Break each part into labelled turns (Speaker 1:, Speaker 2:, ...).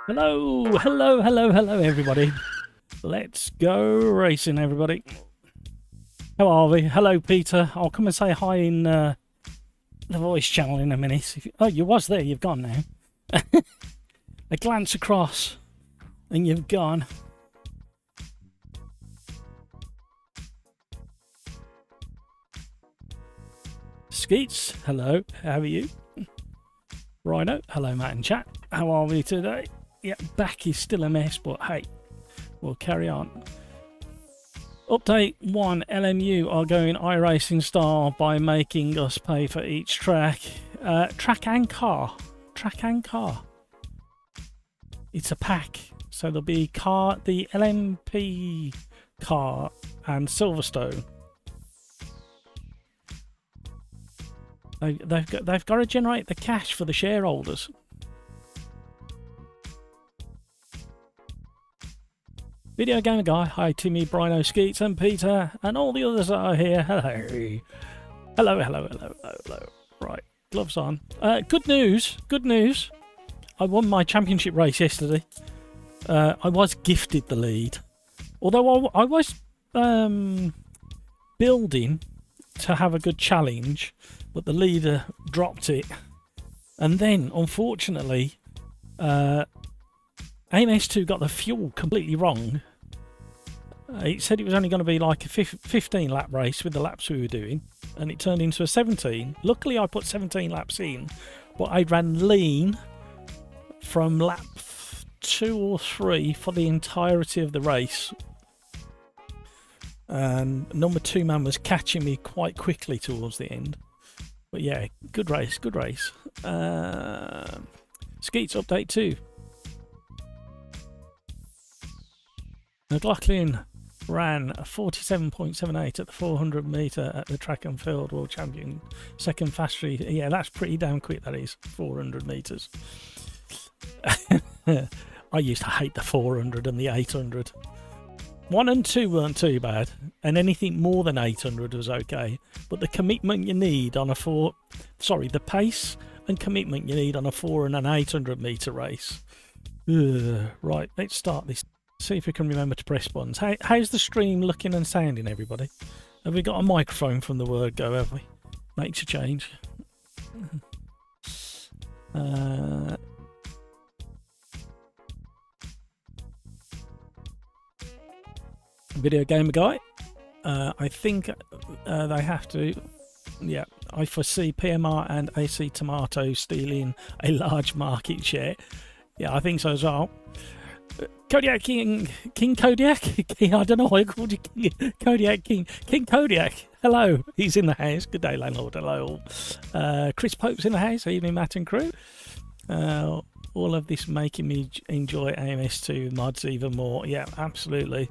Speaker 1: Hello, hello, hello, hello, everybody. Let's go racing, everybody. How are we? Hello, Peter. I'll come and say hi in the voice channel in a minute. Oh, you was there. You've gone now. A glance across, and you've gone. Skeets, hello. How are you? Rhino, hello, Matt and chat. How are we today? Yeah, back is still a mess, but hey, we'll carry on. Update 1, LMU are going iRacing style by making us pay for each track. Track and car. Track and car. It's a pack. So there'll be the LMP car and Silverstone. They've got to generate the cash for the shareholders. Video Gamer Guy, hi Timmy, Brino, Skeets and Peter and all the others that are here. Hello. Hello, hello, hello, hello, hello. Right, gloves on. Good news, good news. I won my championship race yesterday. I was gifted the lead. Although I was building to have a good challenge, but the leader dropped it. And then, unfortunately, AMS2 got the fuel completely wrong. It said it was only going to be like a 15 lap race with the laps we were doing, and it turned into a 17. Luckily I put 17 laps in, but I ran lean from lap 2 or 3 for the entirety of the race. And number 2 man was catching me quite quickly towards the end. But yeah, good race, good race. Skeets update 2. McLaughlin ran a 47.78 at the 400 metre at the track and field world champion. Second fast street. Yeah, that's pretty damn quick, that is. 400 metres. I used to hate the 400 and the 800. 1 and 2 weren't too bad, and anything more than 800 was okay. But the commitment you need on the pace and commitment you need on a 4 and an 800 metre race. Right, let's start this. See if we can remember to press buttons. How's the stream looking and sounding, everybody? Have we got a microphone from the word go, have we? Makes a change. Video Gamer Guy. I think they have to. Yeah, I foresee PMR and AC Tomato stealing a large market share. Yeah, I think so as well. Kodiak King Kodiak? I don't know why I called you King, Kodiak King. King Kodiak, hello. He's in the house. Good day, landlord. Hello. Chris Pope's in the house. Evening, Matt and crew. All of this making me enjoy AMS2 mods even more. Yeah, absolutely.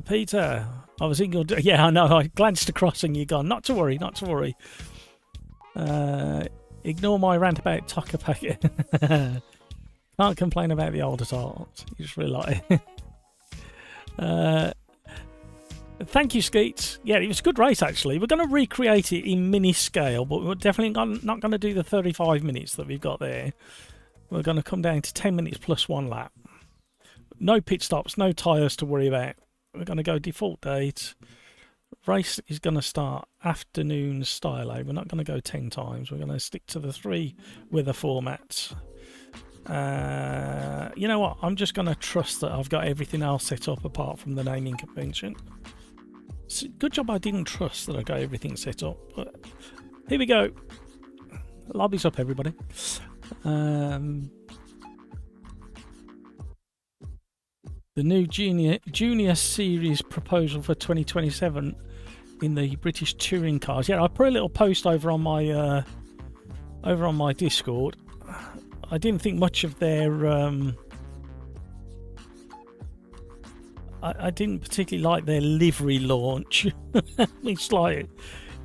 Speaker 1: Peter, I was in your... Yeah, I know. I glanced across and you're gone. Not to worry, not to worry. Ignore my rant about Tucker Packet. Can't complain about the older titles. You just really like it. Thank you, Skeets. Yeah, it was a good race, actually. We're going to recreate it in mini scale, but we're definitely not going to do the 35 minutes that we've got there. We're going to come down to 10 minutes plus 1 lap. No pit stops, no tyres to worry about. We're going to go default date. Race is going to start afternoon style. We're not going to go 10 times. We're going to stick to the 3 weather formats. You know what? I'm just going to trust that I've got everything else set up apart from the naming convention. So good job I didn't trust that I got everything set up. But here we go. Lobby's up, everybody. The new junior series proposal for 2027 in the British touring cars. Yeah, I put a little post over on my Discord. I didn't think much of their. I didn't particularly like their livery launch. It's like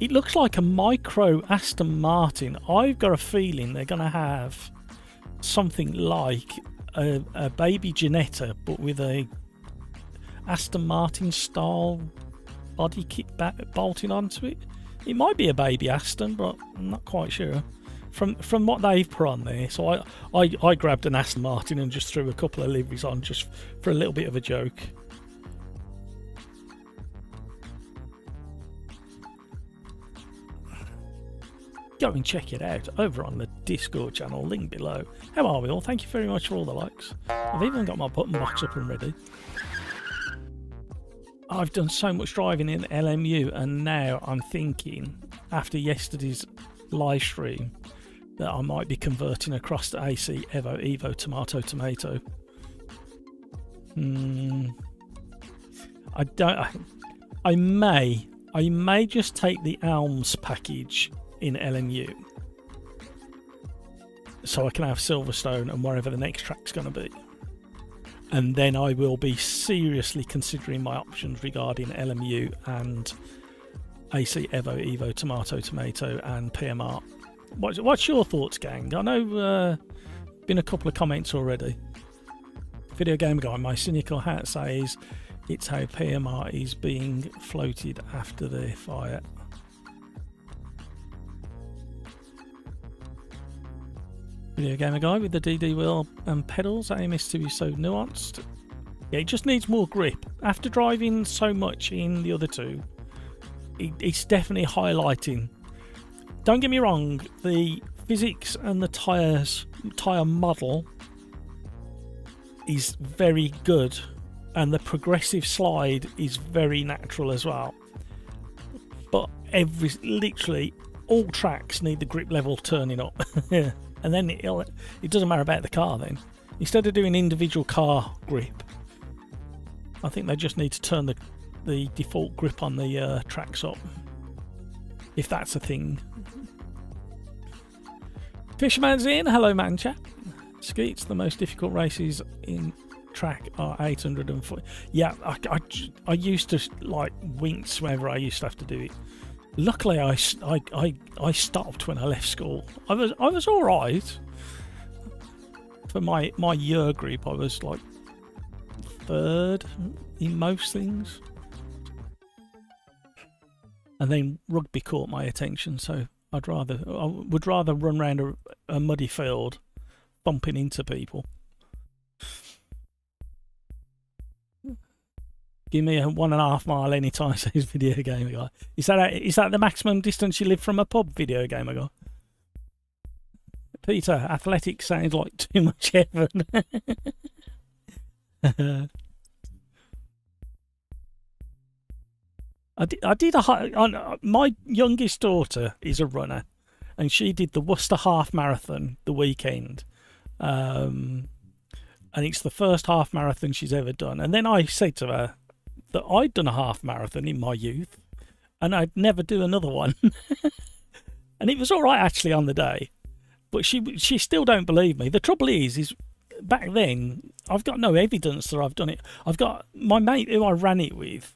Speaker 1: it looks like a micro Aston Martin. I've got a feeling they're going to have something like a baby Ginetta, but with a Aston Martin style body kit bolting onto it. It might be a baby Aston, but I'm not quite sure. from what they've put on there. So I grabbed an Aston Martin and just threw a couple of liveries on just for a little bit of a joke. Go and check it out over on the Discord channel, link below. How are we all? Thank you very much for all the likes. I've even got my button box up and ready. I've done so much driving in LMU, and now I'm thinking, after yesterday's live stream, that I might be converting across to AC Evo Tomato Tomato. I may just take the Elms package in LMU, so I can have Silverstone and wherever the next track's going to be, and then I will be seriously considering my options regarding LMU and AC Evo Tomato Tomato and PMR. What's your thoughts, gang? I know been a couple of comments already. Video Game Guy, my cynical hat says it's how PMR is being floated after the fire. Video Gamer Guy, with the DD wheel and pedals, aim is to be so nuanced. Yeah, it just needs more grip. After driving so much in the other two, it's definitely highlighting. Don't get me wrong, the physics and the tyre model is very good, and the progressive slide is very natural as well. But literally all tracks need the grip level turning up. And then it doesn't matter about the car then. Instead of doing individual car grip, I think they just need to turn the default grip on the tracks up, if that's a thing. Fisherman's in. Hello, man chat. Skeets, the most difficult races in track are 840. Yeah, I used to like wince whenever I used to have to do it. Luckily, I stopped when I left school. I was all right. For my year group, I was like third in most things. And then rugby caught my attention, so I would rather run around a muddy field, bumping into people. Give me a 1.5 mile anytime, says Video Gamer Guy. Is that the maximum distance you live from a pub, Video Gamer Guy? Peter, athletics sounds like too much heaven. My youngest daughter is a runner, and she did the Worcester Half Marathon the weekend. And it's the first half marathon she's ever done. And then I said to her that I'd done a half marathon in my youth and I'd never do another one. And it was all right actually on the day, but she still don't believe me. The trouble is back then I've got no evidence that I've done it. I've got my mate who I ran it with.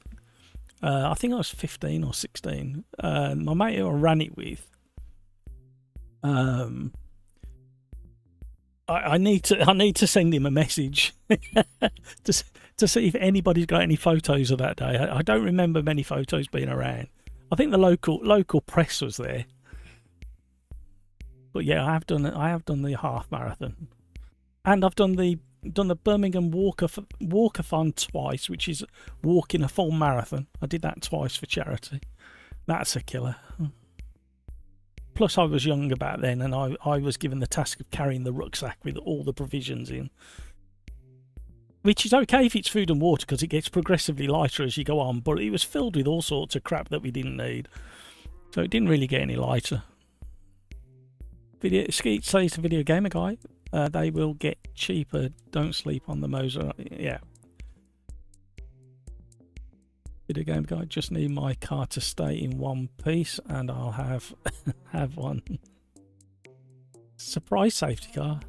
Speaker 1: I think I was 15 or 16. My mate who I ran it with. I need to send him a message to see if anybody's got any photos of that day. I don't remember many photos being around. I think the local press was there. But yeah, I have done the half marathon, and I've done the Birmingham Walkathon twice, which is walking a full marathon. I did that twice for charity. That's a killer. Plus, I was young about then, and I was given the task of carrying the rucksack with all the provisions in. Which is okay if it's food and water, because it gets progressively lighter as you go on, but it was filled with all sorts of crap that we didn't need. So it didn't really get any lighter. Skeet says to Video Gamer Guy, they will get cheaper, don't sleep on the Moser. Yeah. Video Game Guy, just need my car to stay in one piece and I'll have one. Surprise safety car.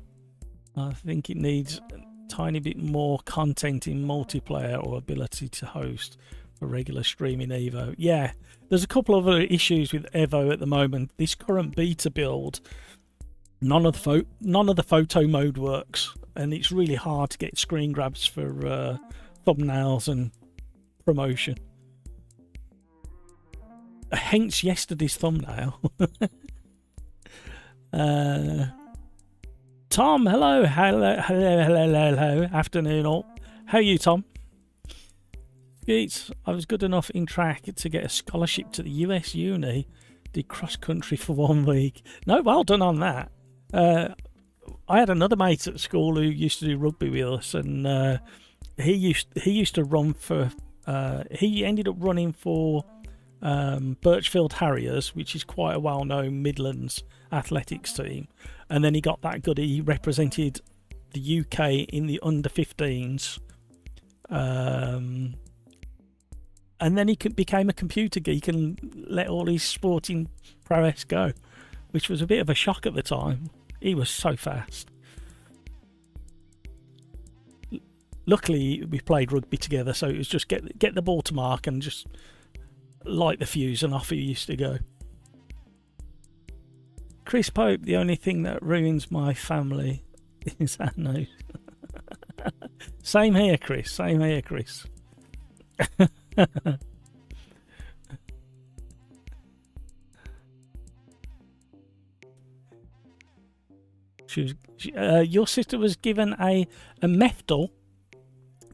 Speaker 1: I think it needs a tiny bit more content in multiplayer or ability to host for regular streaming Evo. Yeah, there's a couple of other issues with Evo at the moment. This current beta build, none of the photo mode works, and it's really hard to get screen grabs for thumbnails and promotion. Hence yesterday's thumbnail. Tom, hello. Afternoon all. How are you, Tom? Geets, I was good enough in track to get a scholarship to the US uni. Did cross country for 1 week. No, well done on that. I had another mate at school who used to do rugby with us, and he used to run for. He ended up running for Birchfield Harriers, which is quite a well-known Midlands athletics team, and then he got that good. He represented the UK in the under-15s, and then he became a computer geek and let all his sporting prowess go, which was a bit of a shock at the time. He was so fast. Luckily, we played rugby together, so it was just get the ball to mark and just light the fuse, and off he used to go. Chris Pope, the only thing that ruins my family is our nose. Same here, Chris. Same here, Chris. Your sister was given a medal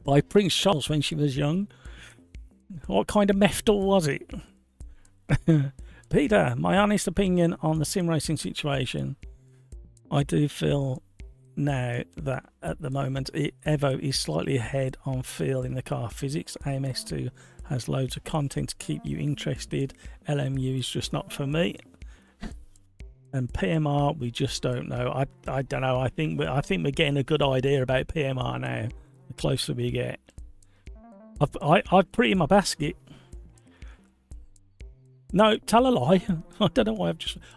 Speaker 1: by Prince Charles when she was young. What kind of medal was it? Peter, my honest opinion on the sim racing situation. I do feel now that at the moment Evo is slightly ahead on feel in the car physics. AMS2 has loads of content to keep you interested. LMU is just not for me. And PMR, we just don't know. I don't know. I think we're getting a good idea about PMR now. The closer we get, I've put it in my basket. No, tell a lie. I don't know why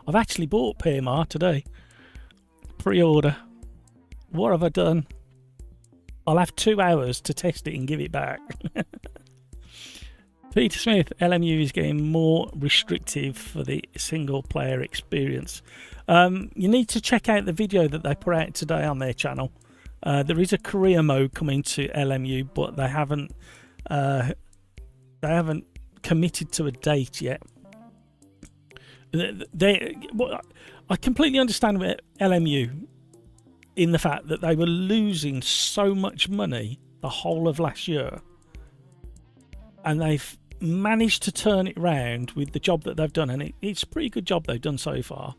Speaker 1: I've actually bought PMR today. Pre-order. What have I done? I'll have 2 hours to test it and give it back. Peter Smith, LMU is getting more restrictive for the single player experience. You need to check out the video that they put out today on their channel. There is a career mode coming to LMU, but they haven't committed to a date yet. I completely understand with LMU in the fact that they were losing so much money the whole of last year, and they've managed to turn it around with the job that they've done, and it's a pretty good job they've done so far.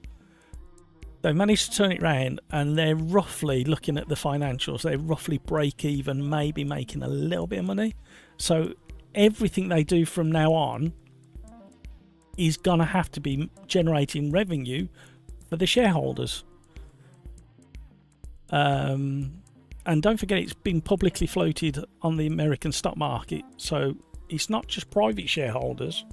Speaker 1: They've managed to turn it around, and they're roughly looking at the financials. They roughly break even, maybe making a little bit of money. So everything they do from now on is going to have to be generating revenue for the shareholders. And don't forget, it's been publicly floated on the American stock market. So it's not just private shareholders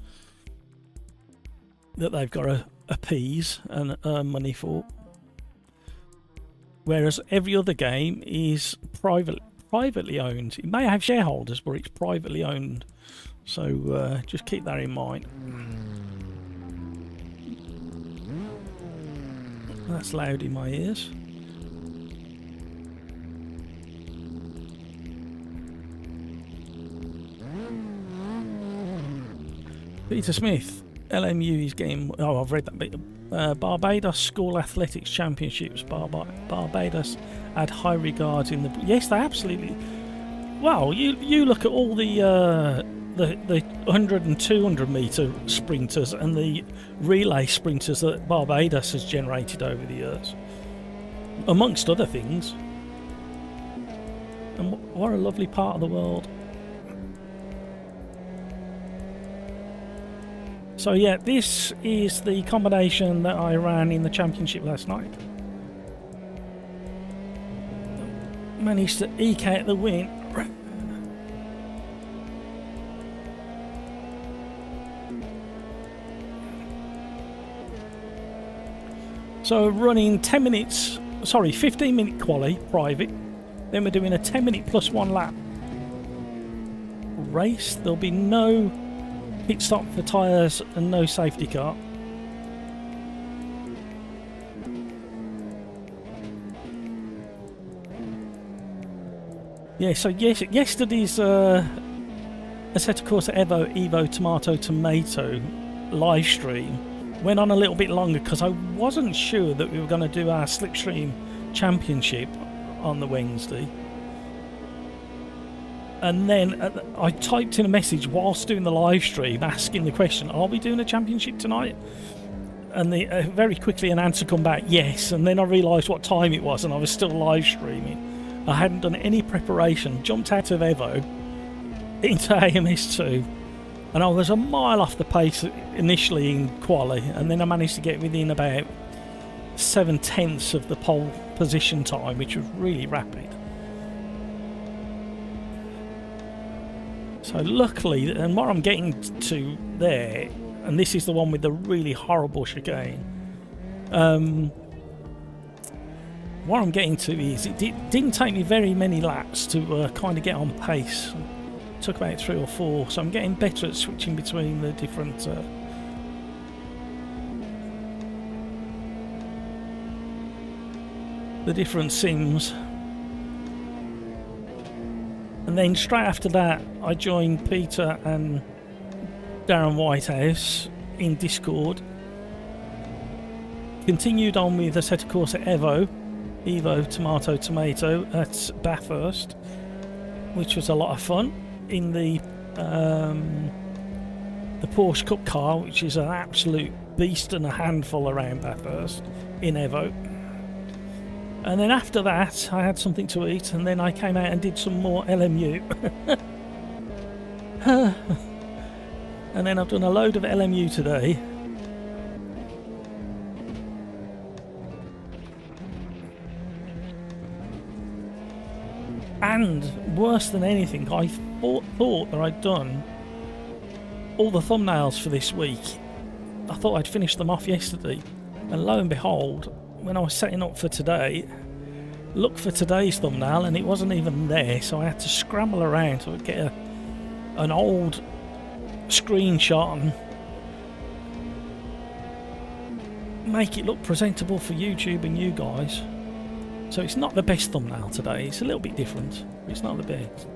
Speaker 1: that they've got to appease and earn money for. Whereas every other game is privately owned. It may have shareholders, but it's privately owned. So just keep that in mind. That's loud in my ears. Peter Smith, LMU is getting... Oh, I've read that bit. Barbados School Athletics Championships. Barbados had high regards in the... Yes, they absolutely... Well, you look at all the 100 and 200 metre sprinters and the relay sprinters that Barbados has generated over the years, amongst other things. And what a lovely part of the world. So yeah, this is the combination that I ran in the championship last night. Managed to eke out the win. So running 10 minutes, sorry, 15 minute quali, private. Then we're doing a 10 minute plus 1 lap race. There'll be no pit stop for tyres and no safety car. Yeah, so yesterday's Assetto Corsa Evo Tomato live stream went on a little bit longer because I wasn't sure that we were going to do our Slipstream Championship on the Wednesday. And then I typed in a message whilst doing the live stream asking the question, are we doing a championship tonight? And very quickly an answer come back, yes. And then I realised what time it was and I was still live streaming. I hadn't done any preparation, jumped out of Evo into AMS2, and I was a mile off the pace initially in Quali, and then I managed to get within about 7/10 of the pole position time, which was really rapid. So luckily, and what I'm getting to there, and this is the one with the really horrible chicane, what I'm getting to is it didn't take me very many laps to kind of get on pace. It took about 3 or 4, so I'm getting better at switching between the different sims. And then straight after that, I joined Peter and Darren Whitehouse in Discord. Continued on with the set of course at Evo Tomato Tomato at Bathurst, which was a lot of fun in the Porsche Cup car, which is an absolute beast and a handful around Bathurst in Evo. And then after that, I had something to eat, and then I came out and did some more LMU. And then I've done a load of LMU today. And worse than anything, I thought that I'd done all the thumbnails for this week. I thought I'd finished them off yesterday, and lo and behold, when I was setting up for today, look for today's thumbnail and it wasn't even there, so I had to scramble around to get an old screenshot and make it look presentable for YouTube and you guys. So it's not the best thumbnail today, it's a little bit different, but it's not the best.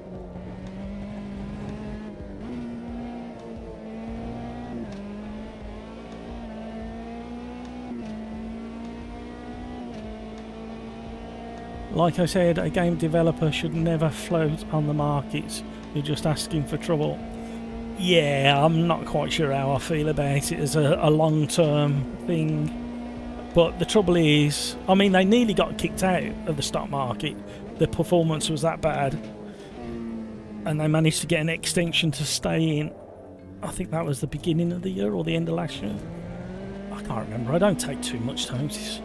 Speaker 1: Like I said, a game developer should never float on the markets. You're just asking for trouble. Yeah, I'm not quite sure how I feel about it as a long-term thing. But the trouble is, I mean, they nearly got kicked out of the stock market. The performance was that bad. And they managed to get an extension to stay in. I think that was the beginning of the year or the end of last year. I can't remember. I don't take too much notice.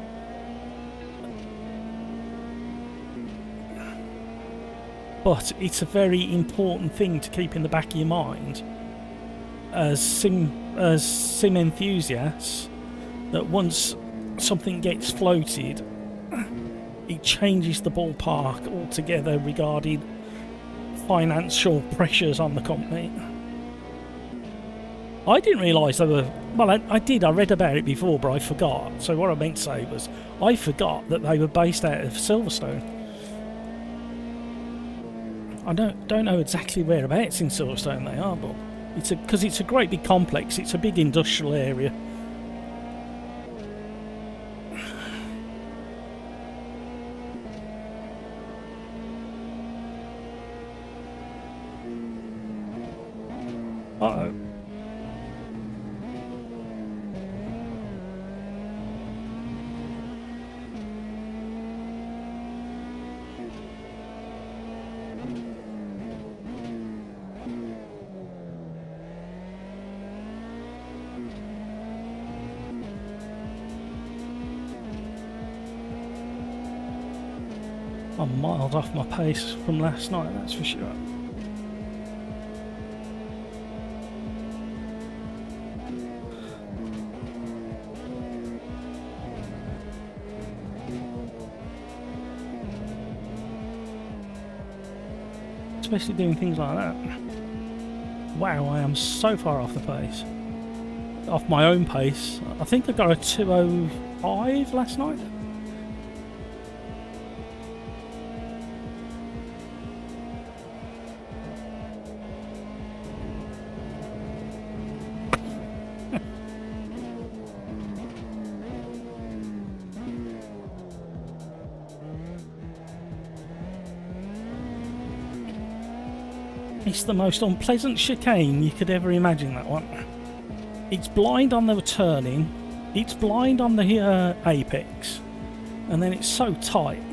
Speaker 1: But it's a very important thing to keep in the back of your mind as sim enthusiasts, that once something gets floated, it changes the ballpark altogether regarding financial pressures on the company. I didn't realise they were... Well, I did. I read about it before, but I forgot. So what I meant to say was, I forgot that they were based out of Silverstone. I don't know exactly whereabouts in Silverstone they are, but because it's a great big complex. It's a big industrial area. Uh-oh. I'm miles off my pace from last night, that's for sure. Especially doing things like that. Wow, I am so far off the pace. Off my own pace. I think I got a 2:05 last night. It's the most unpleasant chicane you could ever imagine, that one. It's blind on the turning, it's blind on the apex, and then it's so tight.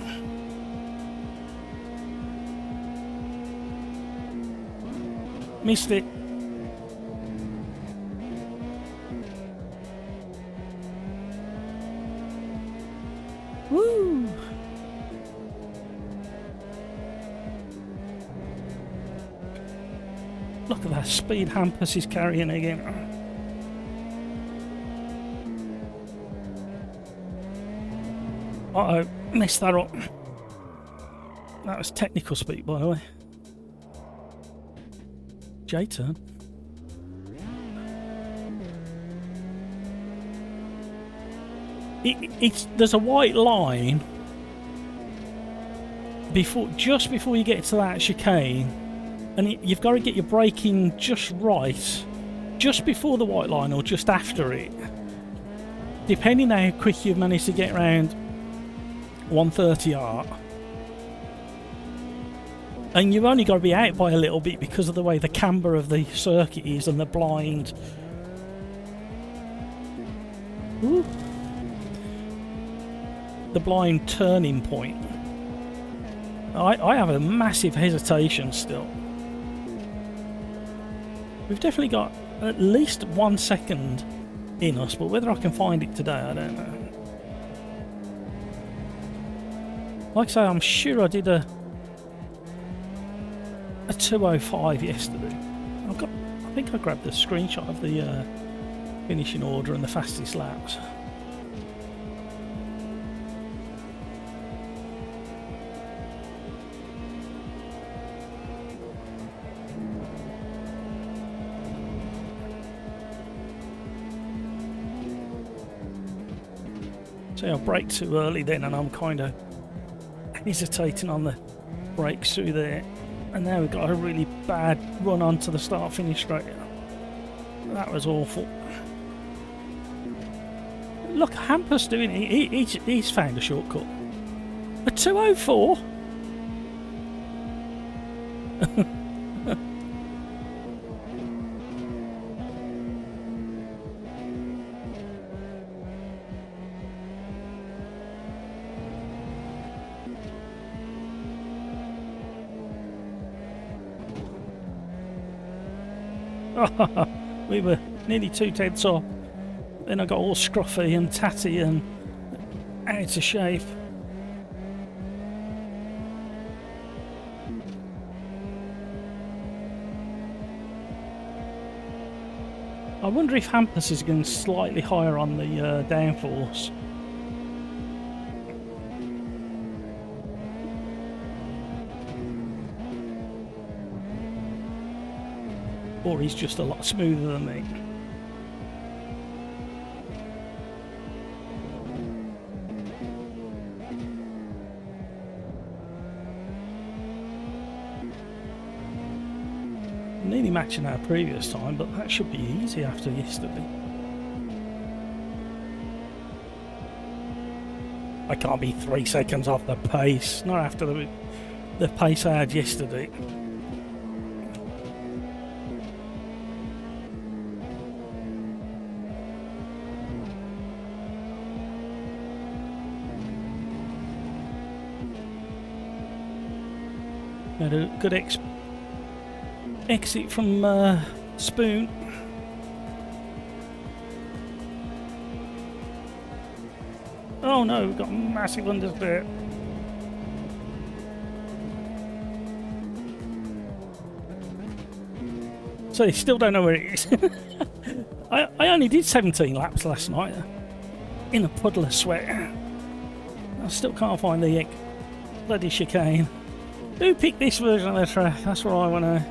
Speaker 1: Missed it. Woo! Look at that speed Hampus is carrying again. Uh-oh, messed that up. That was technical speak, by the way. J-turn. There's a white line just before you get to that chicane, and you've got to get your braking just right, just before the white line or just after it, depending on how quick you've managed to get around 130R. And you've only got to be out by a little bit because of the way the camber of the circuit is and the blind. Ooh. The blind turning point. I have a massive hesitation still. We've definitely got at least 1 second in us, but whether I can find it today, I don't know. Like I say, I'm sure I did a 2:05 yesterday. I think I grabbed the screenshot of the finishing order and the fastest laps. See, I braked too early then, and I'm kind of hesitating on the brakes through there. And now we've got a really bad run onto the start-finish straight. That was awful. Look, Hampus doing it. He's found a shortcut. A 2:04? We were nearly 2/10 off. Then I got all scruffy and tatty and out of shape. I wonder if Hampus is going slightly higher on the downforce. Or he's just a lot smoother than me. Nearly matching our previous time, but that should be easy after yesterday. I can't be 3 seconds off the pace, not after the pace I had yesterday. Had a good exit from Spoon. Oh no, we've got a massive understeer. So you still don't know where it is. I only did 17 laps last night in a puddle of sweat. I still can't find the bloody chicane. Who picked this version of the track? That's what I want to know.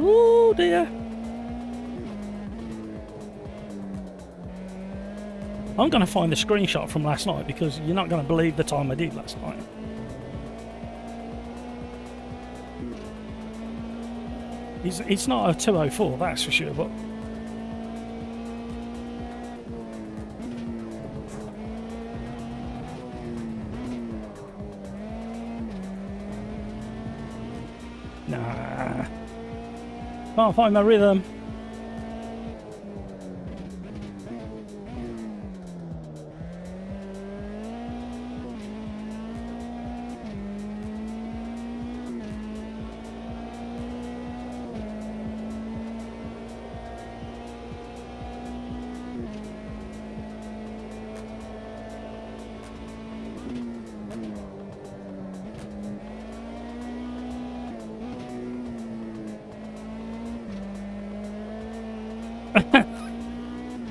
Speaker 1: Oh dear. I'm going to find the screenshot from last night because you're not going to believe the time I did last night. It's not a 2:04, that's for sure, but... Nah. Can't find my rhythm.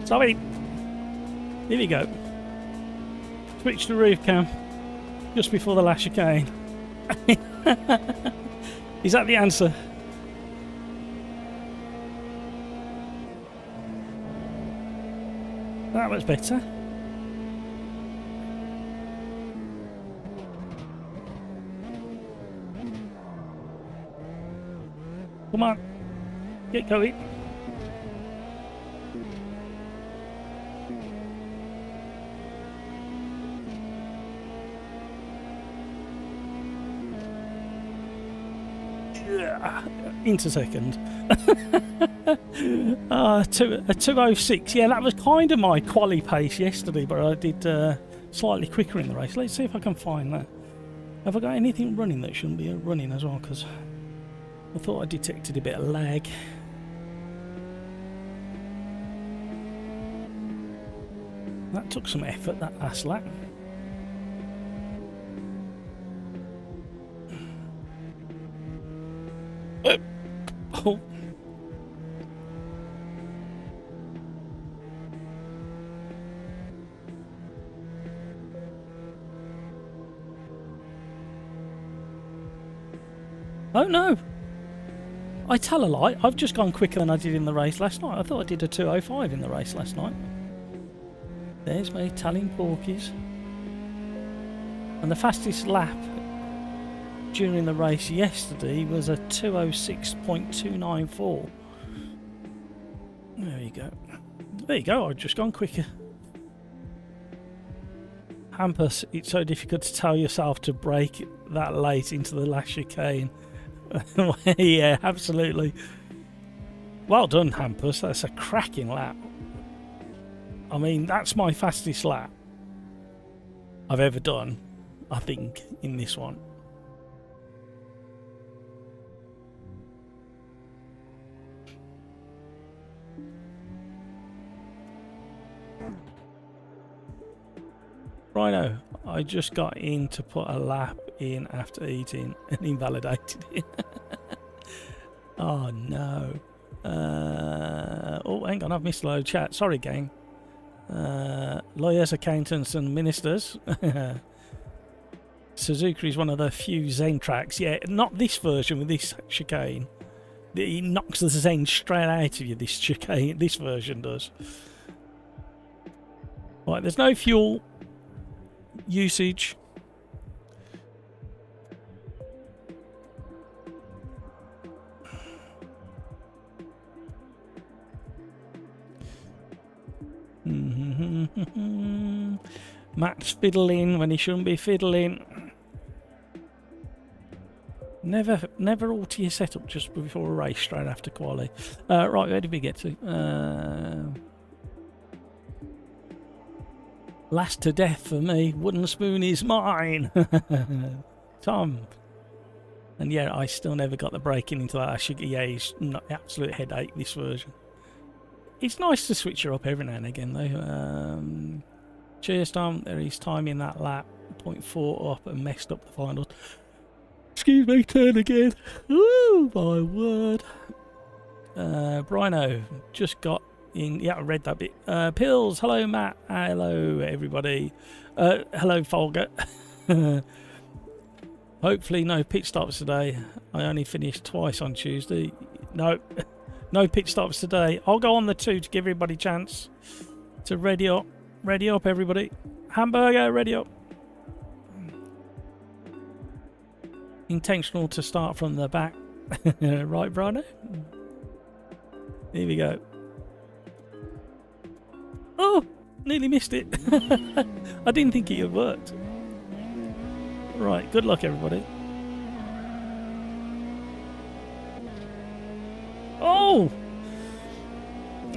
Speaker 1: Sorry. Here we go. Switch to roof cam just before the last chicane. Is that the answer? That was better. Come on. Get going. Into second. A 2:06. Yeah, that was kind of my quali pace yesterday, but I did slightly quicker in the race. Let's see if I can find that. Have I got anything running that shouldn't be running as well? Because I thought I detected a bit of lag. That took some effort, that last lap. Oh. Oh no! I tell a lie, I've just gone quicker than I did in the race last night. I thought I did a 2:05 in the race last night. There's my Italian porkies. And the fastest lap during the race yesterday was a 2:06.294. There you go. There you go, I've just gone quicker. Hampus, it's so difficult to tell yourself to brake that late into the last chicane. Yeah, absolutely. Well done, Hampus. That's a cracking lap. I mean, that's my fastest lap I've ever done, I think, in this one. Righto, I just got in to put a lap in after eating and invalidated it. Oh no. Oh, hang on, I've missed a load of chat. Sorry, gang. Lawyers, accountants and ministers. Suzuki is one of the few Zen tracks. Yeah, not this version with this chicane. It knocks the Zen straight out of you, this chicane. This version does. Right, there's no fuel usage. Matt's fiddling when he shouldn't be fiddling. Never alter your setup just before a race straight after quali. Right, where did we get to? Last to death for me. Wooden spoon is mine. Tom. And yeah, I still never got the braking into that. Yeah, it's not absolute headache, this version. It's nice to switch her up every now and again, though. Cheers, Tom. There is time in that lap. 0.4 up and messed up the final. Excuse me, turn again. Ooh, my word. Brino just got in. Yeah, I read that bit. Pills. Hello, Matt. Hello, everybody. Hello, Folger. Hopefully, no pit stops today. I only finished twice on Tuesday. No. No pit stops today. I'll go on the 2 to give everybody a chance to ready up. Ready up, everybody. Hamburger, ready up. Intentional to start from the back. Right, Brano? Here we go. Oh, nearly missed it. I didn't think it had worked. Right, good luck, everybody. Oh!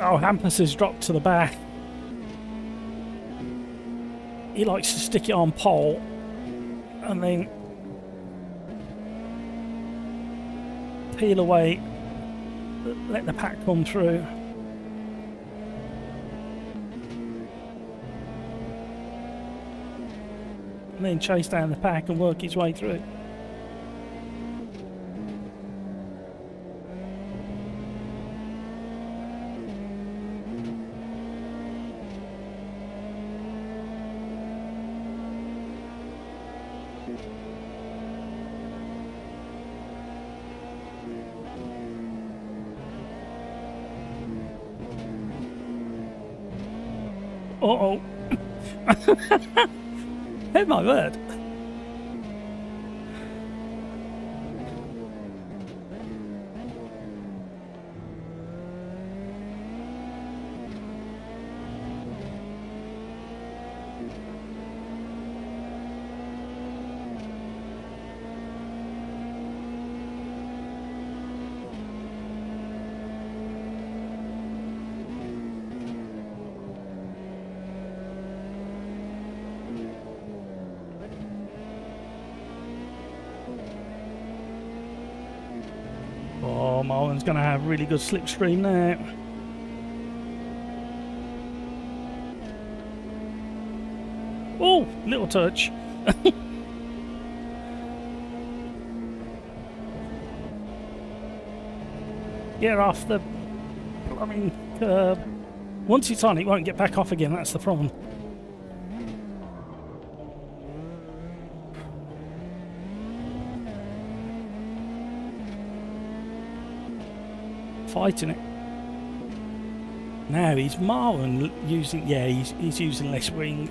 Speaker 1: Oh, Hampus has dropped to the back. He likes to stick it on pole and then peel away, let the pack come through. And then chase down the pack and work his way through. Uh-oh. Oh my word. Oh, Marlon's going to have really good slipstream there. Oh, little touch. Get off the plumbing curb. Once it's on, it won't get back off again. That's the problem. Fighting it. Now he's Marlon using, yeah, he's using less wing.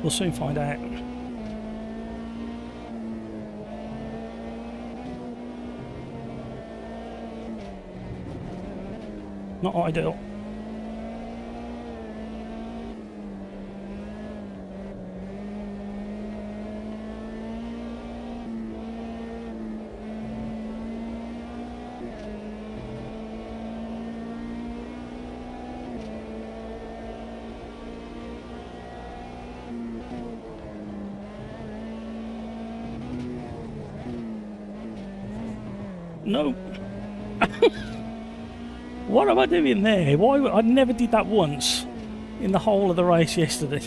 Speaker 1: We'll soon find out. Not ideal. No. What am I doing there? Why? I never did that once in the whole of the race yesterday.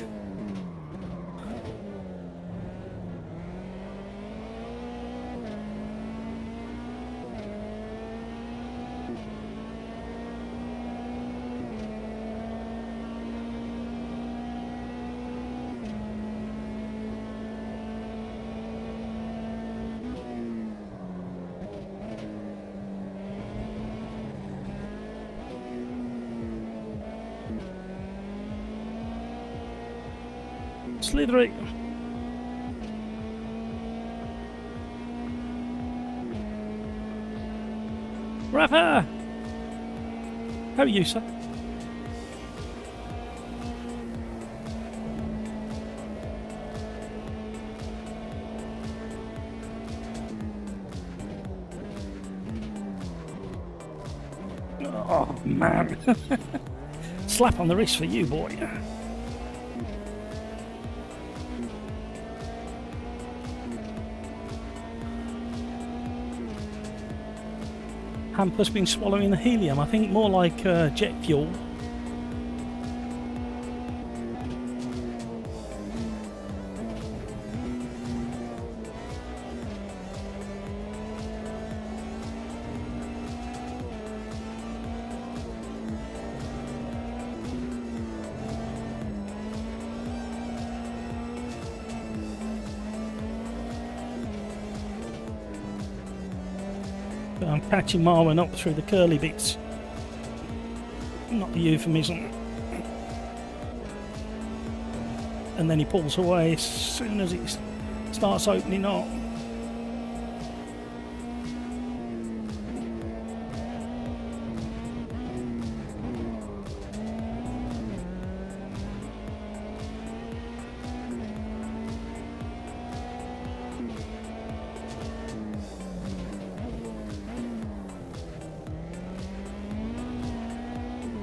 Speaker 1: Slithery. Rafa! How are you, sir? Oh, man. Slap on the wrist for you, boy. Hampus been swallowing the helium, I think more like jet fuel. I'm catching Marwan up through the curly bits. Not the euphemism. And then he pulls away as soon as it starts opening up.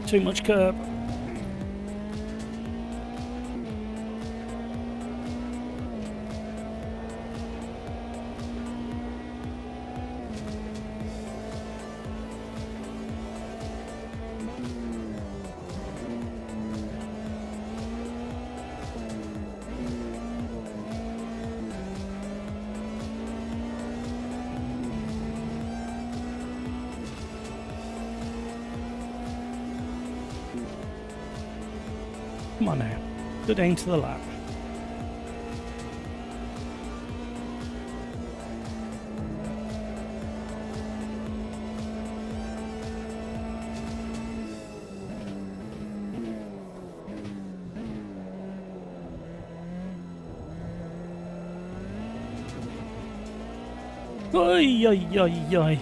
Speaker 1: Too much curb. Come on now. Good end to the lap. Oi, oi, oi, oi.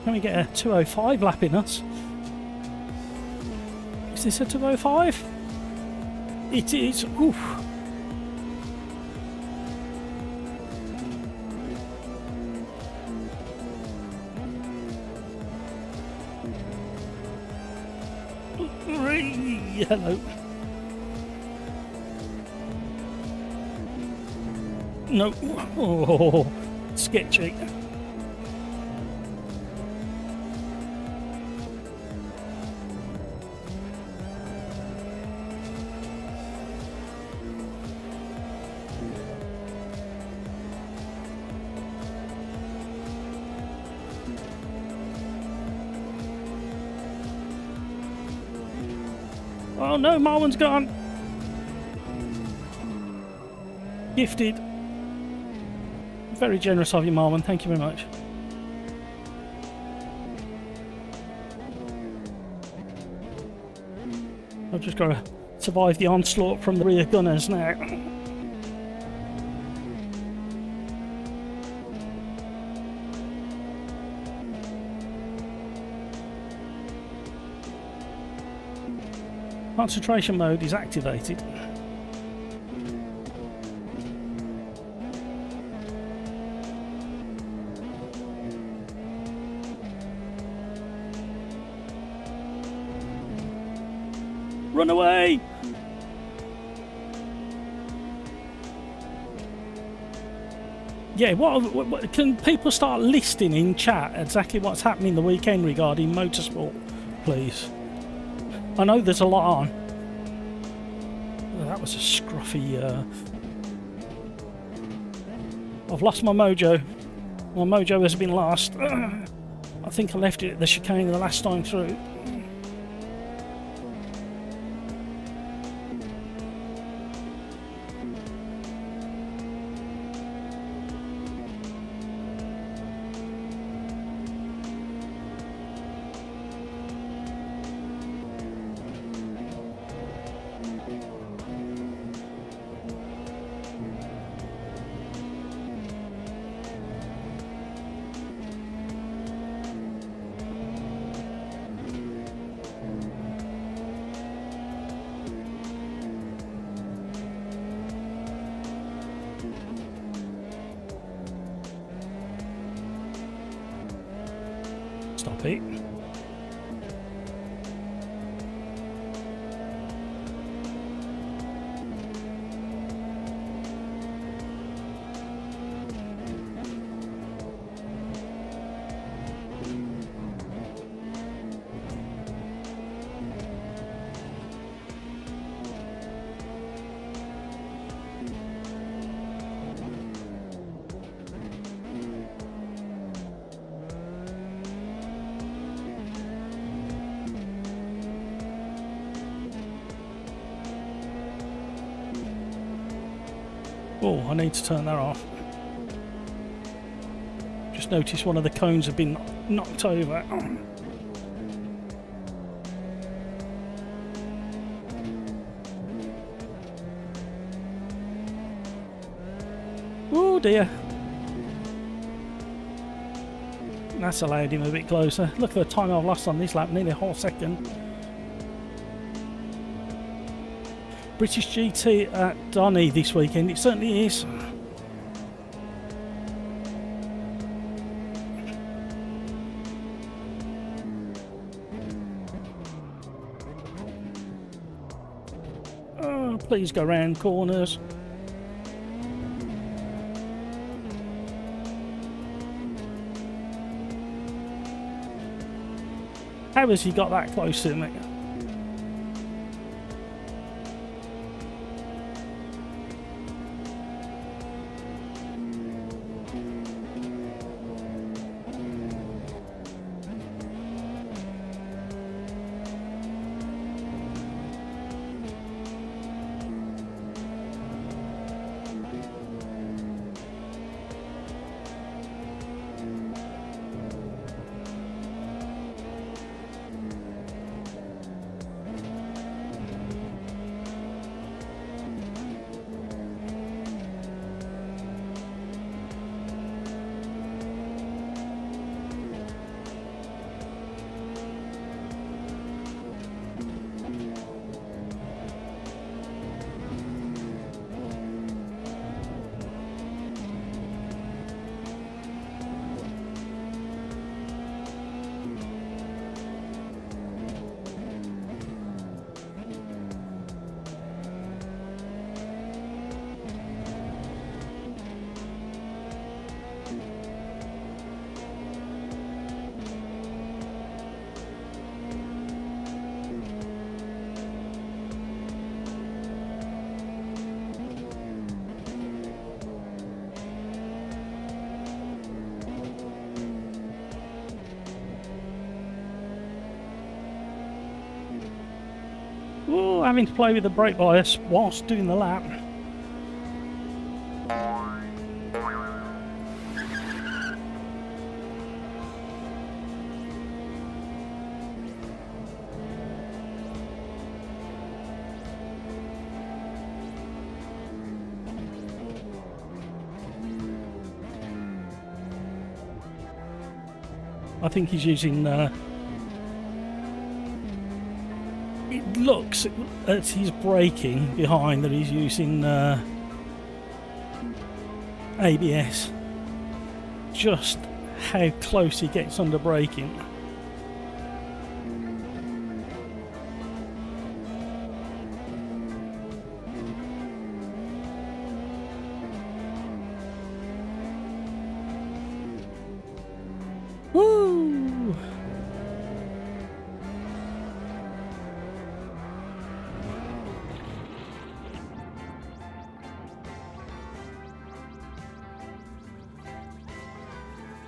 Speaker 1: Can we get a 205 lapping us? Is this a 205? It is. Oof. Hello. No. Oh, sketchy. Oh no, Marwan's gone. Gifted. Very generous of you, Marwan. Thank you very much. I've just got to survive the onslaught from the rear gunners now. Concentration mode is activated. Run away! Yeah, what can people start listing in chat exactly what's happening the weekend regarding motorsport, please? I know there's a lot on. Oh, that was a scruffy. I've lost my mojo. My mojo has been lost. I think I left it at the chicane the last time through. Stop it. Oh, I need to turn that off. just noticed one of the cones have been knocked over. Oh dear. That's allowed him a bit closer. Look at the time I've lost on this lap, nearly a whole second. British GT at Donny this weekend, it certainly is. Oh, please go round corners. How has he got that close to me? Oh, having to play with the brake bias whilst doing the lap. I think he's using it looks at his braking behind that he's using ABS. Just how close he gets under braking. Woo!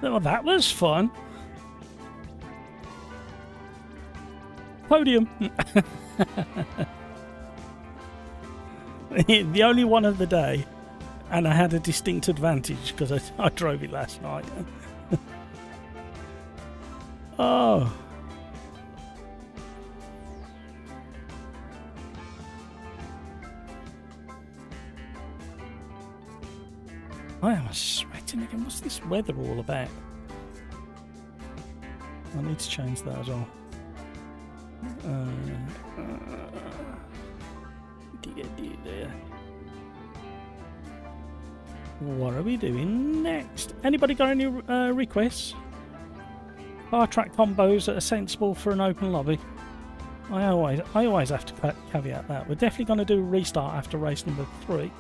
Speaker 1: Well, that was fun. Podium. The only one of the day, and I had a distinct advantage because I drove it last night. Oh. I am sweating again. What's this weather all about? I need to change that as well. What are we doing next? Anybody got any requests? Bar track combos that are sensible for an open lobby. I always have to caveat that. We're definitely going to do a restart after race number 3.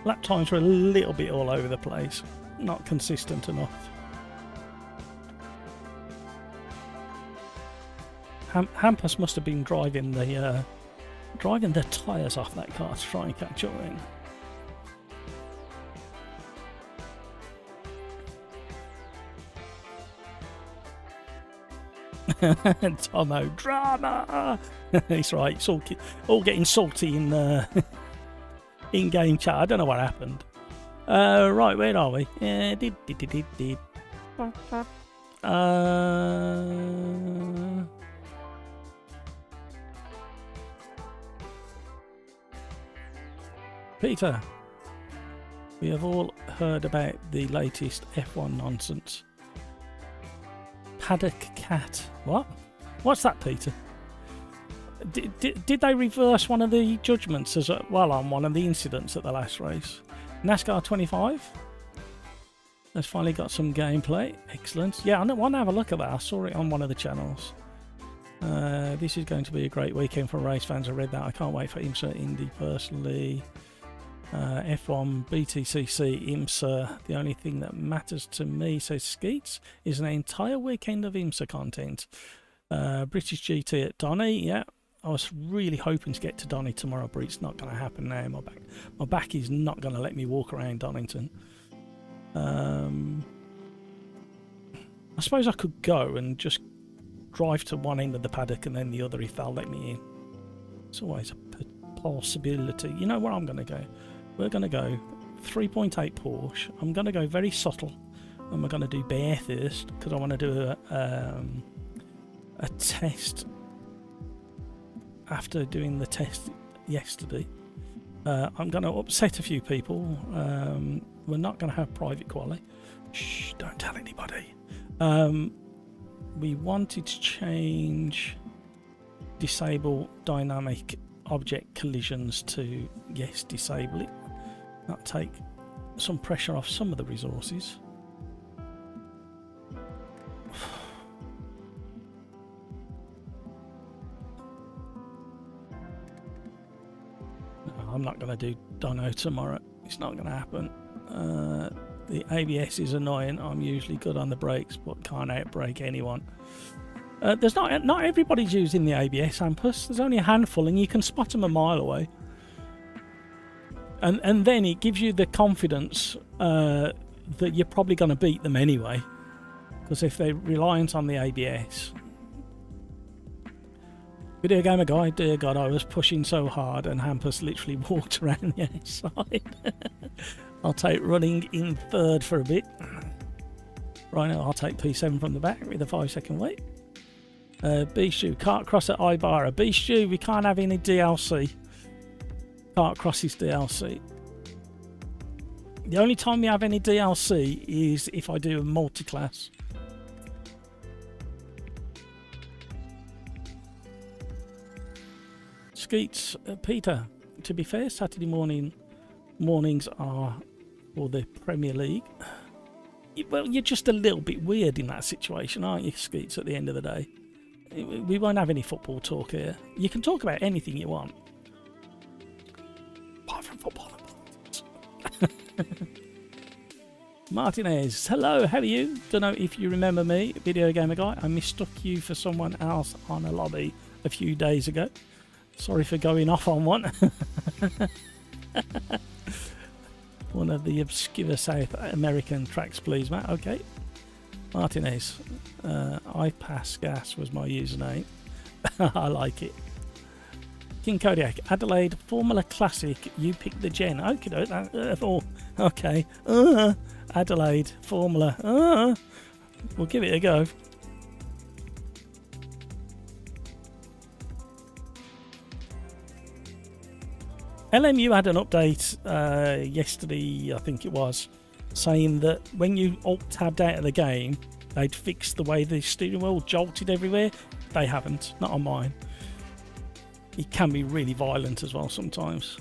Speaker 1: Lap times were a little bit all over the place, not consistent enough. Hampus must have been driving the tyres off that car to try and catch up in. Tomo, drama! It's right, it's all getting salty in in-game chat. I don't know what happened. Right, where are we? Peter, we have all heard about the latest F1 nonsense. Paddock cat. What? What's that, Peter? Did they reverse one of the judgments as well on one of the incidents at the last race? NASCAR 25 has finally got some gameplay. Excellent. Yeah, I want to have a look at that. I saw it on one of the channels. This is going to be a great weekend for race fans. I read that. I can't wait for IMSA Indy personally. F1, BTCC, IMSA. The only thing that matters to me, says Skeets, is an entire weekend of IMSA content. British GT at Donny, yeah. I was really hoping to get to Donny tomorrow, but it's not going to happen now. My back is not going to let me walk around Donington. I suppose I could go and just drive to one end of the paddock and then the other if they'll let me in. It's always a possibility. You know where I'm going to go? We're going to go 3.8 Porsche. I'm going to go very subtle, and we're going to do Bathurst because I want to do a test after doing the test yesterday. I'm going to upset a few people. We're not going to have private Quali. Shh, don't tell anybody. We wanted to change disable dynamic object collisions to, yes, disable it. That'll take some pressure off some of the resources. No, I'm not going to do Dono tomorrow. It's not going to happen. The ABS is annoying. I'm usually good on the brakes, but can't outbrake anyone. There's not everybody's using the ABS, Ampus. There's only a handful, and you can spot them a mile away. And then it gives you the confidence that you're probably going to beat them anyway, because if they're reliant on the ABS. Video Gamer Guy, dear God, I was pushing so hard, and Hampus literally walked around the outside. I'll take running in third for a bit. Right now, I'll take P7 from the back with a 5-second wait. B-Stew, kart cross at Ibarra. B-Stew, we can't have any DLC. Kart cross is DLC. The only time we have any DLC is if I do a multi-class. Skeets, Peter, to be fair, Saturday mornings are for the Premier League. Well, you're just a little bit weird in that situation, aren't you, Skeets, at the end of the day? We won't have any football talk here. You can talk about anything you want. Apart from football and politics. Martinez, hello, how are you? Don't know if you remember me, Video Gamer Guy. I mistook you for someone else on a lobby a few days ago. Sorry for going off on one. One of the obscure South American tracks, please, Matt. Okay. Martinez, I pass gas was my username. I like it. King Kodiak, Adelaide Formula Classic. You pick the gen. Okay. Adelaide Formula. We'll give it a go. LMU had an update yesterday, I think it was, saying that when you alt-tabbed out of the game, they'd fixed the way the steering wheel jolted everywhere. They haven't, not on mine. It can be really violent as well sometimes.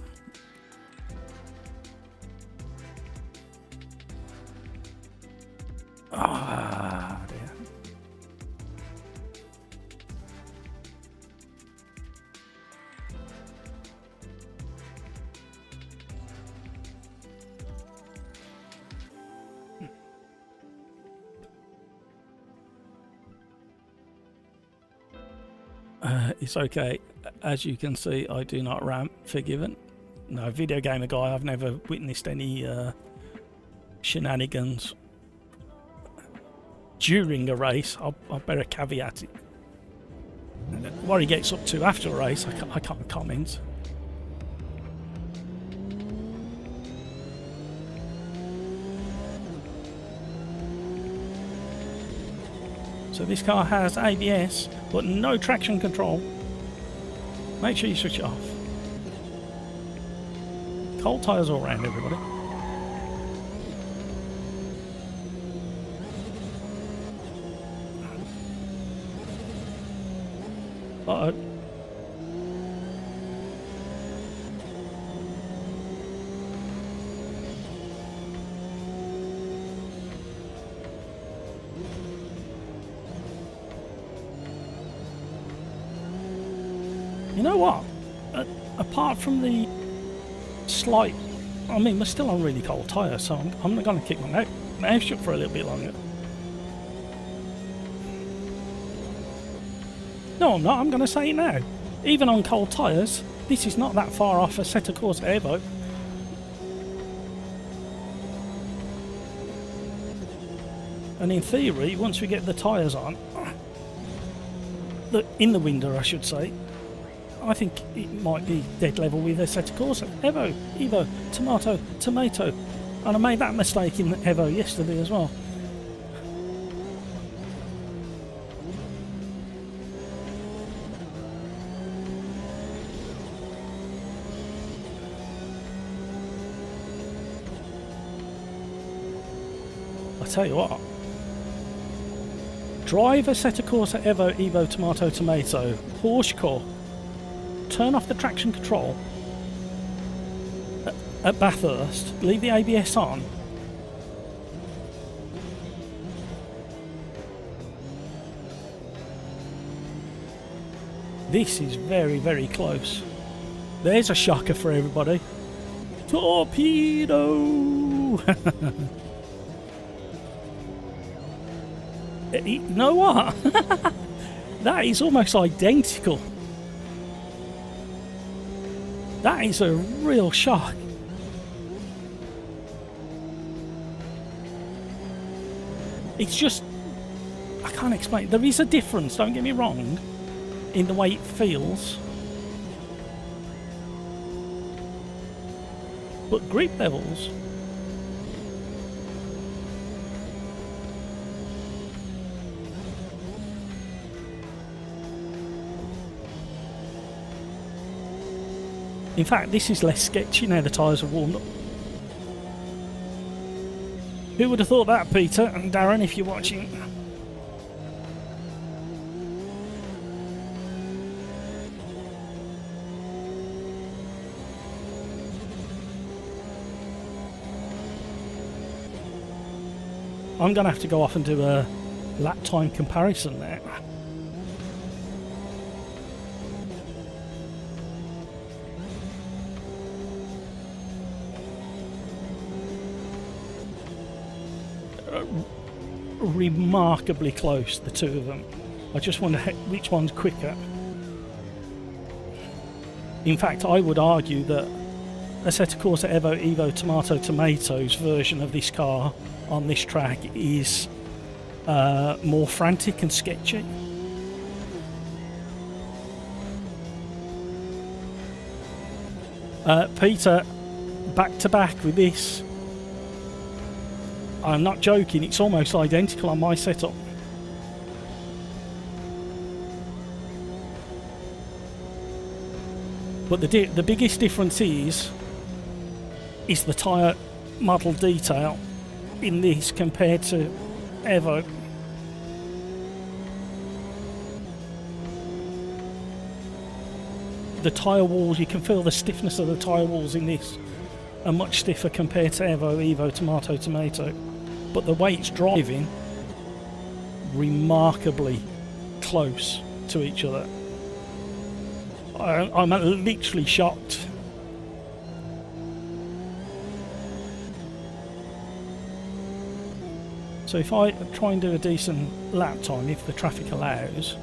Speaker 1: Ah, dear. It's okay. As you can see, I do not ramp, forgiven. No, Video Gamer Guy, I've never witnessed any shenanigans during a race. I'll better caveat it. What he gets up to after a race, I can't comment. So this car has ABS, but no traction control. Make sure you switch it off. Cold tyres all around, everybody. Uh-oh. You know what? Apart from the slight... I mean, we're still on really cold tyres, so I'm not going to keep my mouth shut for a little bit longer. No, I'm not. I'm going to say it now. Even on cold tyres, this is not that far off a Assetto Corsa Evo. And in theory, once we get the tyres on, in the window I should say, I think it might be dead level with Assetto Corsa. Evo, Evo, Tomato, Tomato. And I made that mistake in the Evo yesterday as well. I tell you what, drive Assetto Corsa Evo, Evo, Tomato, Tomato, Porsche core, turn off the traction control at Bathurst, leave the ABS on, this is very, very close. There's a shocker for everybody. Torpedo! You know what? That is almost identical. That is a real shock. It's just, I can't explain. There is a difference, don't get me wrong, in the way it feels. But grip levels, in fact, this is less sketchy now the tyres are warmed up. Who would have thought that, Peter? And Darren, if you're watching. I'm going to have to go off and do a lap time comparison there. Remarkably close, the two of them. I just wonder which one's quicker. In fact, I would argue that Assetto Corsa Evo, Evo, Tomato, Tomato's version of this car on this track is more frantic and sketchy. Peter, back to back with this. I'm not joking, it's almost identical on my setup. But the biggest difference is the tyre model detail in this compared to Evo. The tyre walls, you can feel the stiffness of the tyre walls in this are much stiffer compared to Evo, Evo, Tomato, Tomato. But the way it's driving, remarkably close to each other. I'm literally shocked. So if I try and do a decent lap time, if the traffic allows,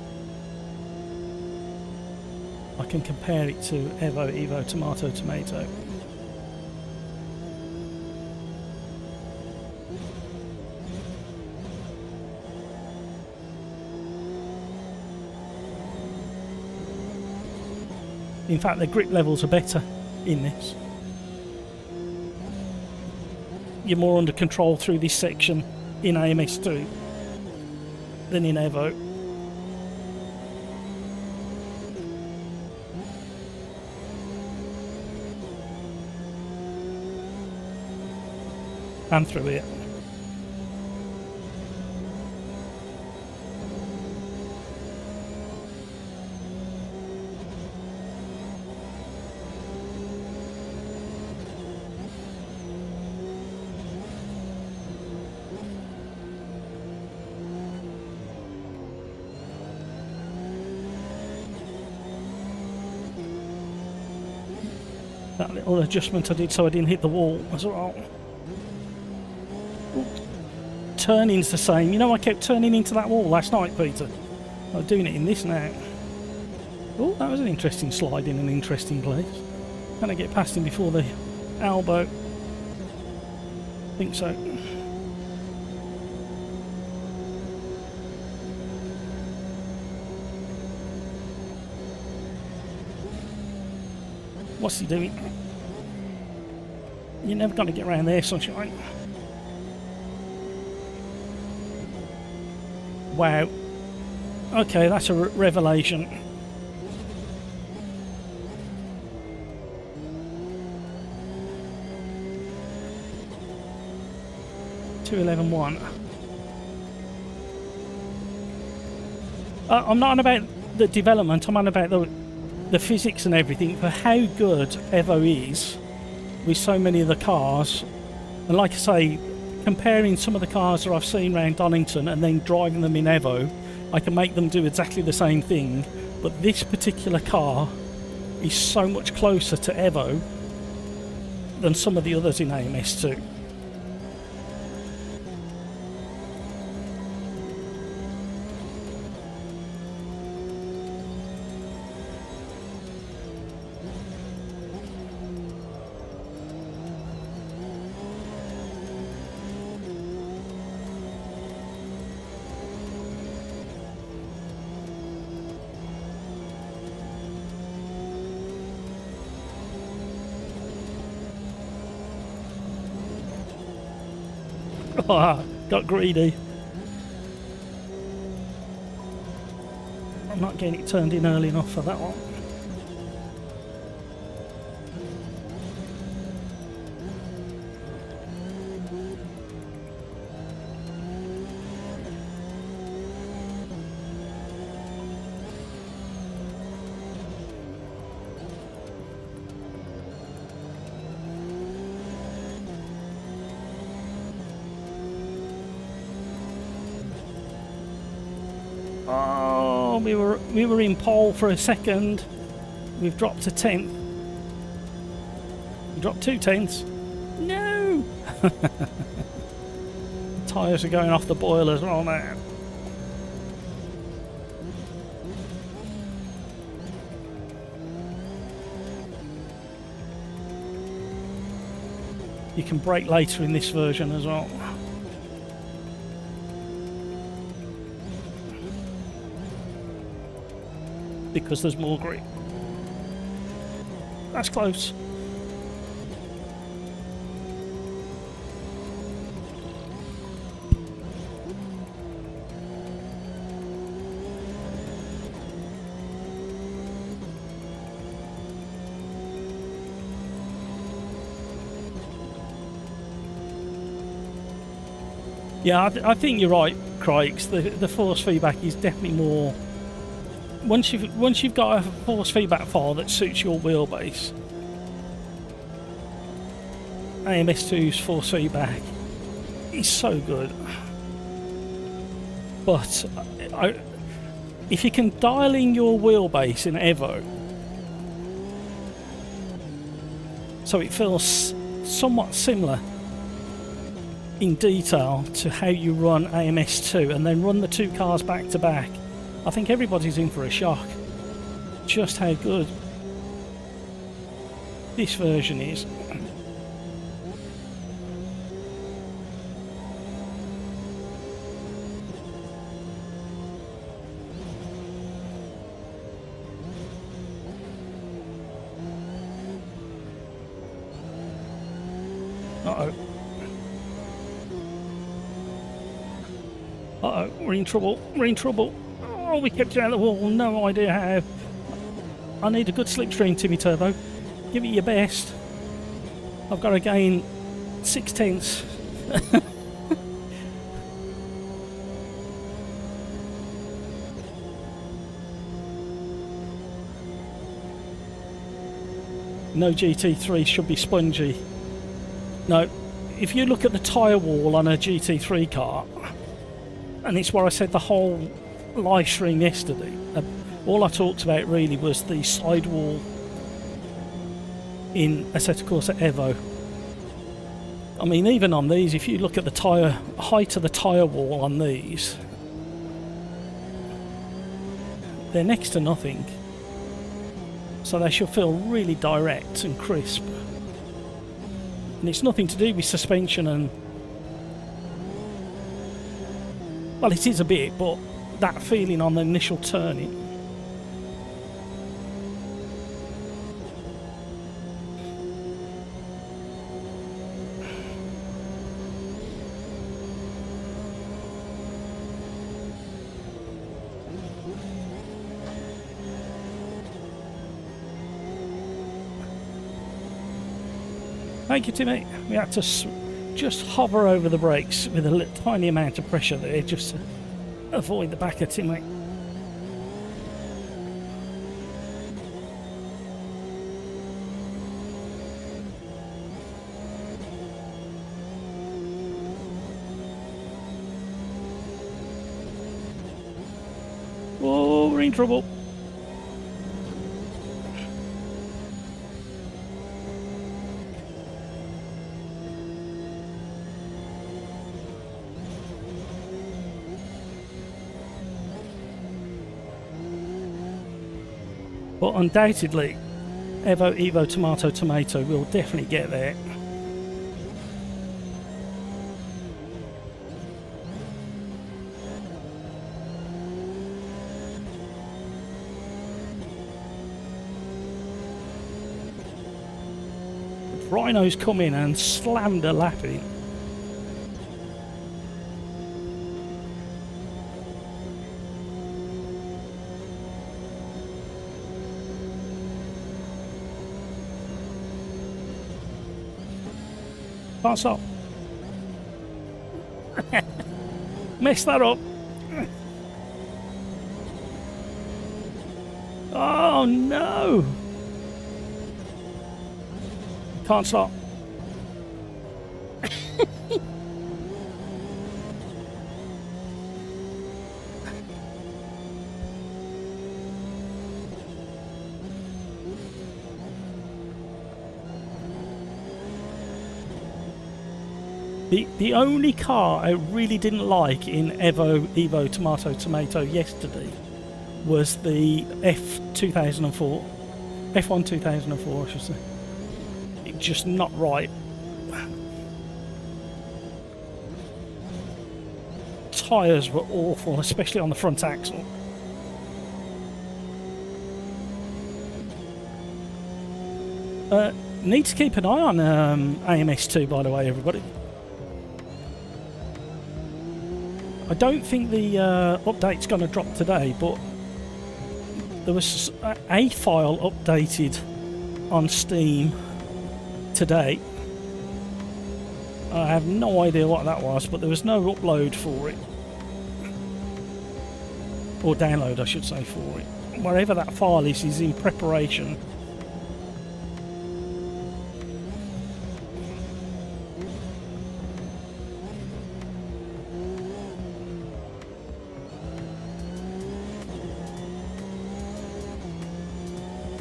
Speaker 1: I can compare it to Evo, Evo, Tomato, Tomato. In fact, the grip levels are better in this. You're more under control through this section in AMS2 than in Evo. And through it. That little adjustment I did so I didn't hit the wall as well. Ooh. Turning's the same. You know, I kept turning into that wall last night, Peter. I'm doing it in this now. Oh, that was an interesting slide in an interesting place. Can I get past him before the elbow? I think so. What's he doing? You're never going to get around there, sunshine. Wow. Okay, that's a revelation. .211.1. I'm not on about the development, I'm on about the physics and everything, for how good Evo is with so many of the cars. And like I say, comparing some of the cars that I've seen around Donington and then driving them in Evo, I can make them do exactly the same thing, but this particular car is so much closer to Evo than some of the others in AMS2. Oh, got greedy. I'm not getting it turned in early enough for that one. Oh, we were in pole for a second. We've dropped to 10th. We dropped 2 tenths. No! Tyres are going off the boilers right now. You can brake later in this version as well. Because there's more grip. That's close. Yeah, I think you're right, Craigs. The force feedback is definitely more. Once you've got a force feedback file that suits your wheelbase, AMS2's force feedback is so good. But if you can dial in your wheelbase in Evo so it feels somewhat similar in detail to how you run AMS2 and then run the 2 cars back to back, I think everybody's in for a shock. Just how good this version is. Uh-oh. Uh-oh, we're in trouble. We're in trouble. Oh, we kept it out of the wall. No idea how. I need a good slipstream, Timmy Turbo. Give it your best. I've got to gain 6/10. No GT3 should be spongy. No, if you look at the tyre wall on a GT3 car, and it's what I said the whole live stream yesterday, all I talked about really was the sidewall in Assetto Corsa Evo. I mean, even on these, if you look at the tyre height of the tyre wall on these, they're next to nothing. So they should feel really direct and crisp. And it's nothing to do with suspension and... well, it is a bit, but that feeling on the initial turning. Thank you, Timmy. We had to just hover over the brakes with a tiny amount of pressure there, just to avoid the back of Timmy. Oh, we're in trouble. But undoubtedly, Evo, Tomato will definitely get there. Rhino's come in and slammed a lap in. Can't stop. Messed that up. Oh no! Can't stop. The only car I really didn't like in Evo Tomato yesterday was the F2004. F1 2004, I should say. It's just not right. Tyres were awful, especially on the front axle. Need to keep an eye on AMS2, by the way, everybody. I don't think the update's going to drop today, but there was a file updated on Steam today. I have no idea what that was, but there was no upload for it. Or download, I should say, for it. Wherever that file is in preparation.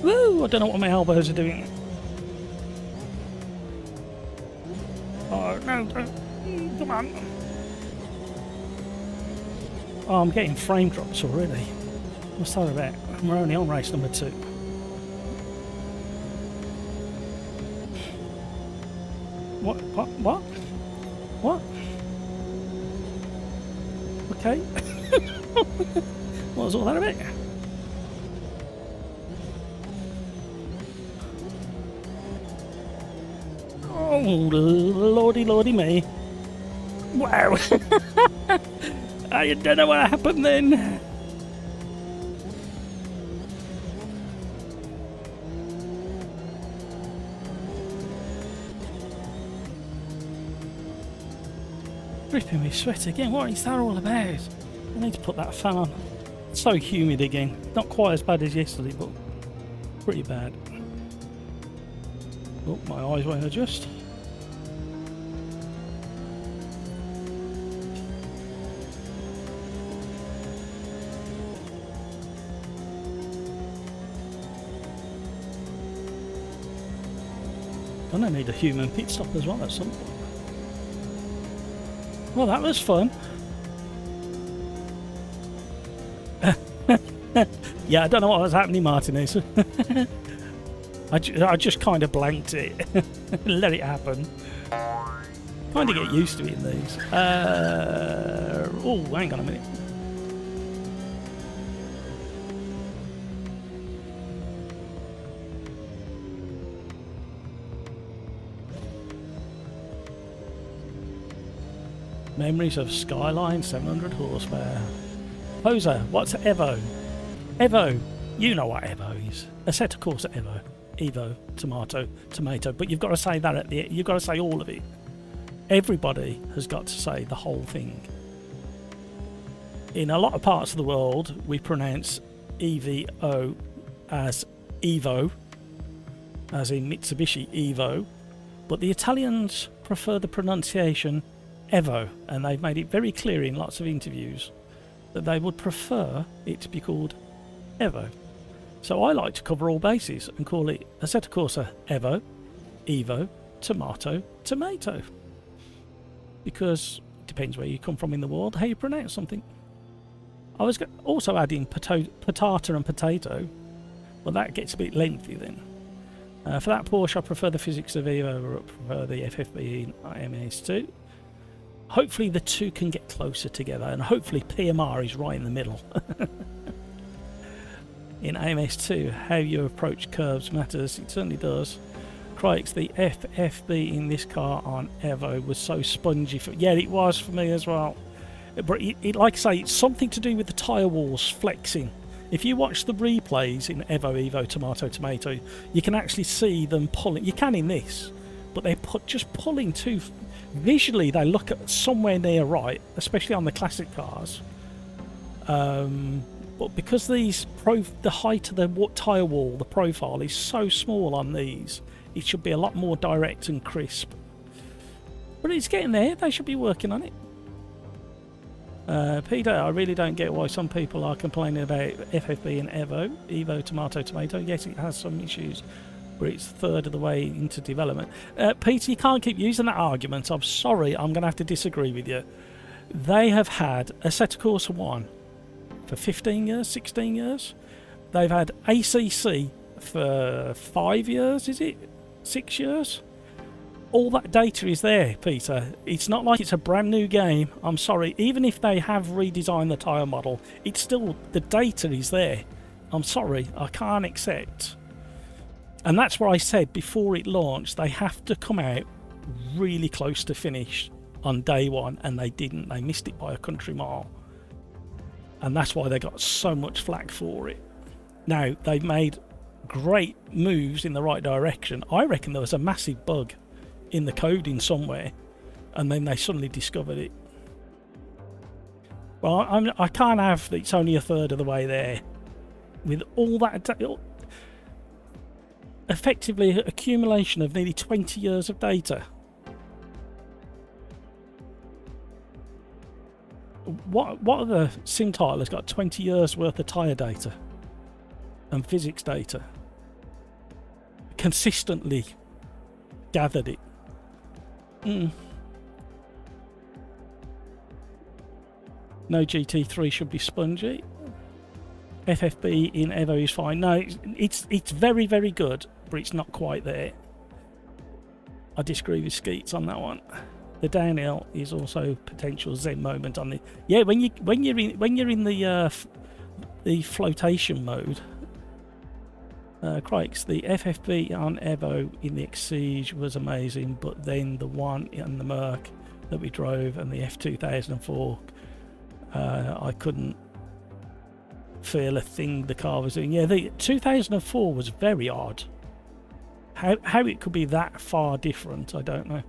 Speaker 1: Woo! I don't know what my elbows are doing. Oh, no, come on. Oh, I'm getting frame drops already. What's that about? We're only on race number 2. What? Okay. What was all that about? Oh, lordy, lordy me. Wow. I don't know what happened then. Dripping with sweat again. What is that all about? I need to put that fan on. It's so humid again. Not quite as bad as yesterday, but pretty bad. Oh, my eyes won't adjust. Gonna need a human pit stop as well at some point. Well, that was fun. Yeah, I don't know what was happening, Martinez. I just kind of blanked it. Let it happen. Kind of get used to it in these. Oh, hang on a minute. Memories of Skyline, 700 horsepower. Poser, what's Evo? Evo, you know what Evo is. Assetto Corsa Evo. Evo, tomato, tomato. But you've got to say that at the end. You've got to say all of it. Everybody has got to say the whole thing. In a lot of parts of the world, we pronounce EVO as Evo, as in Mitsubishi Evo. But the Italians prefer the pronunciation Evo, and they've made it very clear in lots of interviews that they would prefer it to be called Evo. So I like to cover all bases and call it Assetto Corsa Evo, Evo, Tomato, Tomato. Because it depends where you come from in the world, how you pronounce something. I was also adding patata and potato, but that gets a bit lengthy then. For that Porsche, I prefer the physics of Evo, I prefer the FFB in MS2. Hopefully the two can get closer together, and hopefully PMR is right in the middle. In AMS2, how you approach curves matters. It certainly does. Crikes, the FFB in this car on Evo was so spongy. Yeah, it was for me as well. But it, like I say, it's something to do with the tyre walls flexing. If you watch the replays in Evo, Tomato, Tomato, you can actually see them pulling. You can in this, but they're just pulling too. Visually, they look at somewhere near right, especially on the classic cars. But because the height of the tyre wall, the profile, is so small on these, it should be a lot more direct and crisp. But it's getting there. They should be working on it. Peter, I really don't get why some people are complaining about FFB and Evo, Tomato, Tomato. Yes, it has some issues, but it's a third of the way into development. Peter, you can't keep using that argument. I'm sorry, I'm going to have to disagree with you. They have had Assetto Corsa 1 for 15 years, 16 years. They've had ACC for 5 years, is it? 6 years? All that data is there, Peter. It's not like it's a brand new game. I'm sorry, even if they have redesigned the tyre model, it's still, the data is there. I'm sorry, I can't accept. And that's what I said before it launched. They have to come out really close to finish on day one, and they didn't. They missed it by a country mile. And that's why they got so much flack for it. Now, they've made great moves in the right direction. I reckon there was a massive bug in the coding somewhere, and then they suddenly discovered it. Well, I can't have that it's only a third of the way there. With all that effectively accumulation of nearly 20 years of data. What other sim title has got 20 years worth of tyre data and physics data? Consistently gathered it. No GT3 should be spongy. FFB in Evo is fine. No, it's very, very good, but it's not quite there. I disagree with Skeets on that one. The downhill is also potential Zen moment on the. Yeah, when you're in the flotation mode, Crikes, the FFB on Evo in the Exige was amazing, but then the one in the Merc that we drove and the F2004, I couldn't feel a thing the car was doing. Yeah, the 2004 was very odd. How it could be that far different, I don't know.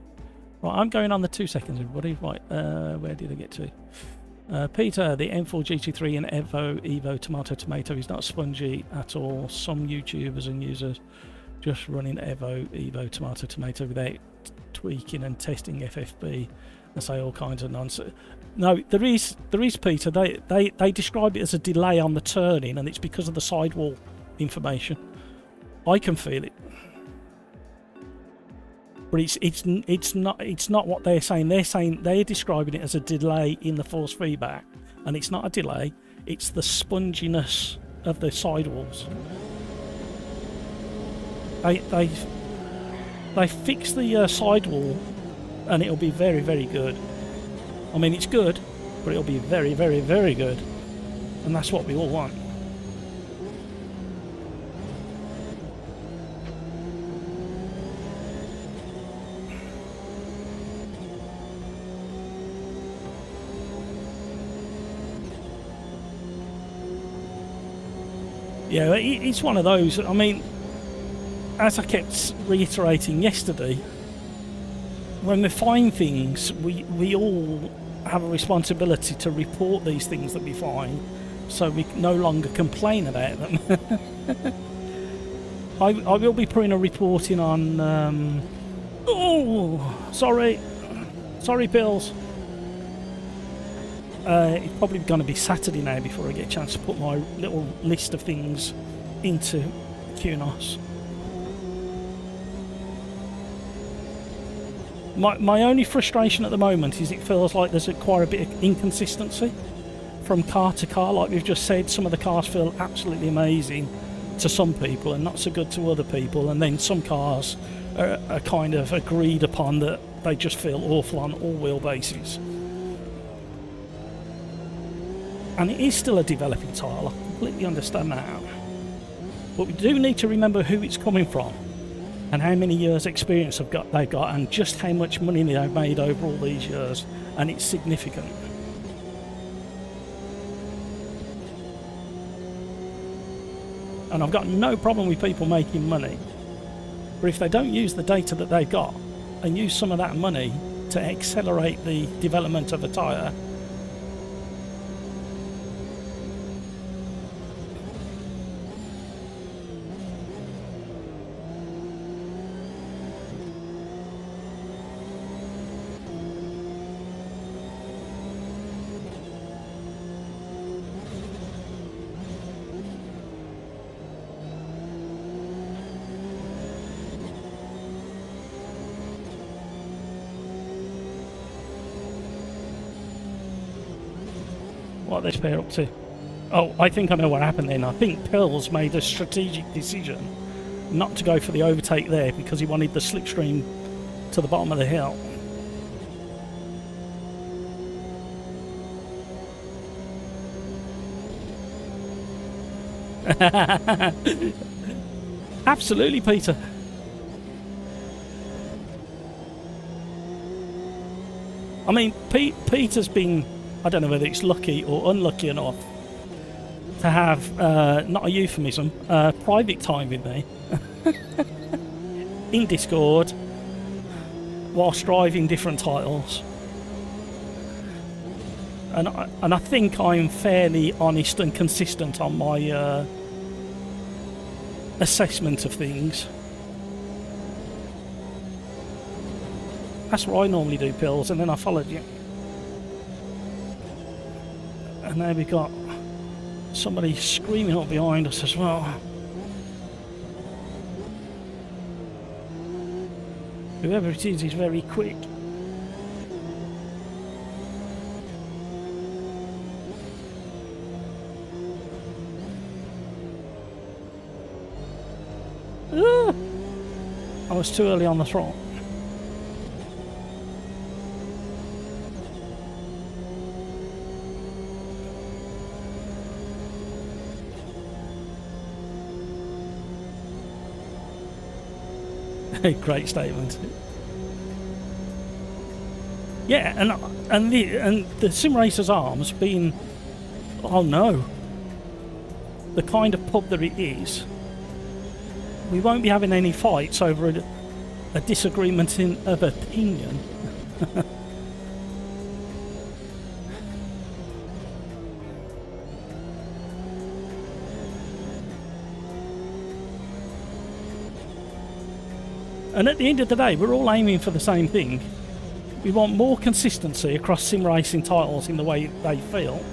Speaker 1: Right, I'm going on the 2 seconds, everybody. Right, where did I get to? Peter, the M4 GT3 and Evo Tomato is not spongy at all. Some YouTubers and users just running Evo Tomato without tweaking and testing FFB and say all kinds of nonsense. No, there is Peter. They describe it as a delay on the turning, and it's because of the sidewall information. I can feel it. But it's not what they're saying. They're describing it as a delay in the force feedback, and it's not a delay. It's the sponginess of the sidewalls. They fix the sidewall, and it'll be very, very good. I mean, it's good, but it'll be very, very, very good, and that's what we all want. Yeah, it's one of those. I mean, as I kept reiterating yesterday, when we find things, we all have a responsibility to report these things that we find, so we no longer complain about them. I will be putting a report in on... oh, sorry, Pills. It's probably going to be Saturday now before I get a chance to put my little list of things into QNOS. My only frustration at the moment is it feels like there's quite a bit of inconsistency from car to car. Like we've just said, some of the cars feel absolutely amazing to some people and not so good to other people, and then some cars are kind of agreed upon that they just feel awful on all wheelbases. And it is still a developing tile, I completely understand that. But we do need to remember who it's coming from and how many years experience they've got and just how much money they've made over all these years, and it's significant. And I've got no problem with people making money, but if they don't use the data that they've got and use some of that money to accelerate the development of a tyre, what this pair up to? Oh, I think I know what happened then. I think Pills made a strategic decision not to go for the overtake there because he wanted the slipstream to the bottom of the hill. Absolutely, Peter. I mean, Peter's been, I don't know whether it's lucky or unlucky enough to have, not a euphemism, private time with me in Discord whilst driving different titles. And I think I'm fairly honest and consistent on my assessment of things. That's what I normally do, Pills, and then I followed you. And now we've got somebody screaming up behind us as well. Whoever it is very quick. I was too early on the throttle. Great statement. Yeah, and the Sim Racers arms being, oh no, the kind of pub that it is, we won't be having any fights over a disagreement of opinion. And at the end of the day, we're all aiming for the same thing. We want more consistency across sim racing titles in the way they feel,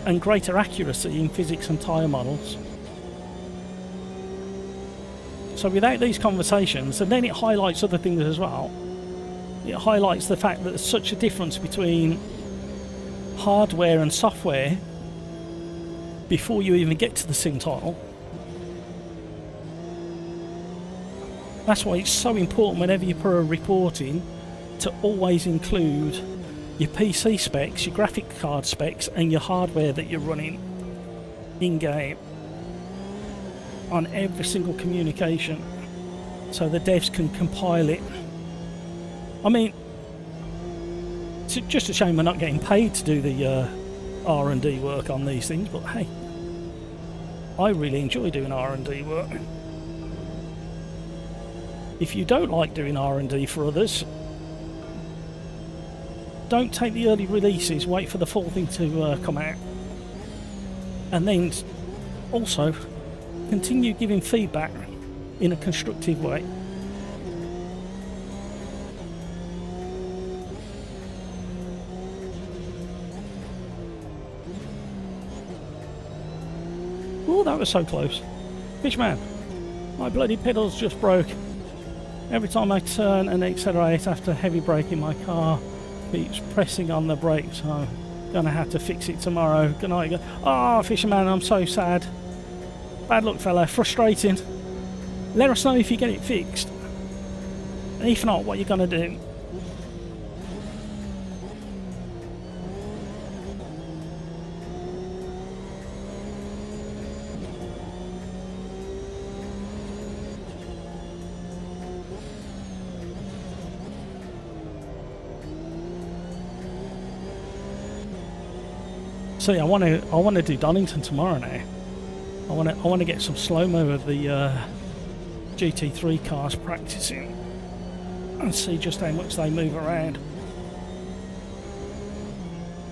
Speaker 1: and greater accuracy in physics and tyre models. So without these conversations, and then it highlights other things as well, it highlights the fact that there's such a difference between hardware and software before you even get to the sim title. That's why it's so important whenever you put a report in to always include your PC specs, your graphic card specs, and your hardware that you're running in-game on every single communication, so the devs can compile it. I mean, it's just a shame we're not getting paid to do the R&D work on these things, but hey, I really enjoy doing R&D work. If you don't like doing R&D for others, don't take the early releases, wait for the full thing to come out. And then also continue giving feedback in a constructive way. Oh, that was so close. Fishman, my bloody pedals just broke. Every time I turn and accelerate after heavy braking, my car keeps pressing on the brakes. So I'm gonna have to fix it tomorrow. Good night. Oh, Fisherman, I'm so sad. Bad luck, fella. Frustrating. Let us know if you get it fixed. If not, what you're gonna do. See, I want to do Donington tomorrow now. I want to get some slow-mo of the GT3 cars practicing and see just how much they move around.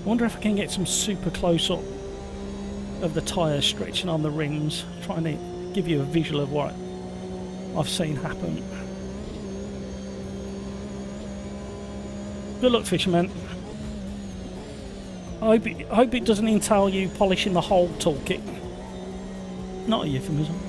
Speaker 1: I wonder if I can get some super close-up of the tyres stretching on the rims, trying to give you a visual of what I've seen happen. Good luck, Fisherman. I hope it doesn't entail you polishing the whole toolkit. Not a euphemism.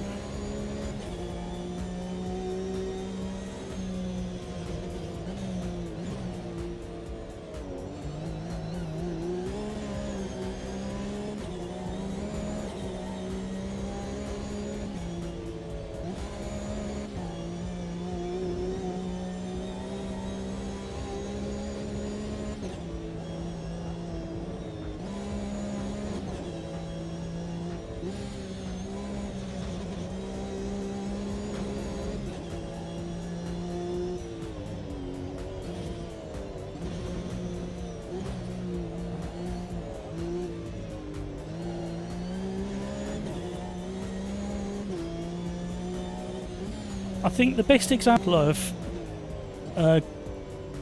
Speaker 1: I think the best example of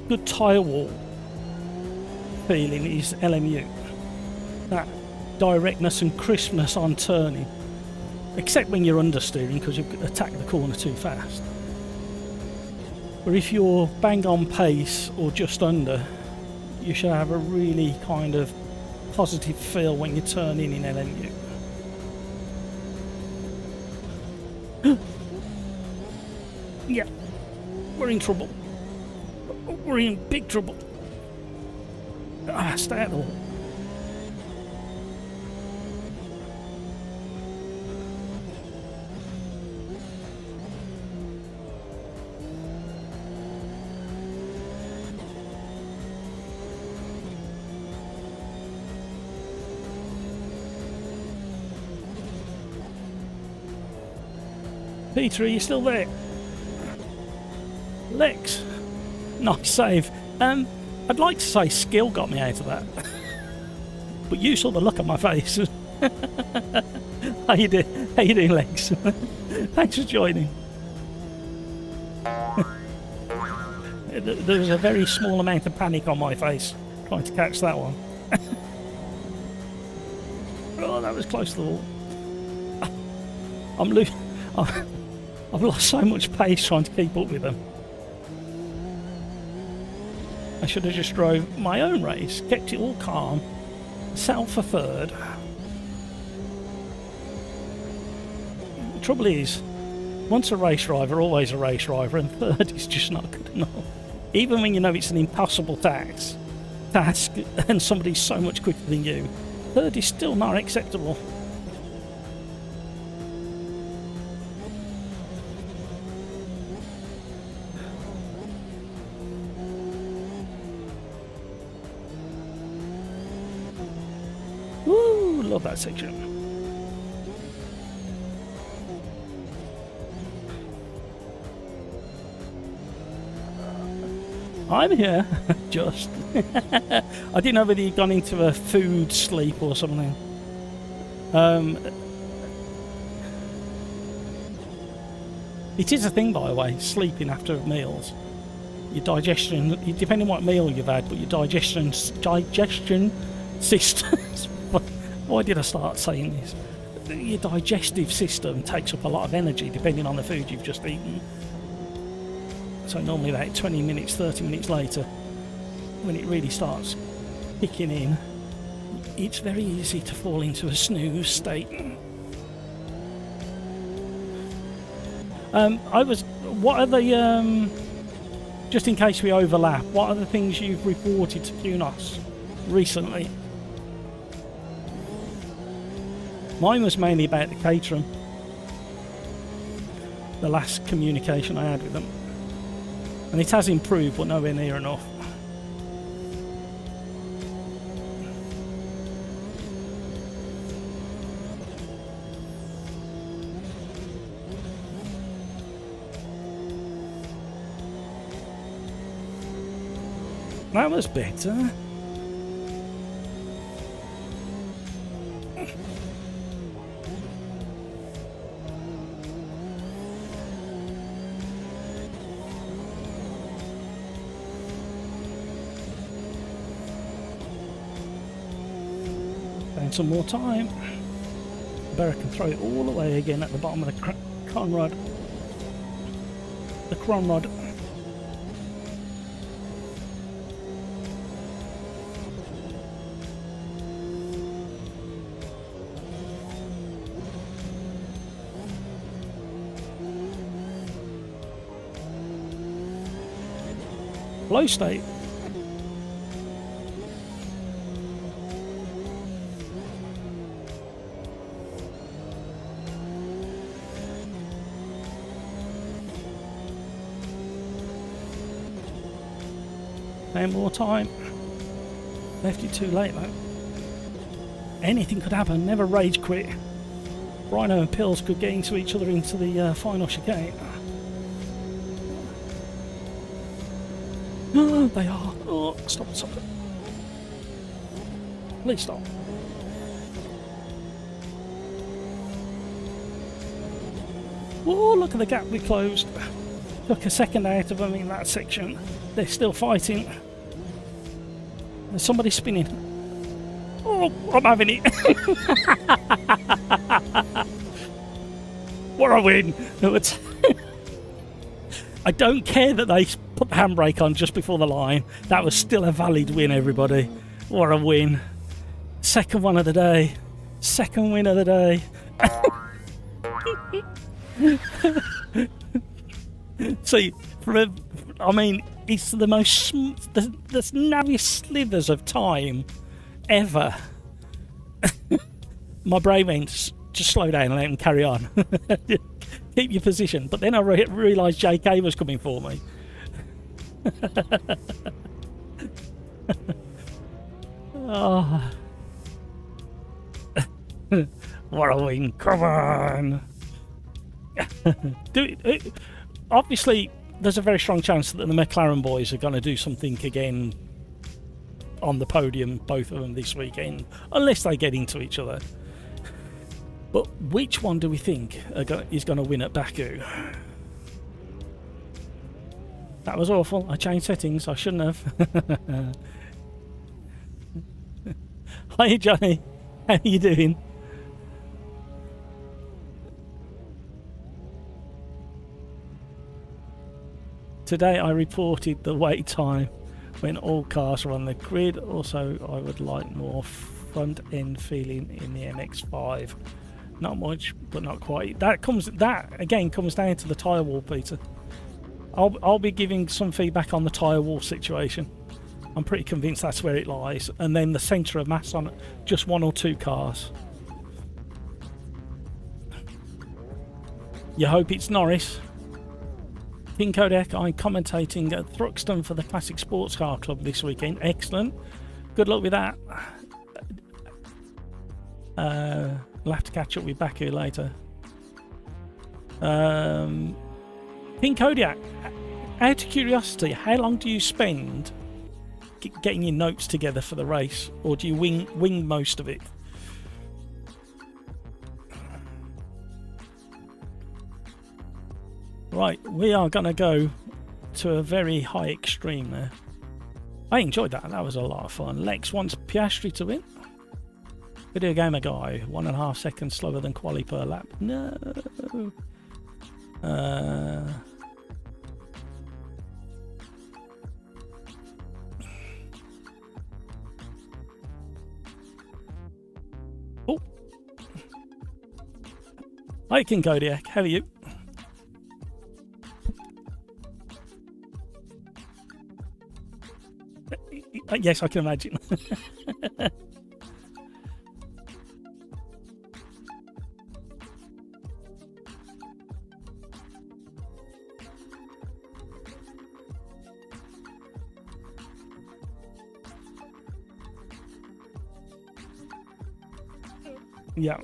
Speaker 1: good tyre wall feeling is LMU. That directness and crispness on turning, except when you're understeering because you've attacked the corner too fast. But if you're bang on pace or just under, you should have a really kind of positive feel when you're turning in LMU. Yeah, we're in trouble. We're in big trouble. Stay out of the wall. Peter, are you still there? Lex, nice save. I'd like to say skill got me out of that, but you saw the look on my face. How you doing? How you doing, Lex? Thanks for joining. There was a very small amount of panic on my face trying to catch that one. Oh, that was close to the wall. I've lost so much pace trying to keep up with them. I should have just drove my own race, kept it all calm, settled for third. The trouble is, once a race driver, always a race driver, and third is just not good enough. Even when you know it's an impossible task and somebody's so much quicker than you, third is still not acceptable. Woo, love that section. I'm here, just. I didn't know whether you'd gone into a food sleep or something. It is a thing, by the way, sleeping after meals. Your digestion, depending on what meal you've had, but your digestion systems. Why did I start saying this? Your digestive system takes up a lot of energy depending on the food you've just eaten. So normally about 20 minutes, 30 minutes later, when it really starts kicking in, it's very easy to fall into a snooze state. What are the, just in case we overlap, what are the things you've reported to QNOS recently? Mine was mainly about the catering, the last communication I had with them. And it has improved, but nowhere near enough. That was better. Some more time. Better can throw it all away again at the bottom of the Conrod. The Cronrod. Flow state. No more time. Left you too late though. Anything could happen, never rage quit. Rhino and Pills could get into each other into the final chicane. Oh, they are. Oh, stop it. Please stop. Oh, look at the gap we closed. Took a second out of them in that section. They're still fighting. There's somebody spinning. Oh, I'm having it. What a win. I don't care that they put the handbrake on just before the line. That was still a valid win, everybody. What a win. Second one of the day. Second win of the day. See, I mean, it's the most, the narrowest slithers of time ever. My brain went, just slow down and let him carry on. Keep your position. But then I realised JK was coming for me. Oh. What a win. Come on. Do it. Obviously, there's a very strong chance that the McLaren boys are going to do something again on the podium, both of them this weekend, unless they get into each other. But which one do we think is going to win at Baku? That was awful. I changed settings. I shouldn't have. Hi, Johnny. How are you doing? Today I reported the wait time when all cars are on the grid. Also, I would like more front end feeling in the MX-5. Not much, but not quite. That again comes down to the tyre wall, Peter. I'll be giving some feedback on the tyre wall situation. I'm pretty convinced that's where it lies. And then the centre of mass on just one or two cars. You hope it's Norris. King Kodak, I'm commentating at Thruxton for the Classic Sports Car Club this weekend. Excellent. Good luck with that. We'll have to catch up with Baku later. King Kodiak, out of curiosity, how long do you spend getting your notes together for the race, or do you wing most of it? Right, we are going to go to a very high extreme there. I enjoyed that. That was a lot of fun. Lex wants Piastri to win. Video gamer guy, 1.5 seconds slower than Quali per lap. No. Oh. Hi, King Kodiak. How are you? Yes, I can imagine. Yeah.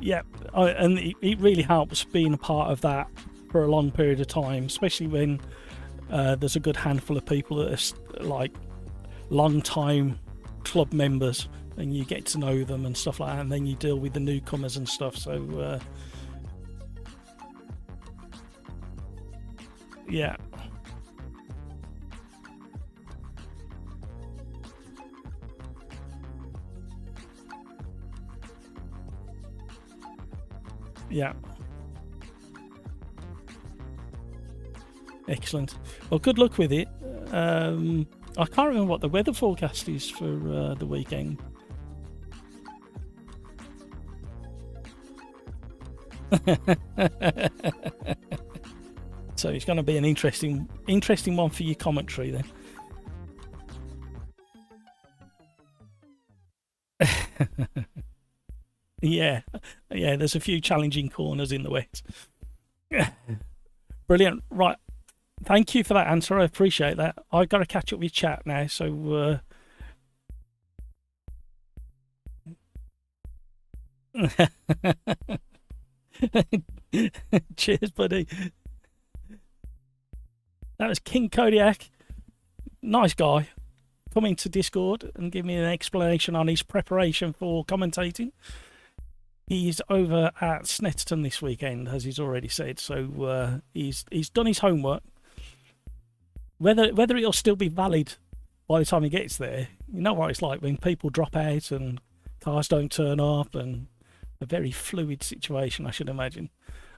Speaker 1: Yeah, and it really helps being a part of that for a long period of time, especially when there's a good handful of people that are like long-time club members, and you get to know them and stuff like that, and then you deal with the newcomers and stuff. So yeah. Yeah. Excellent. Well, good luck with it. I can't remember what the weather forecast is for the weekend. So it's going to be an interesting one for your commentary then. Yeah, there's a few challenging corners in the wet. Brilliant. Right, thank you for that answer. I appreciate that. I've got to catch up with chat now, so cheers, buddy. That was King Kodiak. Nice guy. Come into Discord and give me an explanation on his preparation for commentating. He's over at Snetterton this weekend, as he's already said, so he's done his homework. Whether it'll still be valid by the time he gets there, you know what it's like when people drop out and cars don't turn up, and a very fluid situation, I should imagine.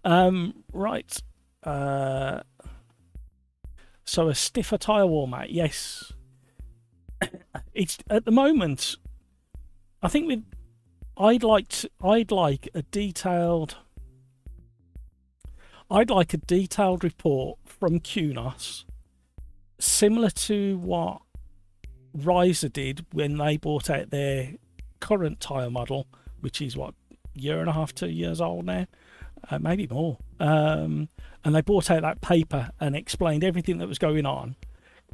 Speaker 1: Right. So a stiffer tyre wall, mate. Yes. It's at the moment, I think with I'd like a detailed report from QNOS, similar to what Riser did when they brought out their current tyre model, which is what, year and a half, 2 years old now, maybe more. And they brought out that paper and explained everything that was going on.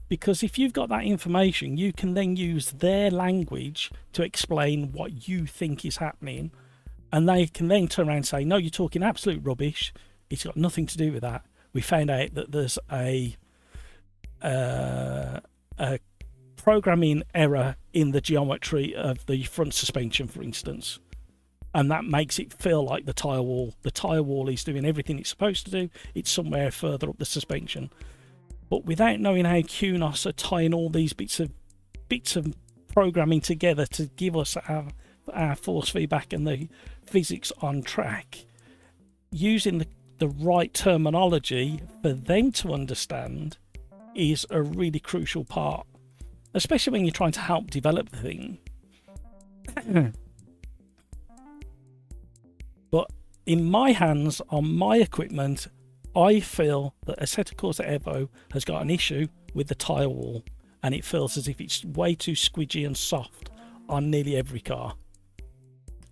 Speaker 1: Because if you've got that information, you can then use their language to explain what you think is happening, and they can then turn around and say, no, you're talking absolute rubbish, it's got nothing to do with that. We found out that there's a programming error in the geometry of the front suspension, for instance, and that makes it feel like the tyre wall is doing everything it's supposed to do. It's somewhere further up the suspension. But without knowing how QNOS are tying all these bits of programming together to give us our force feedback and the physics on track, using the right terminology for them to understand is a really crucial part, especially when you're trying to help develop the thing. But in my hands, on my equipment, I feel that Assetto Corsa Evo has got an issue with the tyre wall, and it feels as if it's way too squidgy and soft on nearly every car.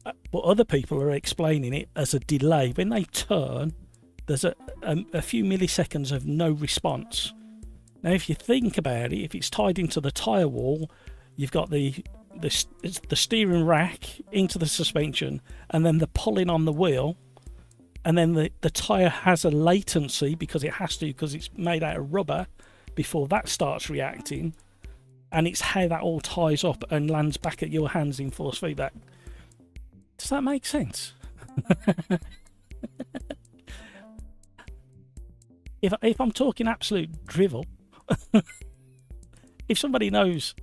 Speaker 1: But other people are explaining it as a delay. When they turn, there's a few milliseconds of no response. Now, if you think about it, if it's tied into the tyre wall, you've got the steering rack into the suspension, and then the pulling on the wheel, and then the tyre has a latency because it has to, because it's made out of rubber, before that starts reacting, and it's how that all ties up and lands back at your hands in force feedback. Does that make sense? If I'm talking absolute drivel, if somebody knows,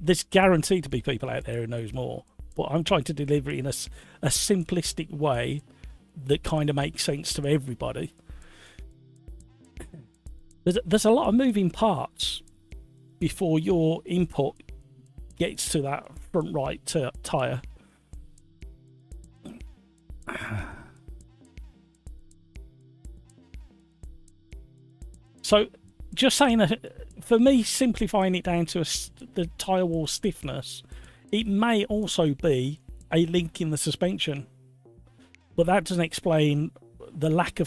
Speaker 1: there's guaranteed to be people out there who knows more, but I'm trying to deliver it in a simplistic way that kind of makes sense to everybody. There's a lot of moving parts before your input gets to that front right tyre. So just saying that, for me, simplifying it down to the tyre wall stiffness, it may also be a link in the suspension, but that doesn't explain the lack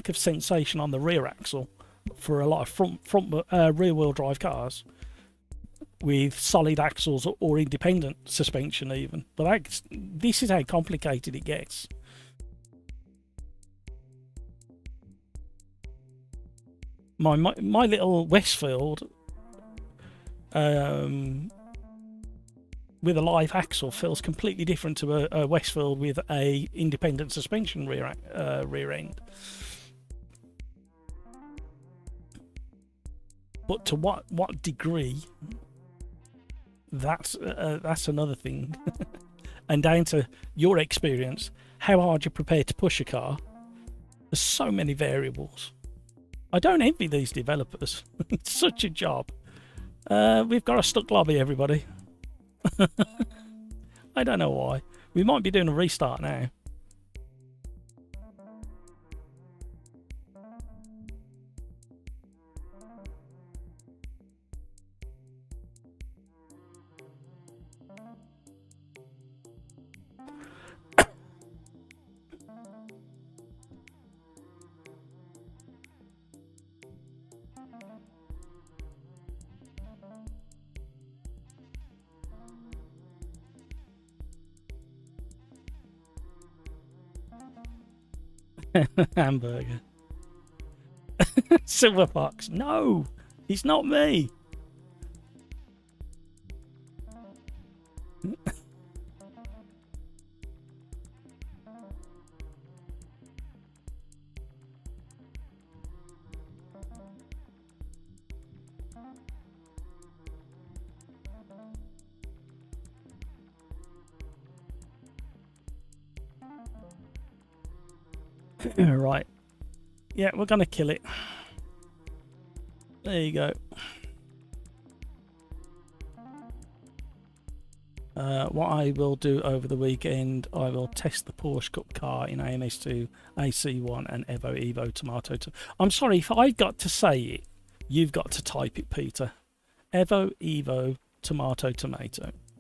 Speaker 1: of sensation on the rear axle for a lot of rear wheel drive cars with solid axles or independent suspension even. But this is how complicated it gets. My little Westfield with a live axle feels completely different to a Westfield with a independent suspension rear end. But to what degree? That's another thing. And down to your experience, how hard you're prepared to push a car. There's so many variables. I don't envy these developers. It's such a job. We've got a stuck lobby, everybody. I don't know why. We might be doing a restart now. Hamburger. Silver Fox. No, it's not me. Right. Yeah, we're gonna kill it. There you go. What I will do over the weekend, I will test the Porsche Cup car in AMS2, AC1 and Evo Tomato. I'm sorry, if I've got to say it, you've got to type it, Peter. Evo Tomato.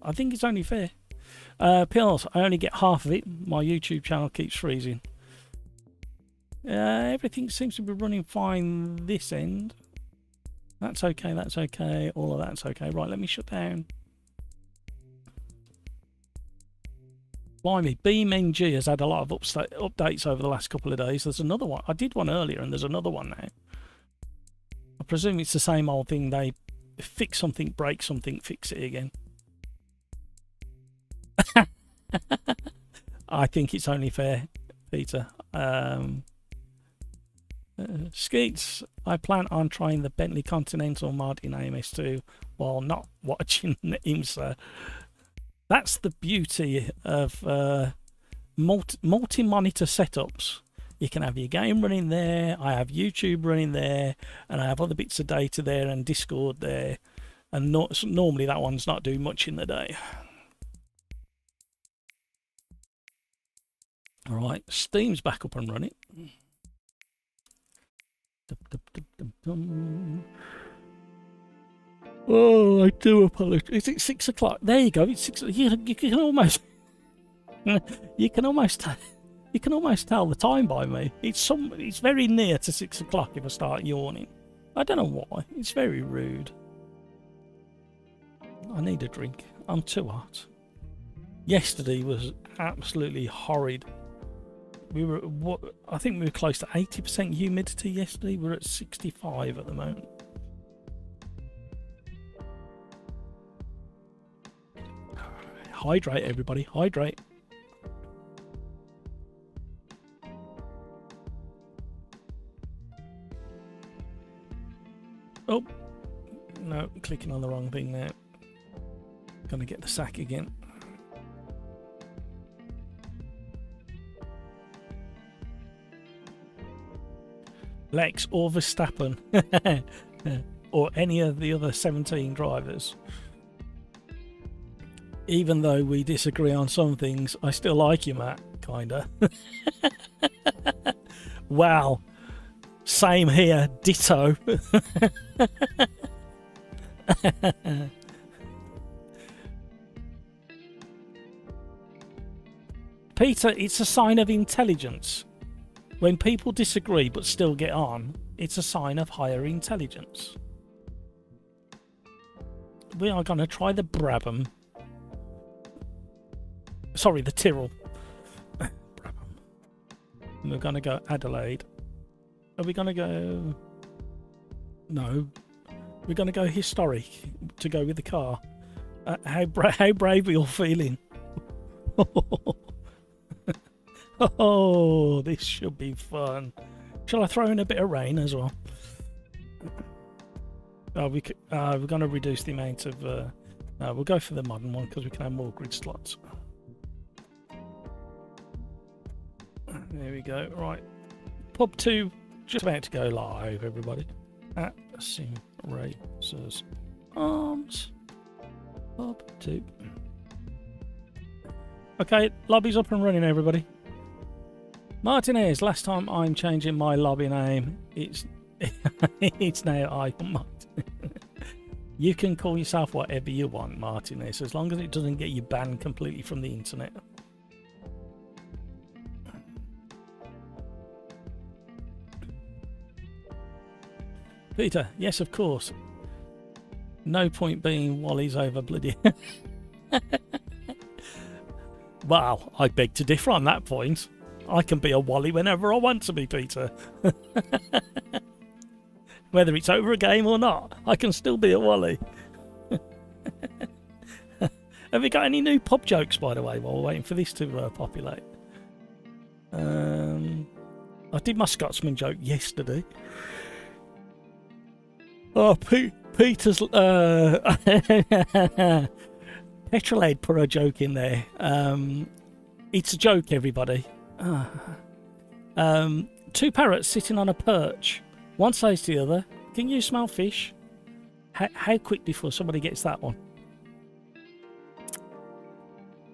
Speaker 1: I think it's only fair. Pills, I only get half of it. My YouTube channel keeps freezing. Everything seems to be running fine this end. That's okay, that's okay. All of that's okay. Right, let me shut down. Blimey, BeamNG has had a lot of updates over the last couple of days. There's another one. I did one earlier and there's another one now. I presume it's the same old thing. They fix something, break something, fix it again. I think it's only fair, Peter. Skeets, I plan on trying the Bentley Continental mod in AMS2 while not watching the IMSA. That's the beauty of multi-monitor setups. You can have your game running there, I have YouTube running there, and I have other bits of data there and Discord there. And normally that one's not doing much in the day. Alright, Steam's back up and running. Oh, I do apologize. Is it 6 o'clock? There you go. It's 6. You can almost, you can almost tell the time by me. It's very near to 6 o'clock if I start yawning. I don't know why. It's very rude. I need a drink. I'm too hot. Yesterday was absolutely horrid. I think we were close to 80% humidity yesterday. We're at 65 at the moment. Hydrate, everybody. Hydrate. Oh. No, clicking on the wrong thing now. Gonna get the sack again. Lex or Verstappen. Or any of the other 17 drivers. Even though we disagree on some things, I still like you, Matt. Kinda. Wow. Same here. Ditto. Peter, it's a sign of intelligence. When people disagree but still get on, it's a sign of higher intelligence. We are going to try the Brabham. Sorry, the Tyrrell. Brabham. And we're going to go Adelaide. Are we going to go... No. We're going to go historic to go with the car. How brave are you all feeling? Oh, this should be fun. Shall I throw in a bit of rain as well? We're going to reduce the amount of... we'll go for the modern one because we can have more grid slots. There we go. Right. Pub 2 just about to go live, everybody. At Sim Racers Arms. Pub 2. Okay, lobby's up and running, everybody. Martinez, last time I'm changing my lobby name. It's now Icon Martinez. You can call yourself whatever you want, Martinez, as long as it doesn't get you banned completely from the internet. Peter, yes, of course. No point being Wally's over bloody... Well, I beg to differ on that point. I can be a Wally whenever I want to be, Peter. Whether it's over a game or not, I can still be a Wally. Have you got any new pub jokes, by the way, while we're waiting for this to populate? I did my Scotsman joke yesterday. Oh, Peter's... Petrolade put a joke in there. It's a joke, everybody. Two parrots sitting on a perch. One says to the other, "Can you smell fish?" How quick before somebody gets that one?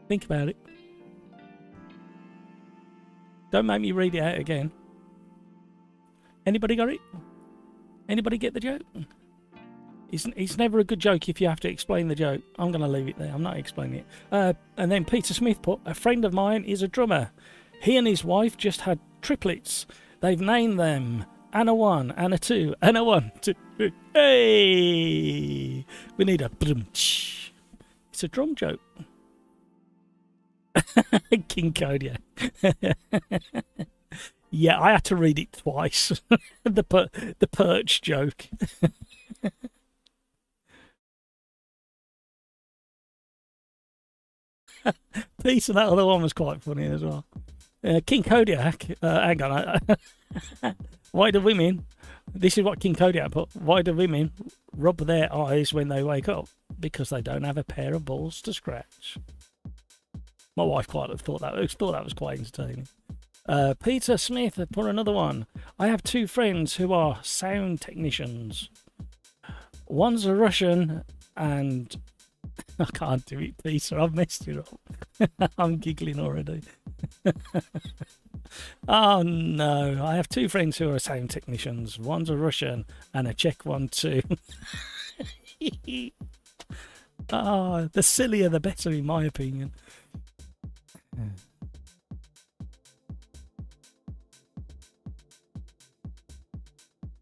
Speaker 1: Think about it. Don't make me read it out again. Anybody got it? Anybody get the joke? It's never a good joke if you have to explain the joke. I'm going to leave it there. I'm not explaining it. And then Peter Smith put, a friend of mine is a drummer. He and his wife just had triplets. They've named them Anna 1, Anna 2, Anna 1, 2. Hey! We need a brum. It's a drum joke. King Kodiak. Yeah, I had to read it twice. the perch joke. Peter, that other one was quite funny as well. King Kodiak, hang on. Why do women, this is what King Kodiak put, why do women rub their eyes when they wake up? Because they don't have a pair of balls to scratch. My wife quite thought that was quite entertaining. Peter Smith put another one. I have two friends who are sound technicians. One's a Russian and... I can't do it, Peter. I've messed it up. I'm giggling already. Oh no, I have two friends who are sound technicians. One's a Russian and a Czech one too. Oh, the sillier the better in my opinion.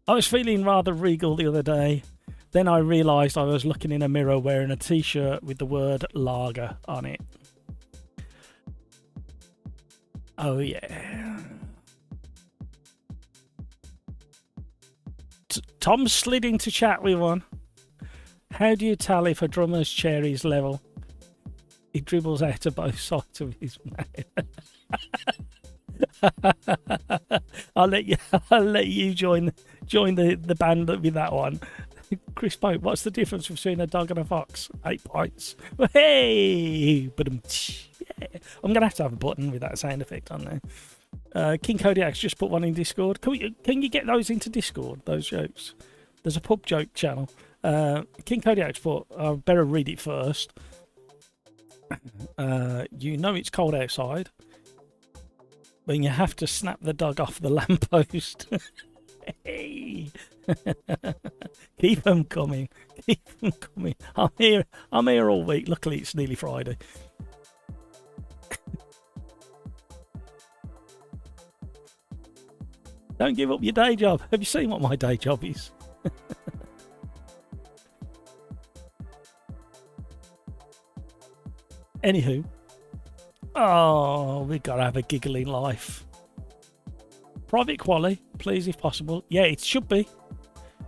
Speaker 1: I was feeling rather regal the other day. Then I realised I was looking in a mirror wearing a t-shirt with the word lager on it. Oh yeah. Tom slid into chat with one. How do you tell if a drummer's chair is level? He dribbles out to both sides of his mouth. I'll let you join the band with that one. Chris Pope, what's the difference between a dog and a fox? 8 pints. Hey! But yeah. I'm going to have a button with that sound effect on there. King Kodiak's just put one in Discord. Can you get those into Discord, those jokes? There's a pub joke channel. King Kodiak's put, I better read it first. You know it's cold outside when you have to snap the dog off the lamppost. Hey! Keep them coming. Keep them coming. I'm here all week. Luckily, it's nearly Friday. Don't give up your day job. Have you seen what my day job is? Anywho. Oh, we've got to have a giggling life. Private Quali, please, if possible. Yeah, it should be.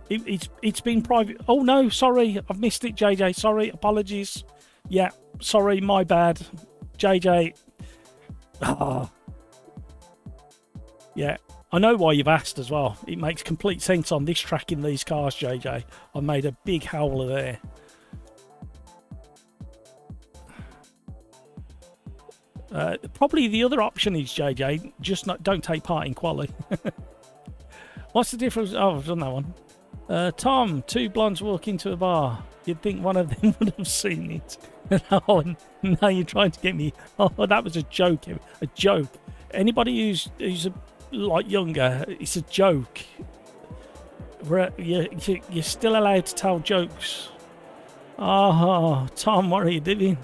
Speaker 1: It's been private. Oh no, sorry, I've missed it, JJ. Sorry, apologies. Yeah, sorry, my bad, JJ. Oh. Yeah, I know why you've asked as well. It makes complete sense on this track in these cars, JJ. I made a big howler there. Probably the other option is, JJ, just don't take part in Quali. What's the difference? Oh, I've done that one. Tom, two blondes walk into a bar. You'd think one of them would have seen it. Oh, now you're trying to get me. Oh, that was a joke. A joke. Anybody who's a lot younger, it's a joke. You're still allowed to tell jokes. Oh, Tom, what are you doing?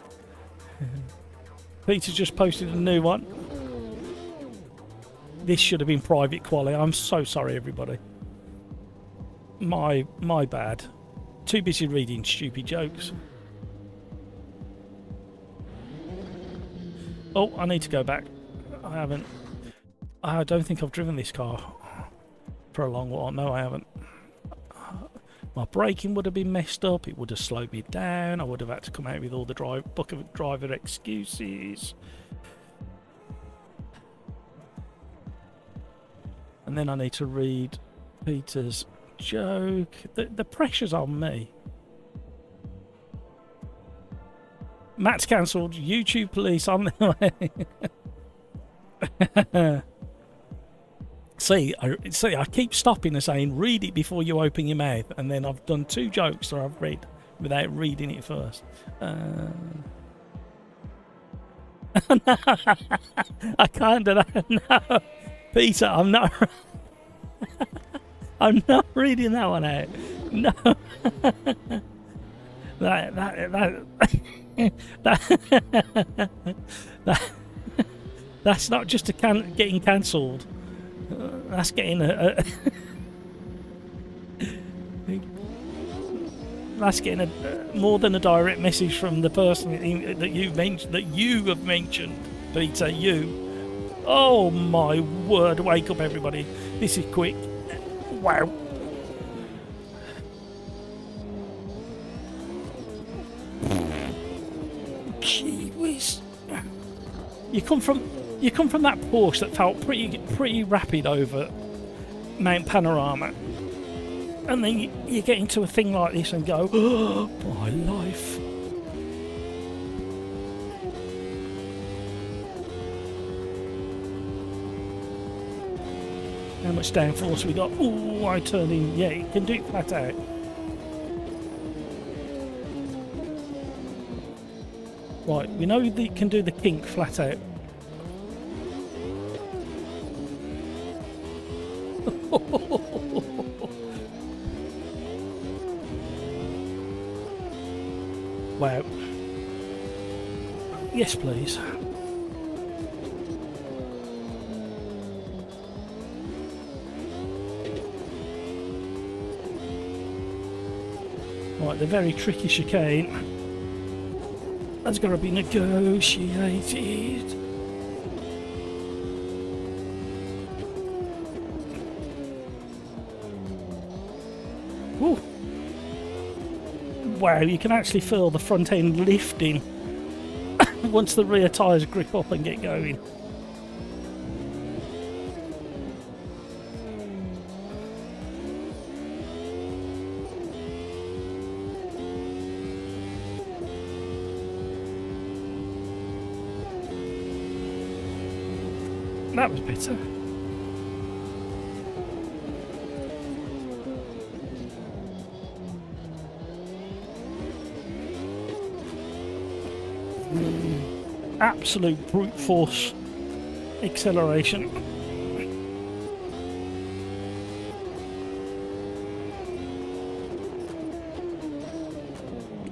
Speaker 1: Peter just posted a new one. This should have been private Quali. I'm so sorry, everybody. My bad. Too busy reading stupid jokes. Oh, I need to go back. I don't think I've driven this car for a long while. No, I haven't. My braking would have been messed up. It would have slowed me down. I would have had to come out with all the book of driver excuses. And then I need to read Peter's joke. The pressure's on me. Matt's cancelled. YouTube police on their way. See, I keep stopping and saying, read it before you open your mouth. And then I've done two jokes that I've read without reading it first. I can't do that. No, Peter, I'm not. I'm not reading that one out. No, that that's not just getting cancelled. That's getting that's getting more than a direct message from the person that you have mentioned, Peter. You. Oh my word! Wake up, everybody! This is quick. Wow. Gee whiz. You come from that Porsche that felt pretty rapid over Mount Panorama, and then you get into a thing like this and go, oh my life. How much downforce we got? Oh, I turned in. Yeah, it can do it flat out. Right, we know that it can do the kink flat out. Wow. Yes, please. Right, the very tricky chicane has got to be negotiated. Woo. Wow, you can actually feel the front end lifting once the rear tyres grip up and get going. That was better. Absolute brute force acceleration.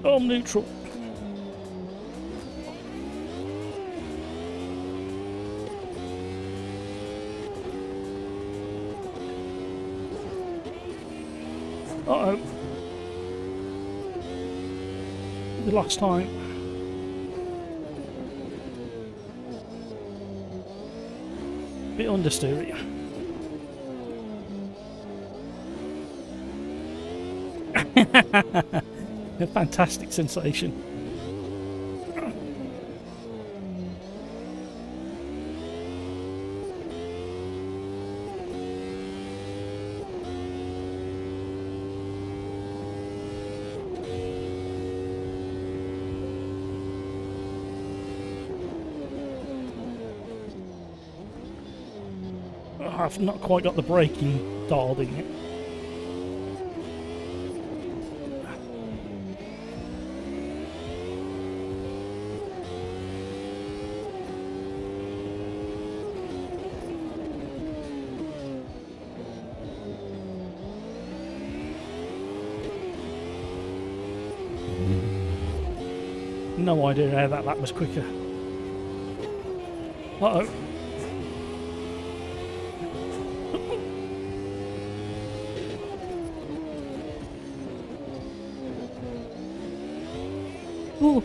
Speaker 1: I'm neutral. Uh-oh. The last time. Bit understeer. A fantastic sensation. I've not quite got the braking dialed in yet. No idea how that lap was quicker. Uh-oh. Ooh.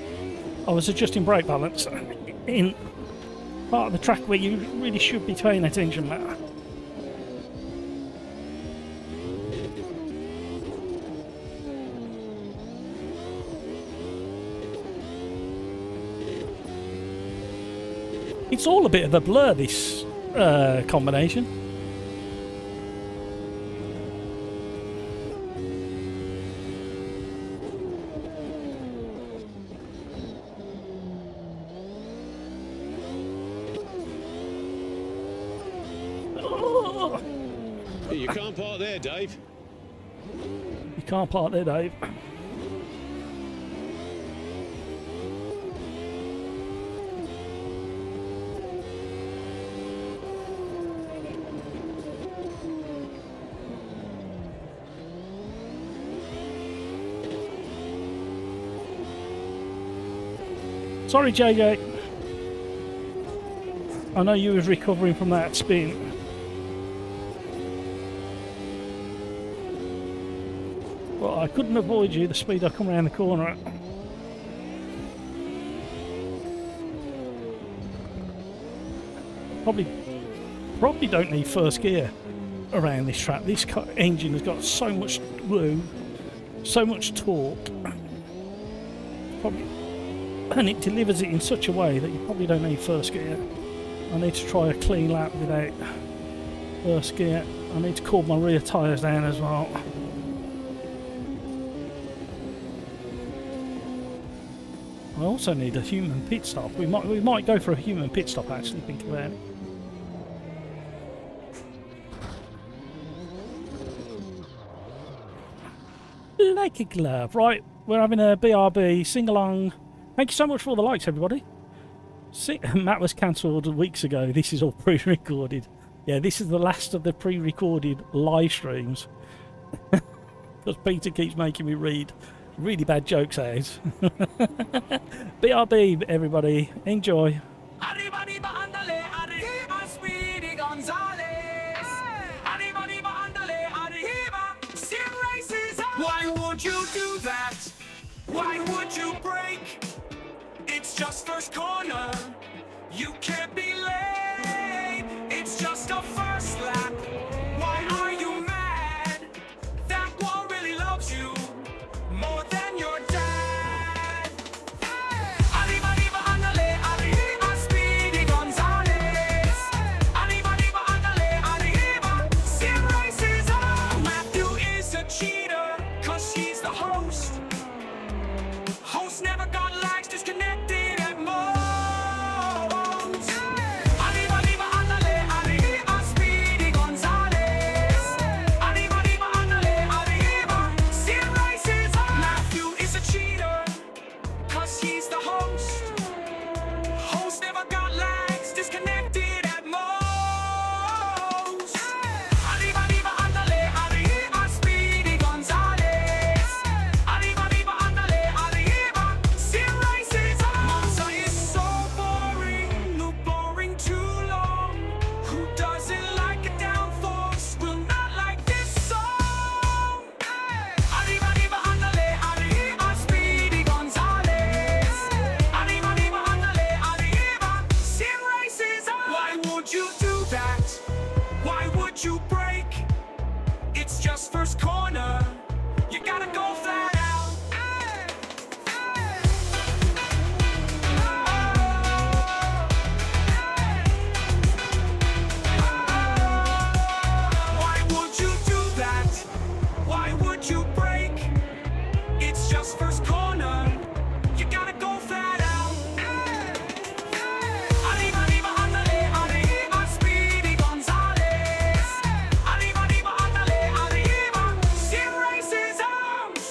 Speaker 1: I was adjusting brake balance in part of the track where you really should be paying attention, Matt. It's all a bit of a blur, this combination.
Speaker 2: You can't park there, Dave.
Speaker 1: You can't park there, Dave. Sorry, JJ. I know you was recovering from that spin. Well, I couldn't avoid you, the speed I come around the corner at. Probably don't need first gear around this track. This engine has got so much room, so much torque, and it delivers it in such a way that you probably don't need first gear. I need to try a clean lap without first gear. I need to cool my rear tyres down as well. I also need a human pit stop. We might go for a human pit stop, actually, thinking about it. Like a glove. Right, we're having a BRB sing-along. Thank you so much for all the likes, everybody. Matt was cancelled weeks ago. This is all pre-recorded. Yeah, this is the last of the pre-recorded live streams. Because Peter keeps making me read really bad jokes out. BRB, everybody. Enjoy.
Speaker 3: Why would you do that? Why would you break? It's just first corner. You can't be late. It's just a first lap. Why are you mad? That one really loves you more than your dad. Arriba, arriba, andale, arriba, Speedy Gonzales. Arriba, arriba, andale, arriba, Sim Racers on. Matthew is a cheater, 'cause he's the host. Host never got lags, disconnected at most. Arriba, arriba, andale, arriba, Speedy Gonzales. Arriba, arriba, andale, arriba, Sim Racers on. Matthew is a cheater, 'cause he's the host. Host never got lags, disconnected at most. Arriba, arriba, andale, arriba, Speedy Gonzales. Arriba, arriba, andale, arriba, Sim Racers on. Monza is so boring, no boring too long. Who doesn't like a downforce will not like this song. Arriba, arriba, andale, arriba, Speedy Gonzales. Arriba, arriba, andale, arriba, Sim Racers on. Why would you do that? Why would you break? It's just first corner. You gotta go flat out. Why would you do that? Why would you break? It's just first corner. You gotta go flat out. Arriba, arriba, andale, arriba, Speedy Gonzales. Arriba, arriba, andale, arriba, Sim Racers arms.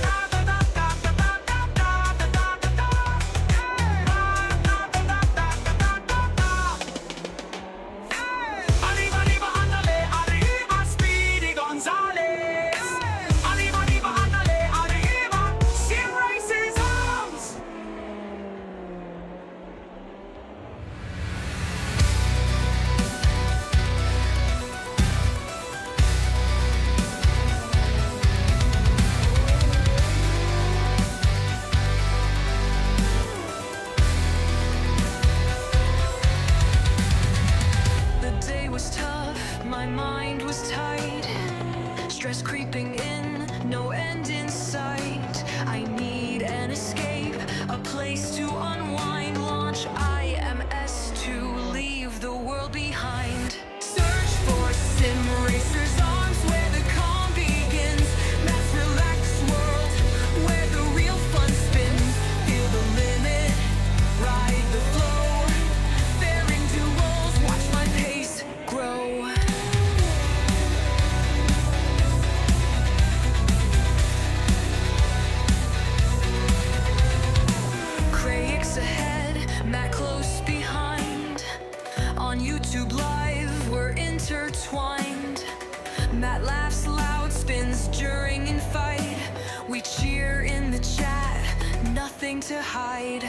Speaker 3: Da da da da da da da da da da da da. Arriba, arriba, andale, arriba, Speedy Gonzales. Arriba, arriba, andale, arriba, Sim Racers arms. The day was tough, my mind was tight. Stress creeping in, no end in sight. I need an escape, a place to unwind. Launch IMS to leave the world behind. Search for Sim Racers arms where the calm begins. Mass relaxed world where the real fun spins. Feel the limit, ride the flow. Faring duels, watch my pace grow. Crayx ahead, Matt close behind. On YouTube Live, we're intertwined. Matt laughs loud, spins during and fight. We cheer in the chat, nothing to hide.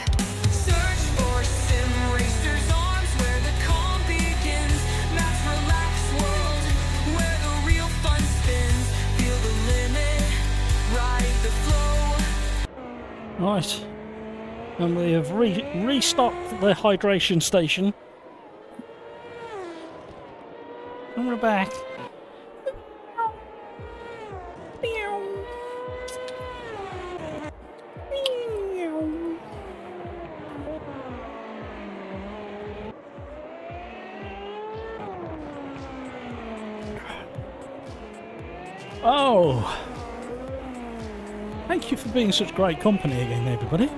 Speaker 1: Right. And we have restocked the hydration station. And we're back. Oh! Thank you for being such great company again, everybody.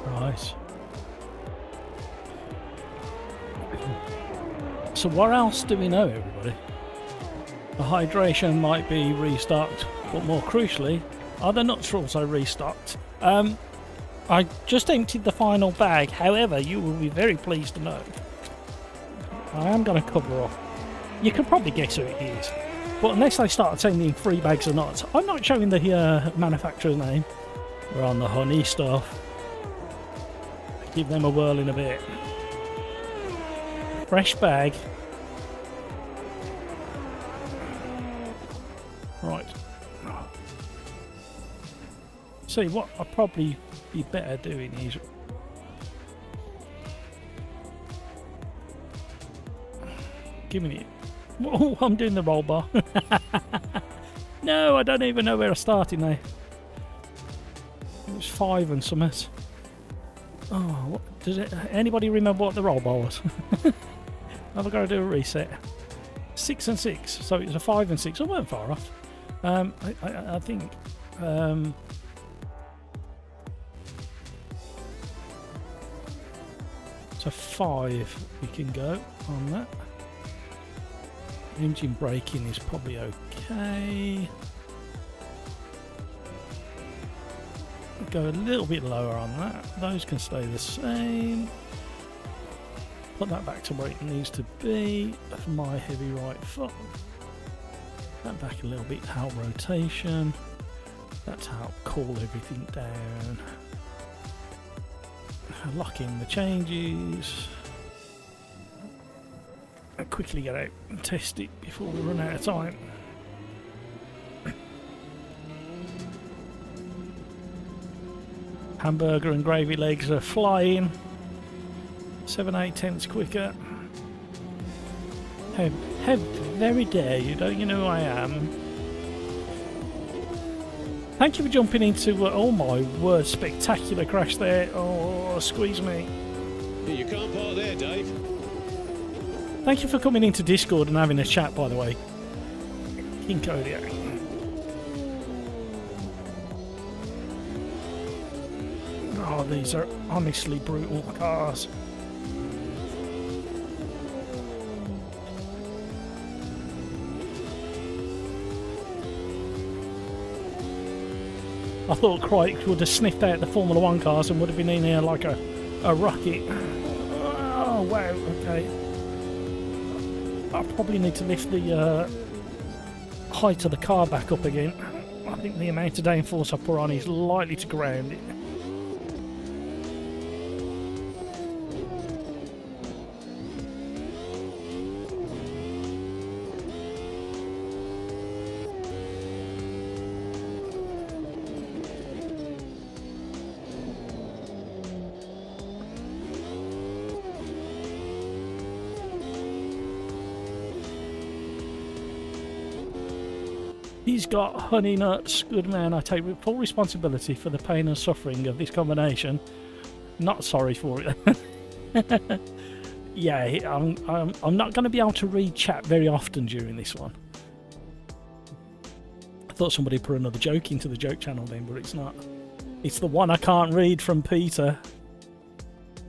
Speaker 1: Right. So what else do we know, everybody? The hydration might be restocked, but more crucially, are the nuts also restocked? I just emptied the final bag, however, you will be very pleased to know I am going to cover off. You can probably guess who it is, but unless they start sending 3 bags of nuts, I'm not showing the manufacturer's name. We're on the honey stuff. Give them a whirl in a bit. Fresh bag. Right. See, what I'll probably be better doing is giving it. Whoa, I'm doing the roll bar. No, I don't even know where I started now. It was 5 and something. Oh, what, does it? Anybody remember what the roll bar was? Have I got to do a reset? 6 and 6, so it was a 5 and 6. I weren't far off. I think. So 5 we can go on that. Engine braking is probably okay. Go a little bit lower on that. Those can stay the same. Put that back to where it needs to be for my heavy right foot. That back a little bit to help rotation. That's to help cool everything down. Lock in the changes. And quickly get out and test it before we run out of time. Hamburger and gravy legs are flying. 7/8 tenths quicker. How very dare you, don't you know who I am? Thank you for jumping into, oh my word, spectacular crash there. Oh, squeeze me.
Speaker 2: You can't park there, Dave.
Speaker 1: Thank you for coming into Discord and having a chat, by the way. King Kodiak. Oh, these are honestly brutal cars. I thought Crike would have sniffed out the Formula 1 cars and would have been in here like a rocket. Oh, wow, okay. I probably need to lift the height of the car back up again. I think the amount of downforce I put on is likely to ground it. He's got honey nuts. Good man. I take full responsibility for the pain and suffering of this combination. Not sorry for it. Yeah, I'm not going to be able to read chat very often during this one. I thought somebody put another joke into the joke channel then, but it's not. It's the one I can't read from Peter.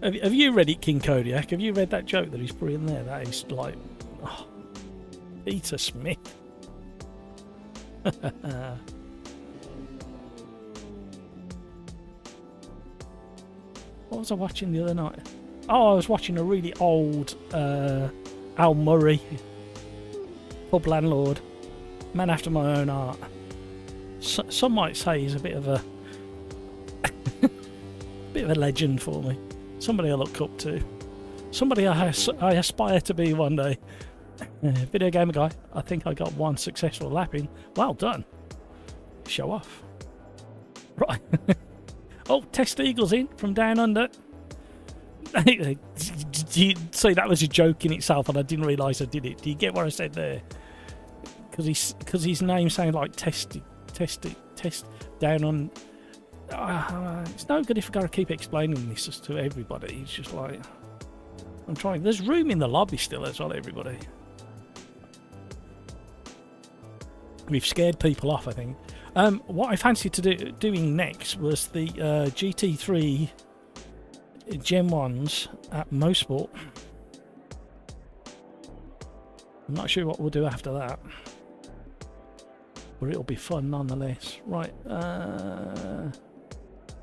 Speaker 1: Have you read it, King Kodiak? Have you read that joke that he's put in there? That is like... Oh, Peter Smith. What was I watching the other night? Oh, I was watching a really old Al Murray, pub landlord. Man after my own heart. Some might say he's a bit of a legend for me. Somebody I look up to. Somebody I aspire to be one day. Video gamer guy. I think I got 1 successful lap in. Well done. Show off. Right. Oh, Test Eagle's in from down under. See, that was a joke in itself, and I didn't realise I did it. Do you get what I said there? Because his name sounded like test down on. It's no good if I've got to keep explaining this to everybody. It's just like I'm trying. There's room in the lobby still as well, everybody. We've scared people off, I think. What I fancied doing next was the GT3 Gen 1s at Mosport. I'm not sure what we'll do after that, but it'll be fun nonetheless. Right,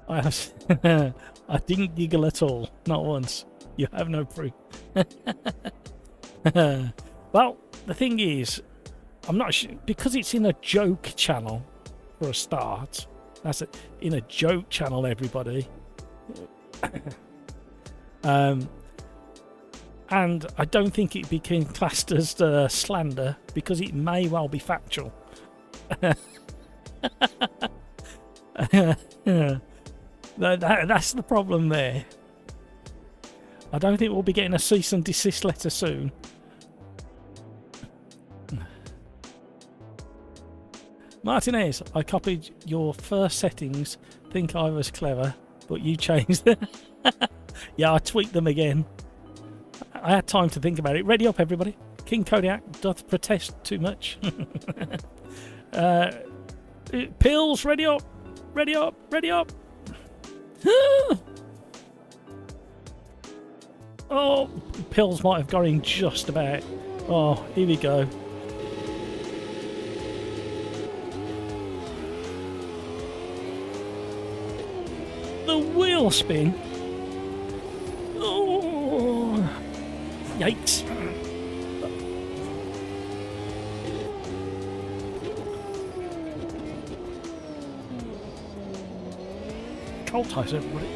Speaker 1: I didn't giggle at all, not once. You have no proof. Well, the thing is, I'm not sure, because it's in a joke channel for a start. That's it, in a joke channel, everybody. And I don't think it became classed as slander, because it may well be factual. That's the problem there. I don't think we'll be getting a cease and desist letter soon. Martinez, I copied your first settings. Think I was clever, but you changed them. Yeah, I tweaked them again. I had time to think about it. Ready up, everybody. King Kodiak doth protest too much. Pills, ready up. Ready up. Ready up. Oh, Pills might have got in just about. Oh, here we go. The wheel spin. Oh, yikes. Cold ties, everybody.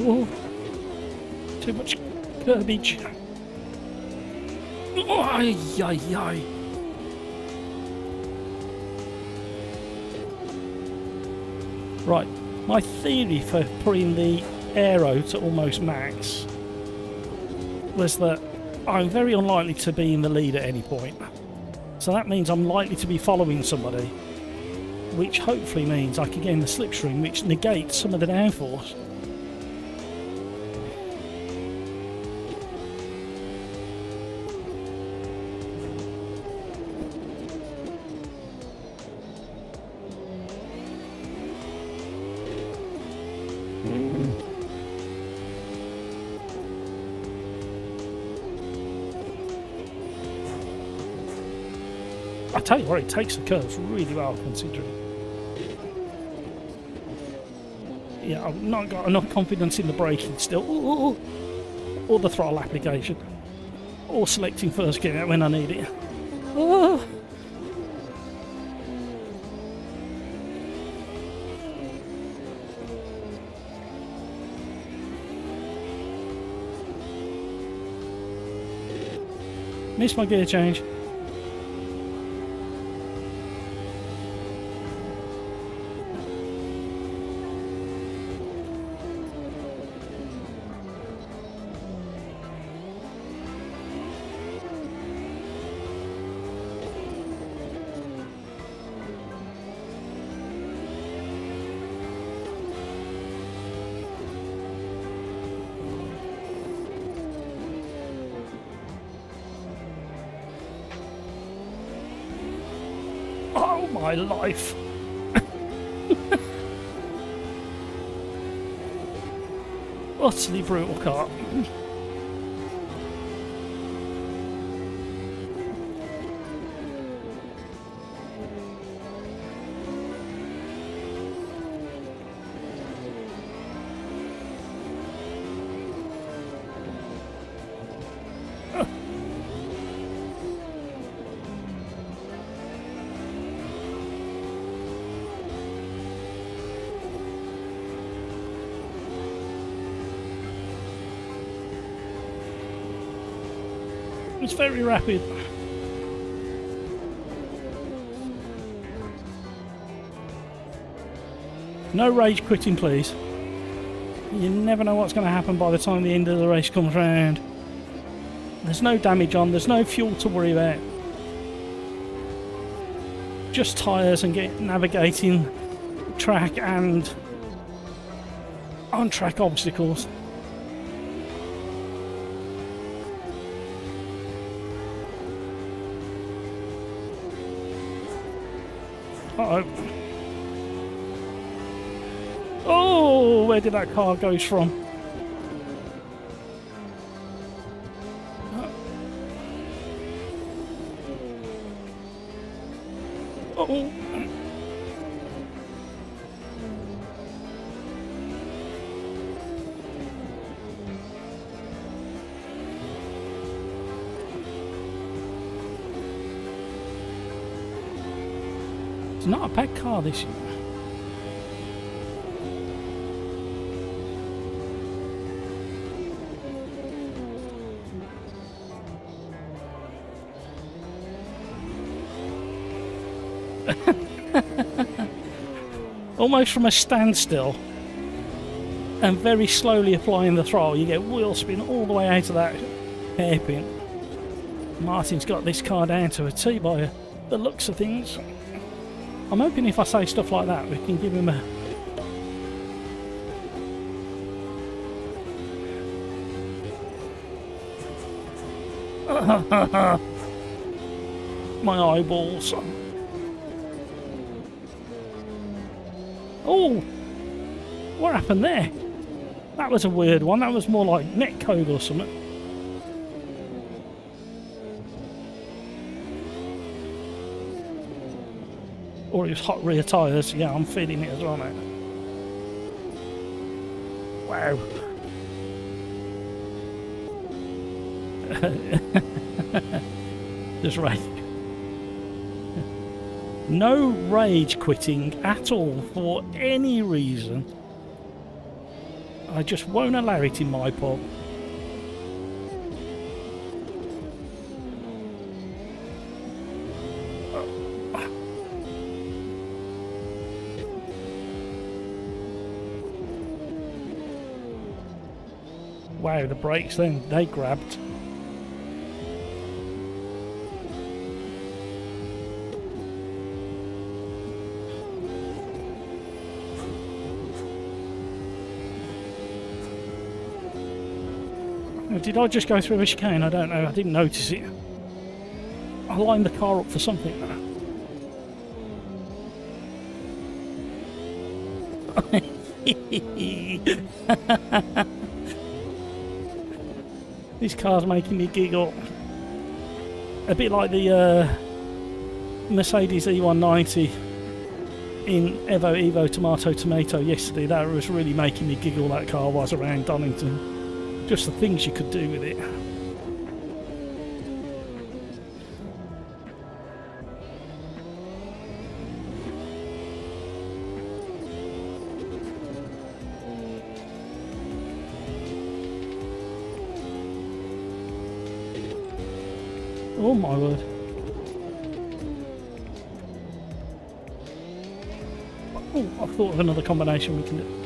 Speaker 1: Oh, too much garbage. Oh, ay, ay, ay. Right, my theory for putting the aero to almost max was that I'm very unlikely to be in the lead at any point. So that means I'm likely to be following somebody, which hopefully means I can get in the slipstream, which negates some of the downforce. I tell you what, it takes the curves really well considering. Yeah, I've not got enough confidence in the braking still, or the throttle application, or selecting first gear when I need it. Oh. Missed my gear change. Oh my life. Utterly brutal car. It's very rapid. No rage quitting, please. You never know what's going to happen by the time the end of the race comes round. There's no damage on, there's no fuel to worry about. Just tyres and navigating track and on-track obstacles. Uh-oh. Oh, where did that car go from? Oh. It's not a bad car this year. Almost from a standstill and very slowly applying the throttle, you get wheel spin all the way out of that hairpin. Martin's got this car down to a T by the looks of things. I'm hoping if I say stuff like that we can give him a my eyeballs. Oh, what happened there? That was a weird one. That was more like net code or something. Or it was hot rear tyres. Yeah, I'm feeling it as well now. Wow. Just rage. No rage quitting at all for any reason. I just won't allow it in my pub. Wow, the brakes then, they grabbed. Did I just go through a chicane? I don't know. I didn't notice it. I lined the car up for something. This car's making me giggle. A bit like the Mercedes E190 in Evo Tomato yesterday. That was really making me giggle, that car was, around Donington. Just the things you could do with it. Oh my word. Oh, I thought of another combination we can do.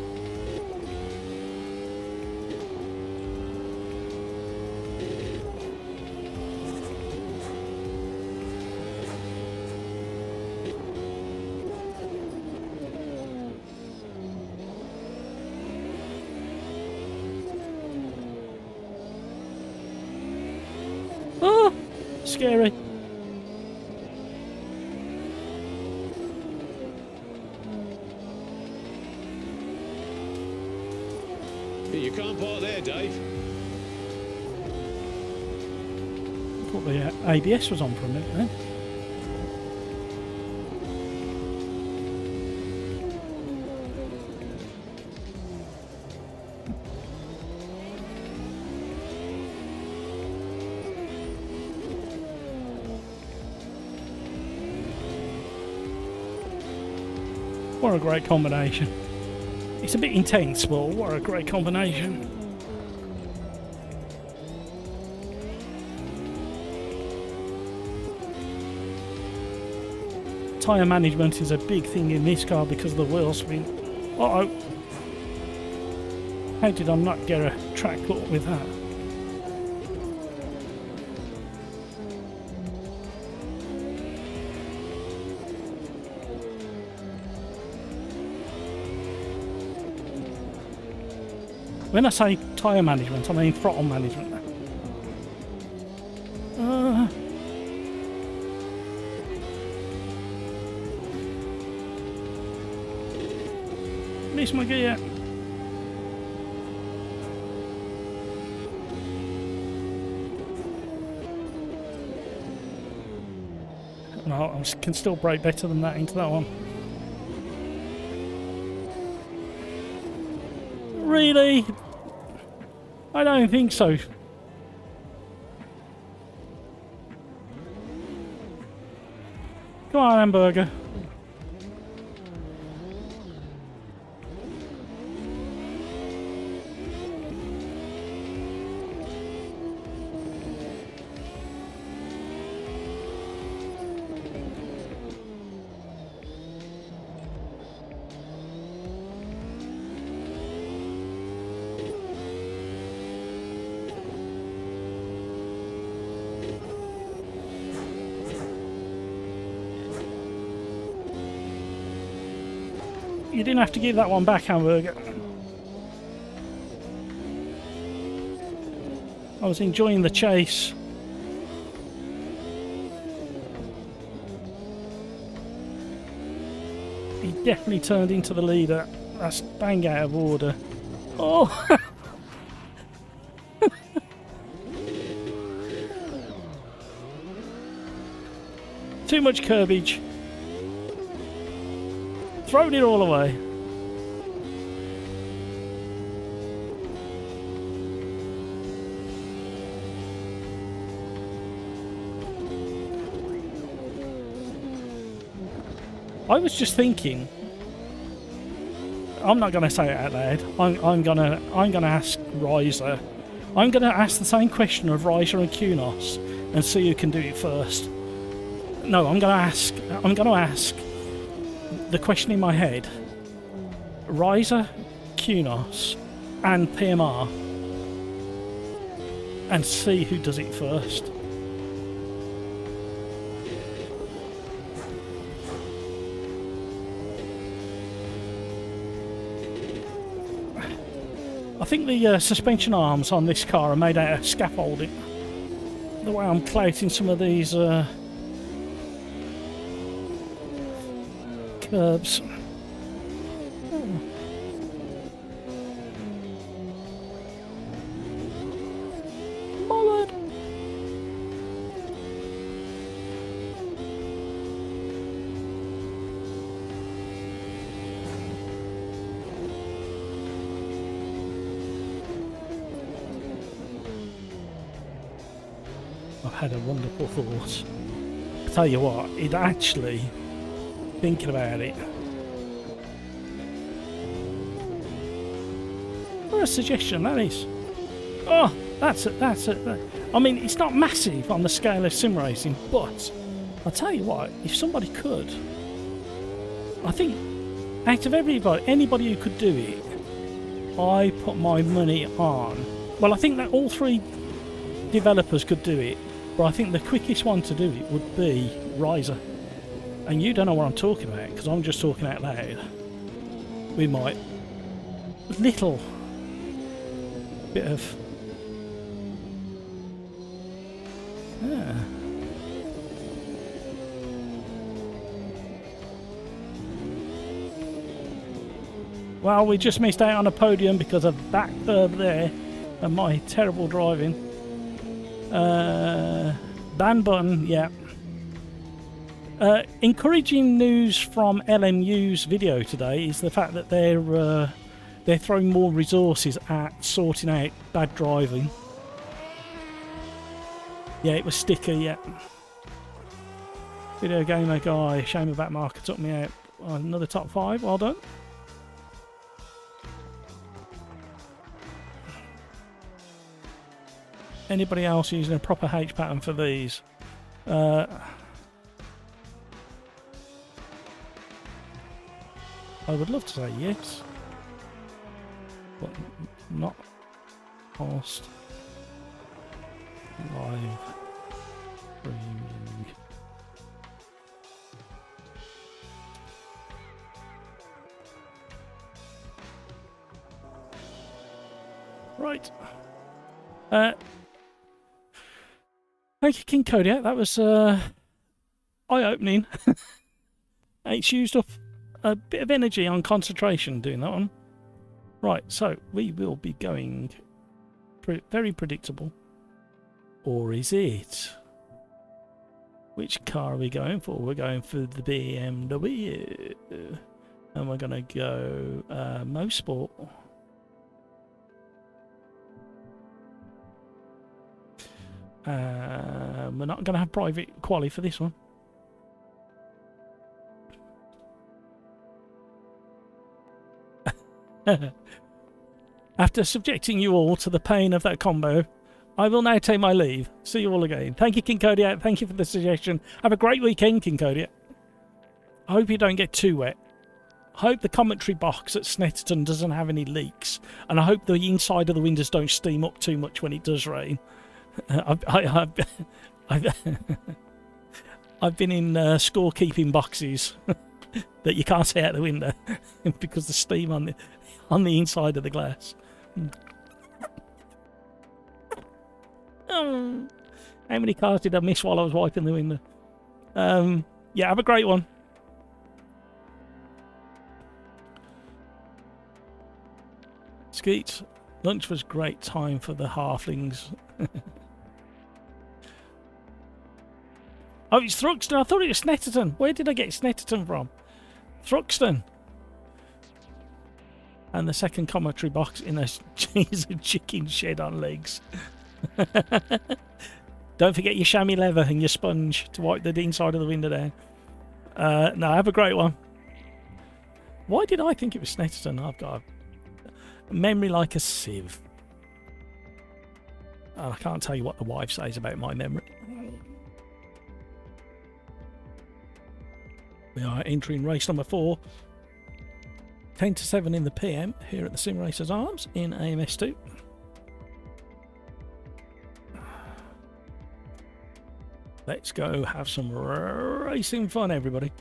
Speaker 1: Scary.
Speaker 2: You can't park there, Dave.
Speaker 1: I thought the ABS was on for a minute then. What a great combination. It's a bit intense, but what a great combination. tyre management is a big thing in this car because of the wheel spin. Uh-oh. How did I not get a track caught with that? When I say tyre management, I mean throttle management. Miss my gear. No, I can still brake better than that into that one. Really? I don't think so. Come on, hamburger. You didn't have to give that one back, hamburger. I was enjoying the chase. He definitely turned into the leader. That's bang out of order. Oh! Too much curbage. Thrown it all away. I was just thinking. I'm not going to say it out loud. I'm gonna ask Riser. I'm going to ask the same question of Riser and Kunos and see who can do it first. No, I'm going to ask the question in my head. Riser, Kunos, and PMR, and see who does it first. I think the suspension arms on this car are made out of scaffolding. The way I'm clouting some of these curbs. Bollard. I've had a wonderful thought. I tell you what, it actually, thinking about it, what a suggestion that is. Oh, that's it. I mean, it's not massive on the scale of sim racing, but I'll tell you what, if somebody could, I think out of anybody who could do it, I put my money on. Well, I think that all three developers could do it, but I think the quickest one to do it would be Riser. And you don't know what I'm talking about, because I'm just talking out loud. We might little bit of Well, we just missed out on a podium because of that curb there and my terrible driving. Ban button, yeah. Encouraging news from LMU's video today is the fact that they're throwing more resources at sorting out bad driving. Yeah, it was sticker, yeah. Video gamer guy, shame about marker took me out. Another top 5, well done. Anybody else using a proper H pattern for these? I would love to say yes, but not past live streaming. Right. Thank you, King Kodiak. That was eye-opening. It's used up a bit of energy on concentration doing that one. Right, so we will be going very predictable. Or is it? Which car are we going for? We're going for the BMW. And we're going to go Mosport. We're not going to have private quali for this one. After subjecting you all to the pain of that combo, I will now take my leave. See you all again. Thank you, King Kodiak. Thank you for the suggestion. Have a great weekend, King Kodiak. I hope you don't get too wet. I hope the commentary box at Snetterton doesn't have any leaks. And I hope the inside of the windows don't steam up too much when it does rain. I've been in scorekeeping boxes that you can't see out the window because the steam on the inside of the glass. Oh, how many cars did I miss while I was wiping the window? Yeah, have a great one. Skeet, lunch was great time for the halflings. Oh, it's Thruxton. I thought it was Snetterton. Where did I get Snetterton from? Thruxton. And the second commentary box in a chicken shed on legs. Don't forget your chamois leather and your sponge to wipe the inside of the window down. No, have a great one. Why did I think it was Snetterton? I've got a memory like a sieve. And I can't tell you what the wife says about my memory. We are entering race number 4. 10 to 7 in the PM here at the Sim Racers Arms in AMS2. Let's go have some racing fun, everybody.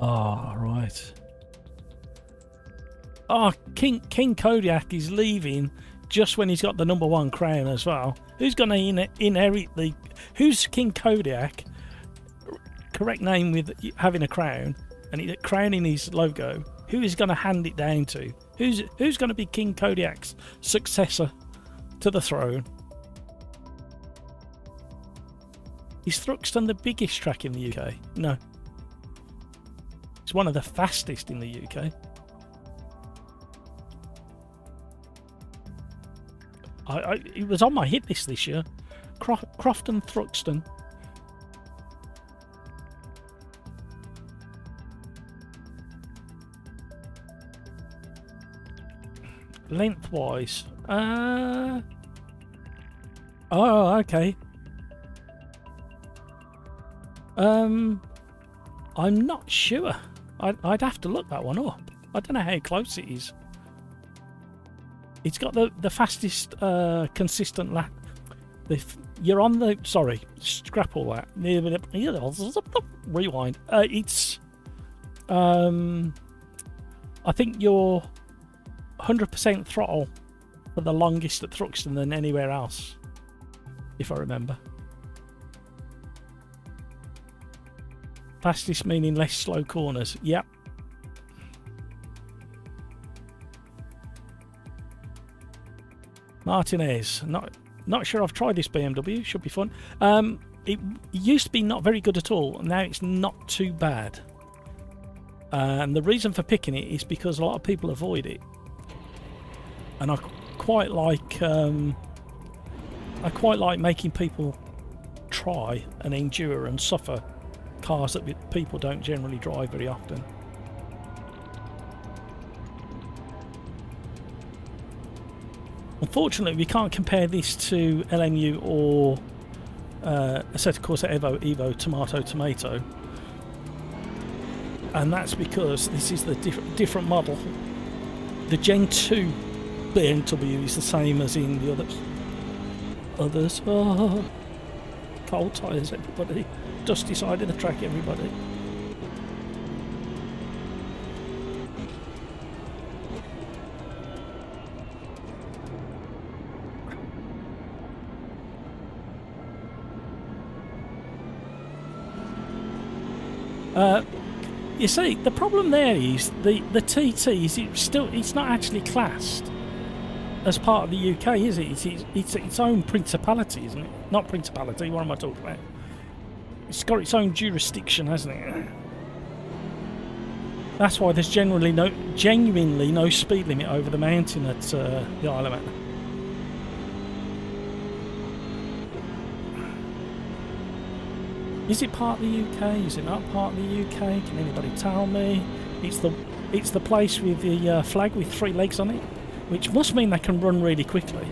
Speaker 1: Oh, right. Oh, King Kodiak is leaving just when he's got the #1 crown as well. Who's going to inherit the... Who's King Kodiak? Correct name with having a crown and a crown in his logo. Who is going to hand it down to? Who's going to be King Kodiak's successor to the throne? Is Thruxton the biggest track in the UK? No. It's one of the fastest in the UK. It was on my hit list this year. Crofton Thruxton. Lengthwise. Oh, okay. I'm not sure. I'd have to look that one up. I don't know how close it is. It's got the fastest consistent lap. You're on the... Sorry, scrap all that. Rewind. It's... I think you're 100% throttle for the longest at Thruxton than anywhere else, if I remember. Fastest meaning less slow corners. Yep. Martinez. Not sure I've tried this BMW. Should be fun. It used to be not very good at all. Now it's not too bad. And the reason for picking it is because a lot of people avoid it. And I quite like making people try and endure and suffer cars that people don't generally drive very often. Unfortunately, we can't compare this to LMU or Assetto Corsa Evo Tomato Tomato, and that's because this is the different model. The Gen 2 BMW is the same as in the others. Oh, cold tyres, everybody. Dusty side of the track, everybody. You see, the problem there is the TT is it's not actually classed as part of the UK, is it? It's its own principality, isn't it? Not principality. What am I talking about? It's got its own jurisdiction, hasn't it? That's why there's genuinely no speed limit over the mountain at the Isle of Man. Is it part of the UK? Is it not part of the UK? Can anybody tell me? It's the place with the flag with 3 legs on it, which must mean they can run really quickly.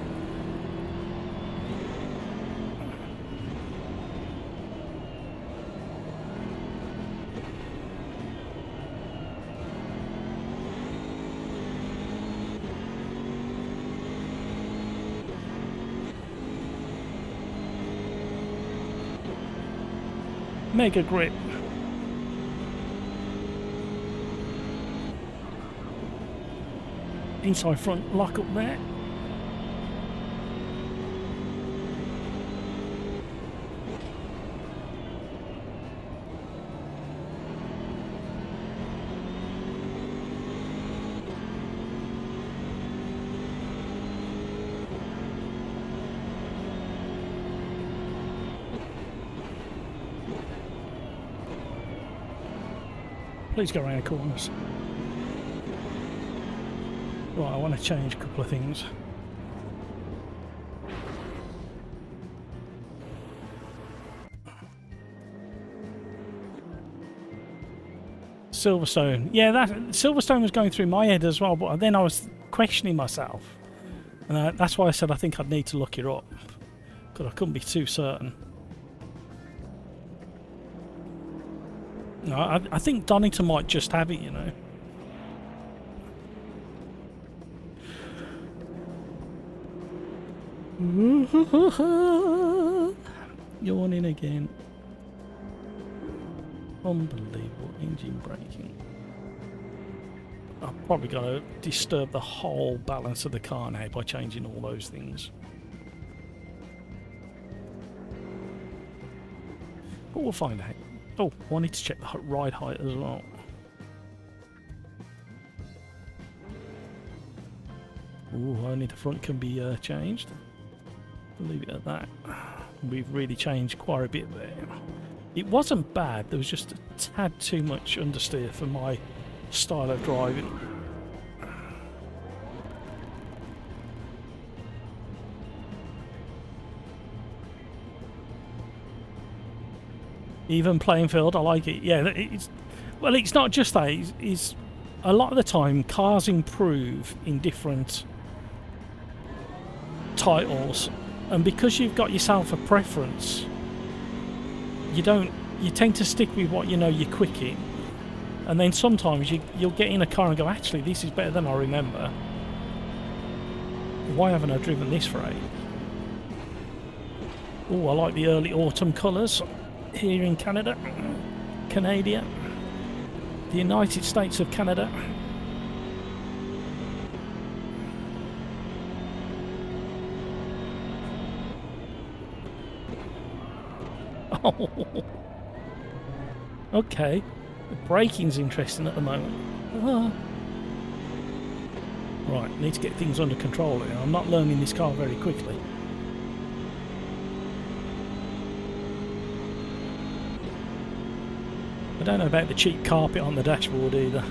Speaker 1: Mega grip. Inside front lock up there. Please go around corners. Right, I want to change a couple of things. Silverstone. Yeah, that Silverstone was going through my head as well, but then I was questioning myself. And that's why I said I think I'd need to look it up, because I couldn't be too certain. No, I think Donington might just have it, you know. Yawning again. Unbelievable engine braking. I'm probably going to disturb the whole balance of the car now by changing all those things. But we'll find out. Oh, I need to check the ride height as well. Ooh, only the front can be changed. We'll leave it at that. We've really changed quite a bit there. It wasn't bad, there was just a tad too much understeer for my style of driving. Even playing field, I like it. Yeah, it's not just that. It's a lot of the time cars improve in different titles, and because you've got yourself a preference, you tend to stick with what you know you're quick in, and then sometimes you'll get in a car and go, actually, this is better than I remember. Why haven't I driven this for 8? Oh, I like the early autumn colours. Here in Canada, the United States of Canada. Oh, okay. The braking's interesting at the moment. Right, need to get things under control here. I'm not learning this car very quickly. I don't know about the cheap carpet on the dashboard either.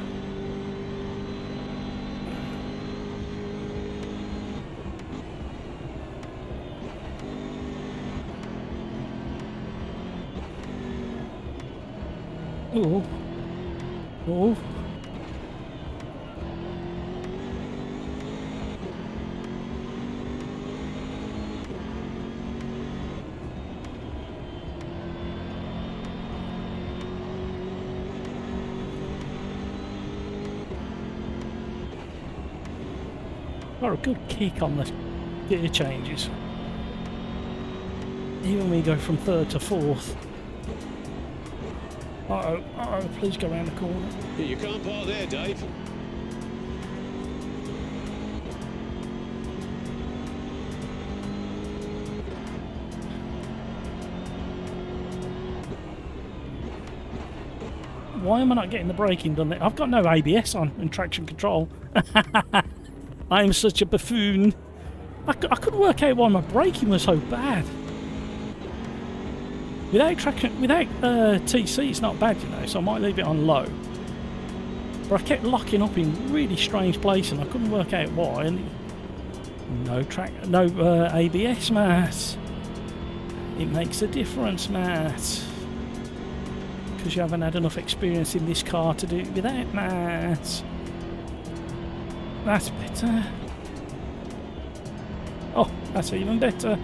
Speaker 1: Oh. Oh. Got a good kick on the gear changes. Even when we go from third to fourth. Uh-oh, please go around the corner.
Speaker 2: You can't park there, Dave.
Speaker 1: Why am I not getting the braking done? I've got no ABS on and traction control. I am such a buffoon. I couldn't work out why my braking was so bad. Without traction, without TC, it's not bad, you know. So I might leave it on low. But I kept locking up in really strange places, and I couldn't work out why. And no ABS, Matt. It makes a difference, Matt. Because you haven't had enough experience in this car to do it without, Matt. That's better. Oh, that's even better.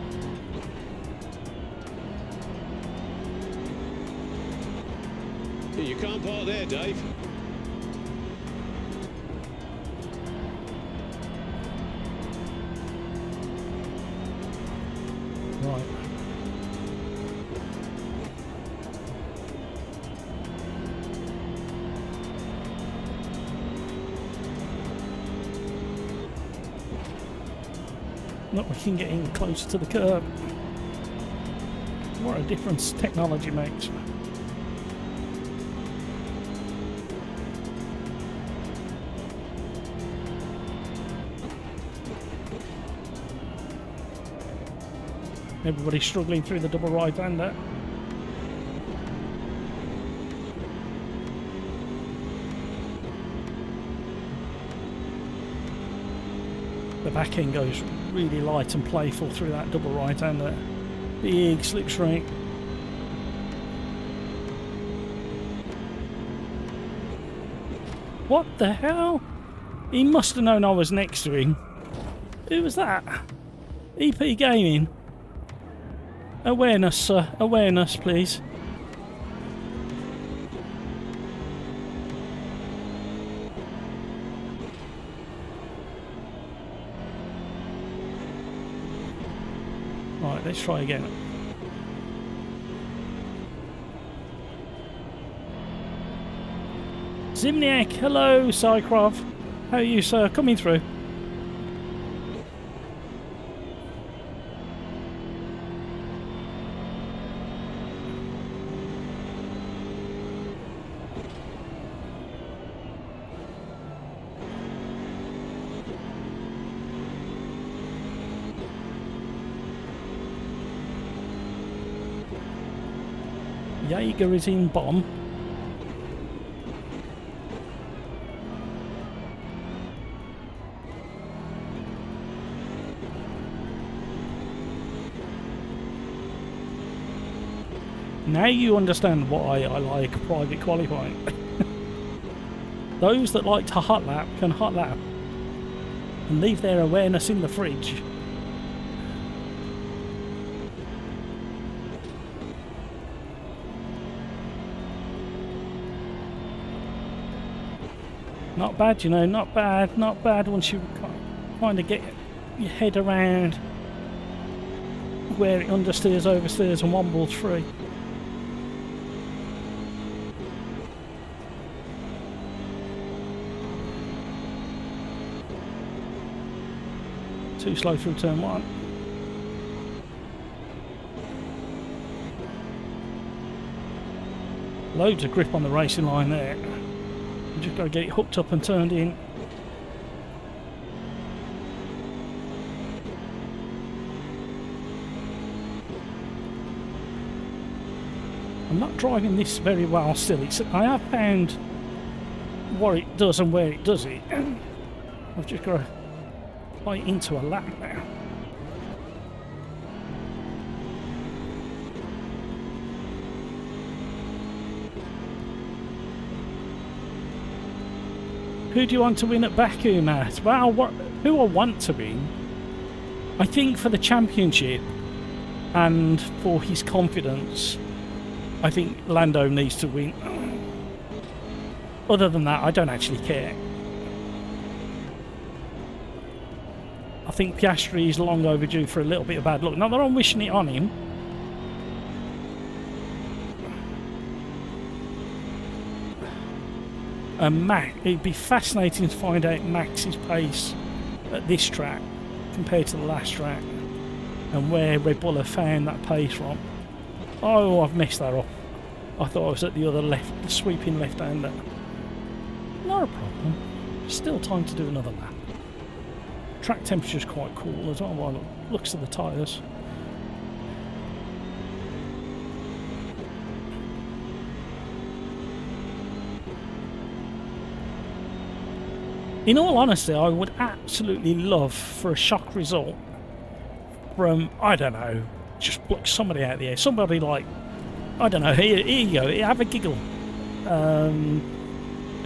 Speaker 2: You can't park there, Dave.
Speaker 1: Right. Look, we can get in closer to the curb. What a difference technology makes. Everybody's struggling through the double right-hander. The back end goes really light and playful through that double right-hander. Big slipstream. What the hell? He must have known I was next to him. Who was that? EP Gaming. Awareness, sir. Awareness, please. Right, let's try again. Zimniak, hello, Cycrov. How are you, sir? Coming through. Jaeger is in bomb. Now you understand why I like private qualifying. Those that like to hot lap can hot lap and leave their awareness in the fridge. Not bad, you know, not bad, not bad once you kind of get your head around where it understeers, oversteers and wombles free. Too slow through turn one. Loads of grip on the racing line there. You just got to get it hooked up and turned in. I'm not driving this very well still. I have found what it does and where it does it. I've just got to bite into a lap now. Who do you want to win at Baku, Matt? Well, who I want to win, I think for the championship and for his confidence, I think Lando needs to win. Other than that, I don't actually care. I think Piastri is long overdue for a little bit of bad luck. Not that I'm wishing it on him. And it'd be fascinating to find out Max's pace at this track compared to the last track, and where Red Bull have found that pace from. Oh, I've messed that up. I thought I was at the other left, the sweeping left-hander. Not a problem. Still time to do another lap. Track temperature's quite cool as well by the looks of the tyres. In all honesty, I would absolutely love for a shock result from, I don't know, just pluck somebody out of the air. Somebody like, I don't know, here you go, have a giggle.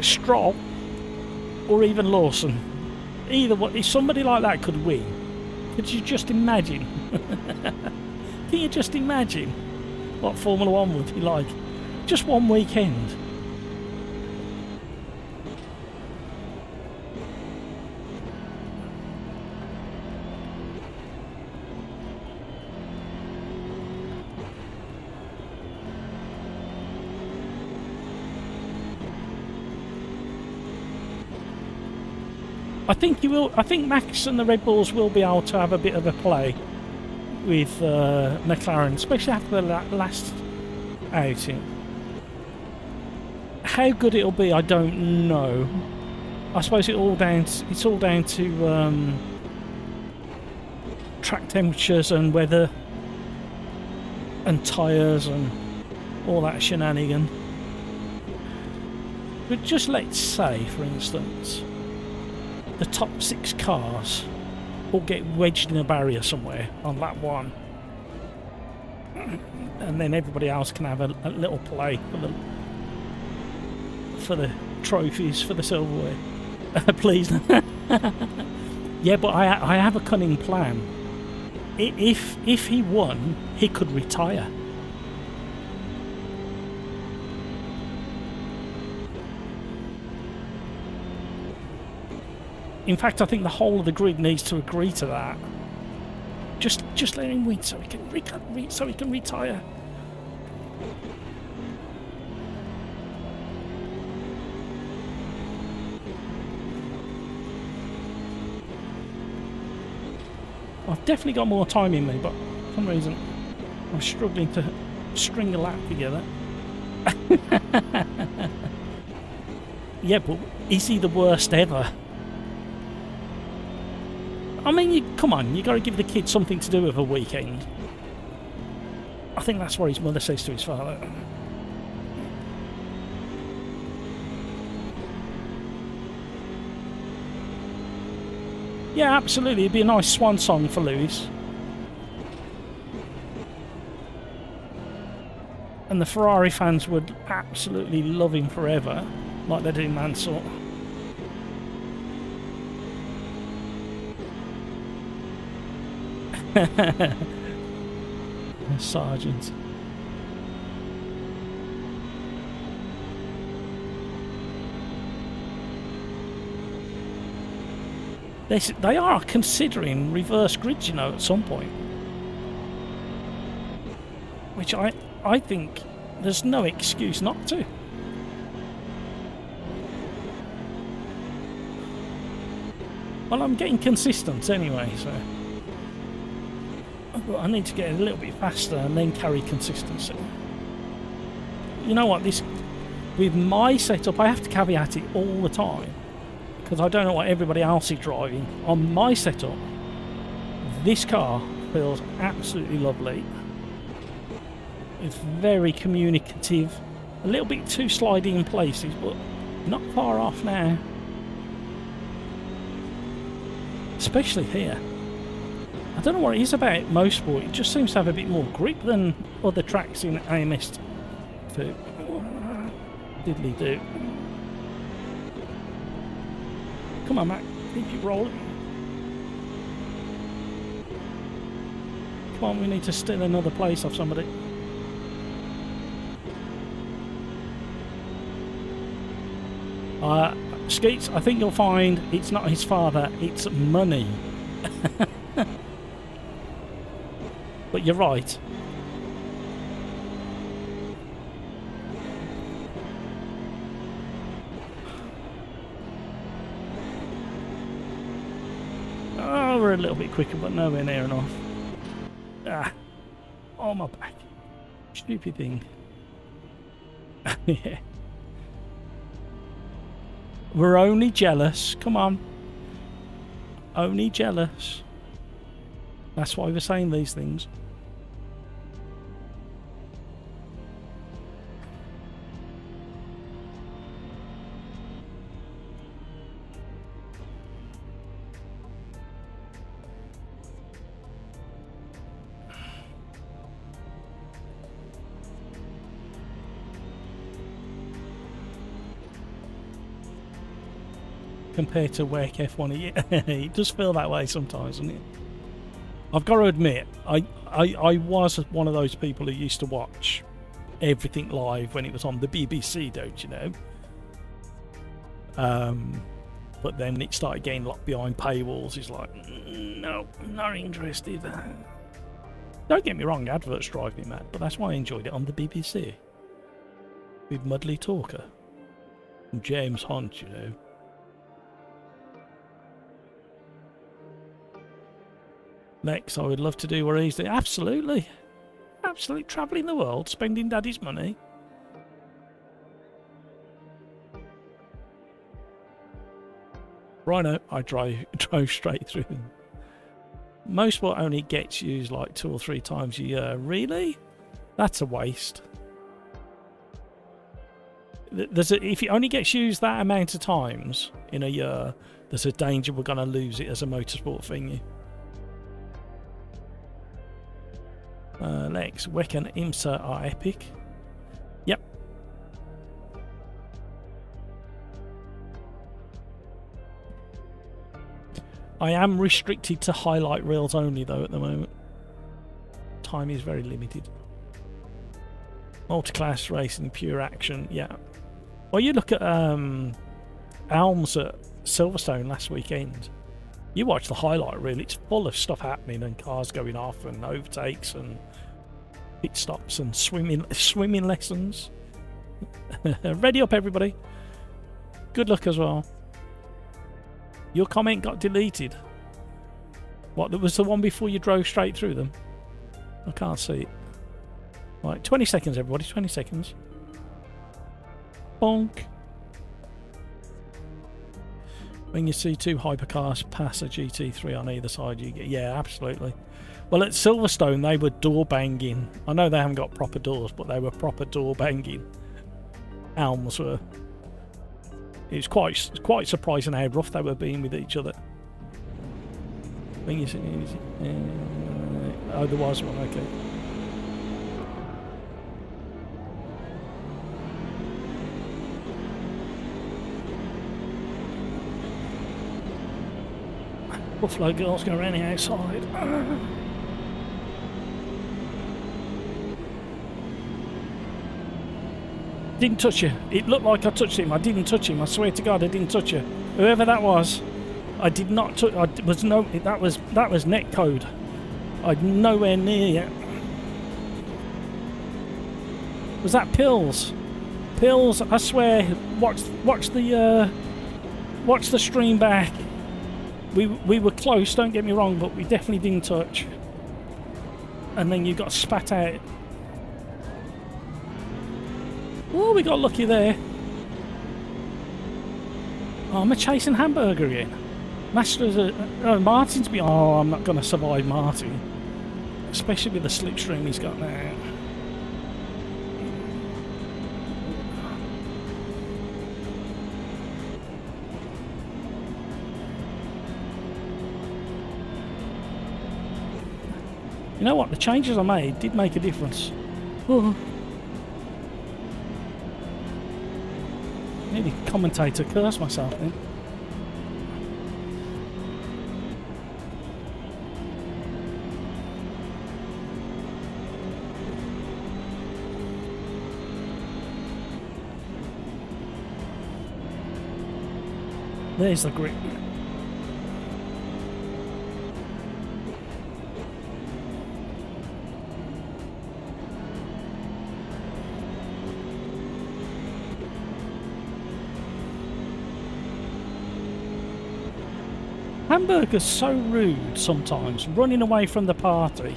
Speaker 1: Stroll, or even Lawson. Either way, if somebody like that could win, could you just imagine? Can you just imagine what Formula 1 would be like? Just one weekend. I think you will. I think Max and the Red Bulls will be able to have a bit of a play with McLaren, especially after the last outing. How good it'll be, I don't know. I suppose it's all down to track temperatures and weather and tyres and all that shenanigan. But just let's say, for instance, the top 6 cars all get wedged in a barrier somewhere on lap 1, and then everybody else can have a little play for the trophies, for the silverware. Please. Yeah, but I have a cunning plan. If he won, he could retire. In fact, I think the whole of the grid needs to agree to that. Just let him win so he can retire. I've definitely got more time in me, but for some reason I'm struggling to string a lap together. Yeah, but is he the worst ever? I mean, come on, you got to give the kid something to do with a weekend. I think that's what his mother says to his father. Yeah, absolutely, it'd be a nice swan song for Lewis. And the Ferrari fans would absolutely love him forever, like they do Mansell. Sergeant. They are considering reverse grid, you know, at some point. Which I think there's no excuse not to. Well, I'm getting consistent anyway, so... But I need to get a little bit faster and then carry consistency. You know what, with my setup, I have to caveat it all the time, because I don't know what everybody else is driving. On my setup, this car feels absolutely lovely. It's very communicative, a little bit too slidey in places, but not far off now. Especially here. I don't know what it is about motorsport, it just seems to have a bit more grip than other tracks in AMS. Diddly do. Come on, Mac, keep it rolling. Come on, we need to steal another place off somebody. Skeets, I think you'll find it's not his father, it's money. But you're right. Oh, we're a little bit quicker, but nowhere near enough. Ah, on my back. Stupid thing. Yeah. We're only jealous. Come on. Only jealous. That's why we're saying these things. Compared to WEC F1, it does feel that way sometimes, doesn't it? I've got to admit, I was one of those people who used to watch everything live when it was on the BBC, don't you know? But then it started getting locked behind paywalls. It's like, no, not interested. Don't get me wrong, adverts drive me mad, but that's why I enjoyed it on the BBC. With Mudley Talker and James Hunt, you know. Next, I would love to do what he's doing. Absolutely. Absolutely. Travelling the world, spending daddy's money. Rhino, I drove straight through them. Motorsport only gets used like 2 or 3 times a year. Really? That's a waste. If it only gets used that amount of times in a year, there's a danger we're going to lose it as a motorsport thingy. Next, WEC and IMSA are epic. Yep. I am restricted to highlight reels only though at the moment. Time is very limited. Multi-class racing, pure action, yeah. Well, you look at Elms at Silverstone last weekend. You watch the highlight reel, it's full of stuff happening and cars going off and overtakes and pit stops and swimming lessons. Ready up, everybody. Good luck as well. Your comment got deleted. What, that was the one before you drove straight through them? I can't see it. Right, 20 seconds, everybody, 20 seconds. Bonk. When you see 2 hypercars pass a GT3 on either side, you get... Yeah, absolutely. Well, at Silverstone, they were door banging. I know they haven't got proper doors, but they were proper door banging. Elms were. It was quite surprising how rough they were being with each other. When you see... oh, there was one, okay. Buffalo girls go around the outside. Didn't touch you. It looked like I touched him. I didn't touch him. I swear to God, I didn't touch you. Whoever that was, I did not touch. That was net code. I'm nowhere near you. Was that Pills? Pills. I swear. Watch the stream back. We were close, don't get me wrong, but we definitely didn't touch. And then you got spat out. Oh, we got lucky there. Oh, I'm a chasing hamburger again. Master's Martin's be. Oh, I'm not going to survive Martin. Especially with the slipstream he's got now. You know what? The changes I made did make a difference. Oh. Nearly commentator curse myself then. There's the grip. Hamburger's so rude sometimes, running away from the party.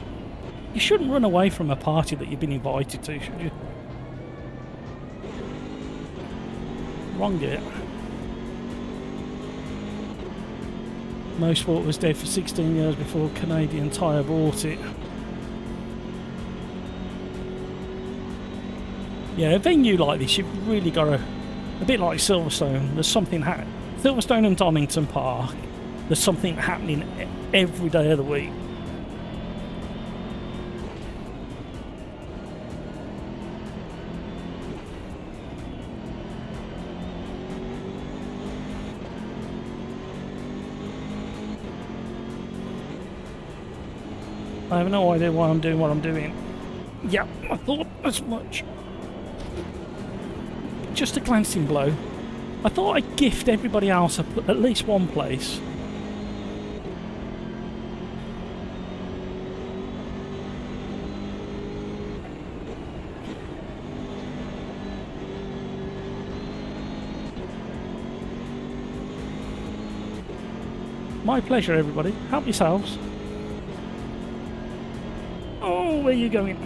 Speaker 1: You shouldn't run away from a party that you've been invited to, should you? Wrong it. Motorsport was dead for 16 years before Canadian Tire bought it. Yeah, a venue like this, you've really got to... A bit like Silverstone, there's something Silverstone and Donington Park, there's something happening every day of the week. I have no idea why I'm doing what I'm doing. Yeah, I thought as much. Just a glancing blow. I thought I'd gift everybody else at least one place. My pleasure, everybody. Help yourselves. Oh, where are you going?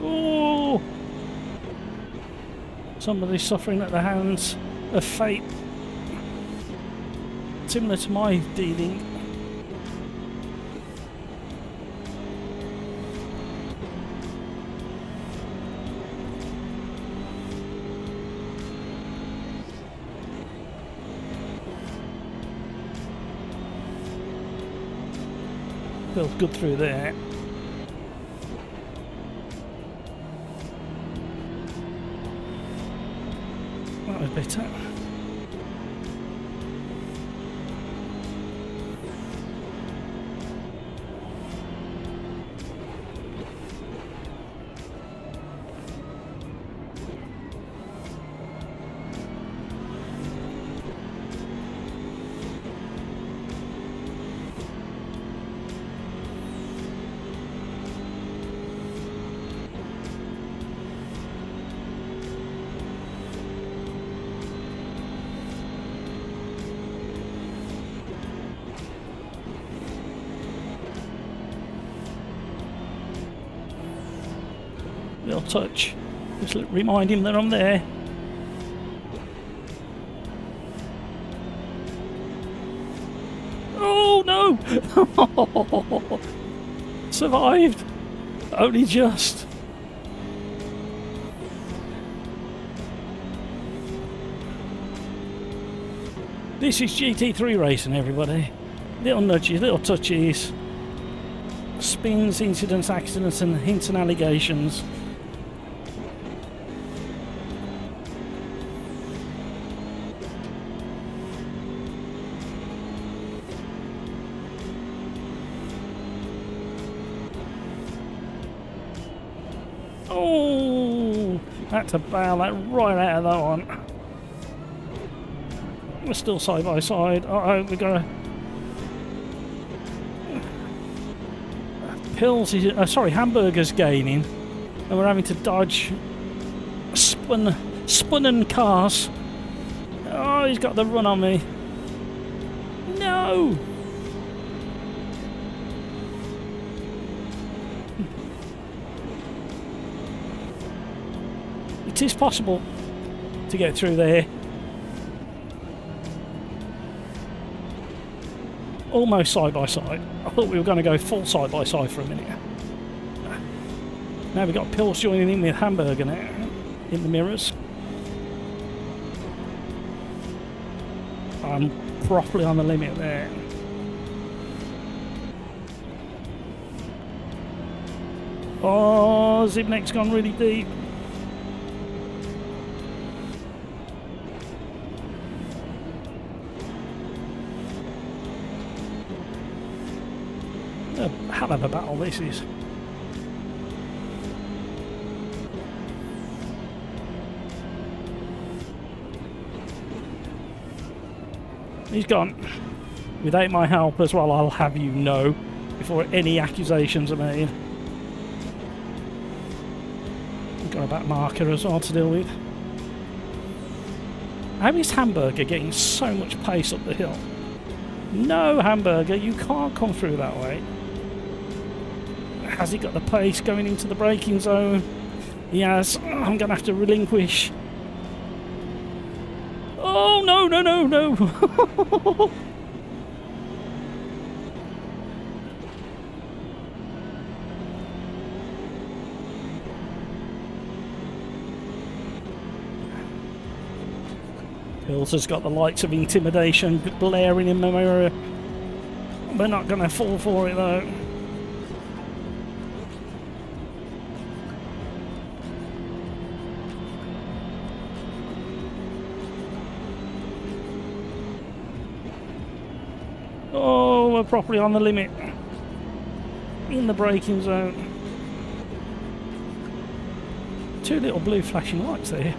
Speaker 1: Oh! Somebody's suffering at the hands of fate. Similar to my dealing. Feels good through there. That was better. Little touch. Just remind him that I'm there. Oh no! Survived! Only just. This is GT3 racing, everybody. Little nudges, little touches. Spins, incidents, accidents and hints and allegations. Oh, had to bail that right out of that one. We're still side by side. Oh, we're gonna. Pills is sorry, Hamburger's gaining, and we're having to dodge spunnen cars. Oh, he's got the run on me. No. It is possible to get through there. Almost side by side. I thought we were going to go full side by side for a minute. Now we've got Pills joining in with Hamburger now in the mirrors. I'm properly on the limit there. Oh, Zibnek's gone really deep. A hell of a battle this is. He's gone. Without my help as well, I'll have you know, before any accusations are made. I've got a back marker as well to deal with. How is Hamburger getting so much pace up the hill? No, Hamburger, you can't come through that way. Has he got the pace going into the braking zone? He has. I'm going to have to relinquish. Oh, no, no, no, no. Hills has got the lights of intimidation blaring in my mirror. We're not going to fall for it though. Oh, we're properly on the limit. In the braking zone. Two little blue flashing lights there.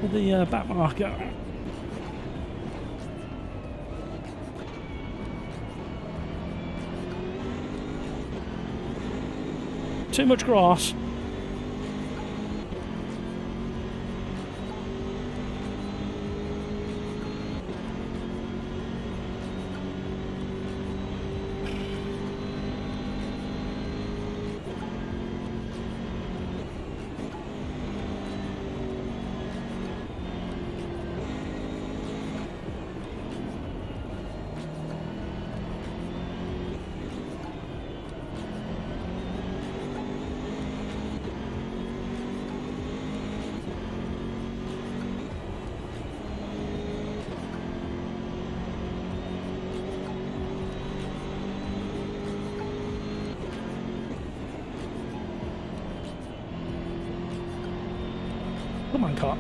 Speaker 1: With the back marker. Too much grass. Come on, car.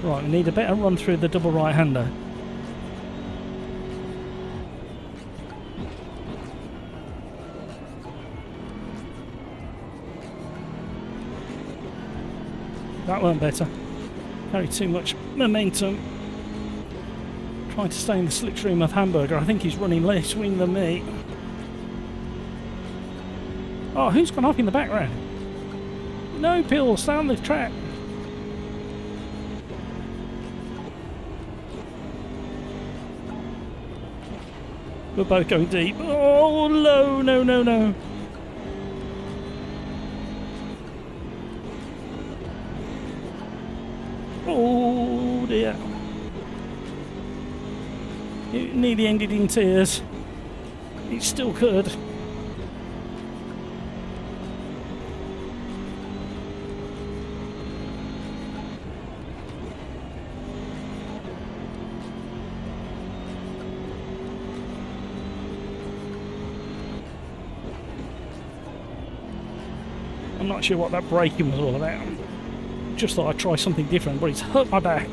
Speaker 1: Right, we need a better run through the double right-hander. That weren't better. Carried too much momentum. Trying to stay in the slipstream of Hamburger. I think he's running less wing than me. Oh, who's gone off in the background? No, Pill, stay on the track. We're both going deep. Oh, low, no, no, no. Oh, dear. It nearly ended in tears. It still could. I'm not sure what that braking was all about. Just thought I'd try something different, but it's hurt my back.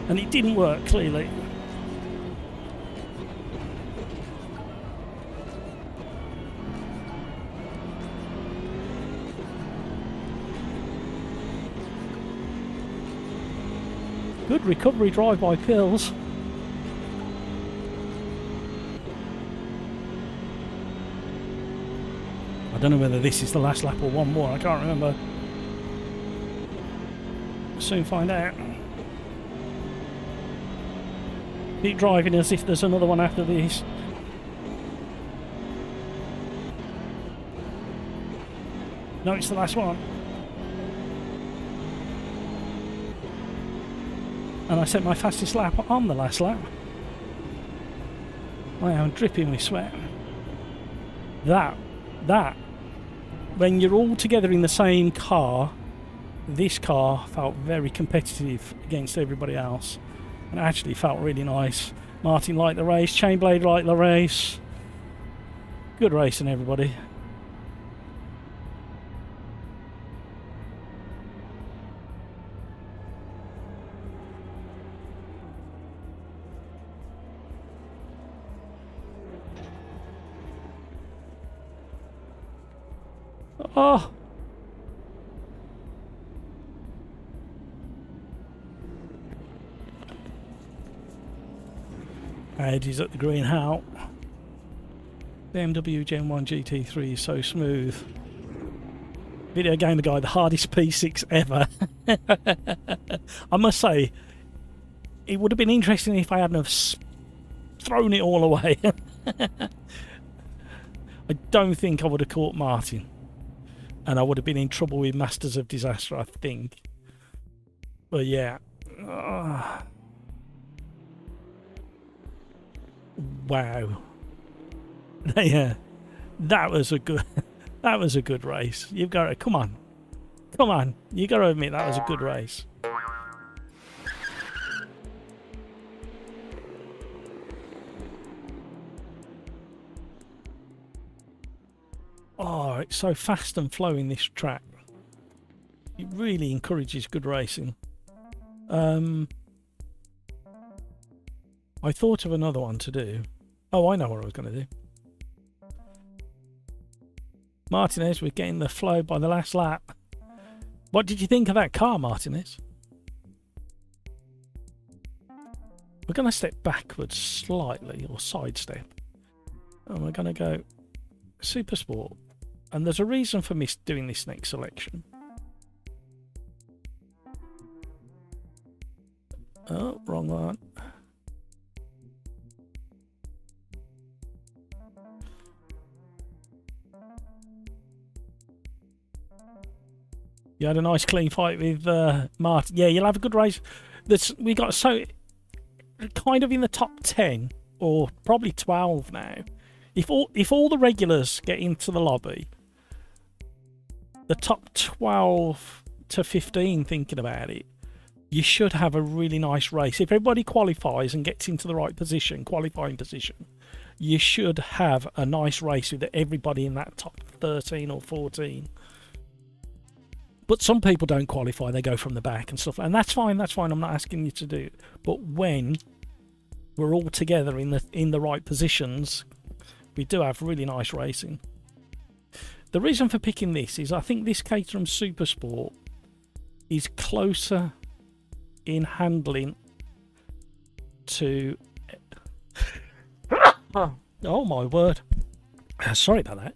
Speaker 1: And it didn't work, clearly. Good recovery drive by Pills. I don't know whether this is the last lap or one more, I can't remember. We'll soon find out. Keep driving as if there's another one after this. No, it's the last one. And I set my fastest lap on the last lap. I am dripping with sweat. That, when you're all together in the same car, this car felt very competitive against everybody else. And it actually felt really nice. Martin liked the race. Chainblade liked the race. Good racing, everybody. Oh. Eddie's at the green how. BMW Gen 1 GT3 is so smooth. Video Gamer Guy, the hardest P6 ever. I must say, it would have been interesting if I hadn't have thrown it all away. I don't think I would have caught Martin. And I would have been in trouble with Masters of Disaster, I think. But yeah. Wow. Yeah. That was a good race. You've got to come on. Come on. You got to admit that was a good race. Oh, it's so fast and flowing, this track. It really encourages good racing. I thought of another one to do. Oh, I know what I was going to do. Martinez, we're getting the flow by the last lap. What did you think of that car, Martinez? We're going to step backwards slightly, or sidestep. And we're going to go Super Sport. And there's a reason for me doing this next selection. Oh, wrong one. You had a nice clean fight with Martin. Yeah, you'll have a good race. We got so kind of in the top 10 or probably 12 now. If all the regulars get into the lobby, the top 12 to 15, thinking about it, you should have a really nice race. If everybody qualifies and gets into the right position, qualifying position, you should have a nice race with everybody in that top 13 or 14. But some people don't qualify, they go from the back and stuff, and that's fine, I'm not asking you to do it. But when we're all together in the right positions, we do have really nice racing. The reason for picking this is I think this Caterham Super Sport is closer in handling to... Oh my word. Sorry about that.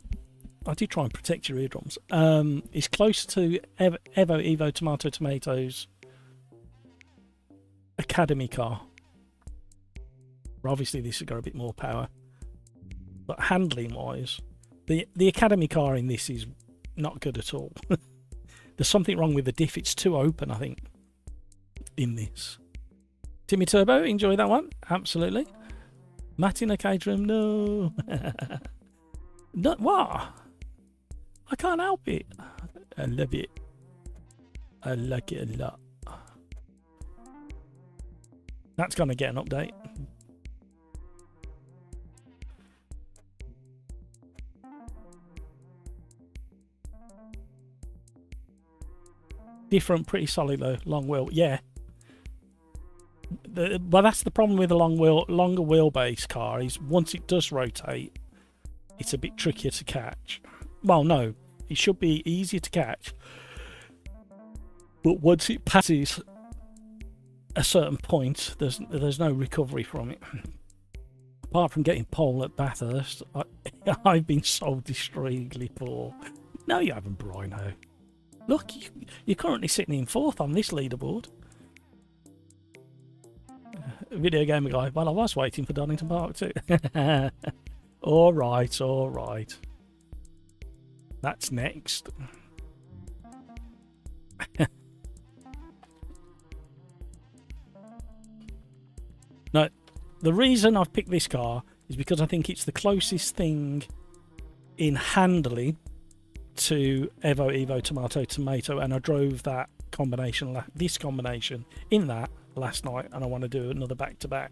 Speaker 1: I did try and protect your eardrums. It's close to Evo Tomatoes Academy car. Obviously this has got a bit more power. But handling wise, the Academy car in this is not good at all. There's something wrong with the diff. It's too open, I think, in this. Timmy Turbo, enjoy that one. Absolutely. Matt in a Caterham, no. No, what? I can't help it. I love it. I like it a lot. That's going to get an update. Different, pretty solid though. Long wheel, yeah. Well, that's the problem with a longer wheelbase car is once it does rotate, it's a bit trickier to catch. Well, no, it should be easier to catch, but once it passes a certain point, there's no recovery from it. Apart from getting pole at Bathurst, I've been so destroyingly poor. No, you haven't, Brino. Look, you're currently sitting in 4th on this leaderboard. Video Gamer Guy. Well, I was waiting for Donington Park too. All right. That's next. No, the reason I've picked this car is because I think it's the closest thing in handling to Evo Tomato, and I drove that combination, this combination in that last night, and I want to do another back-to-back.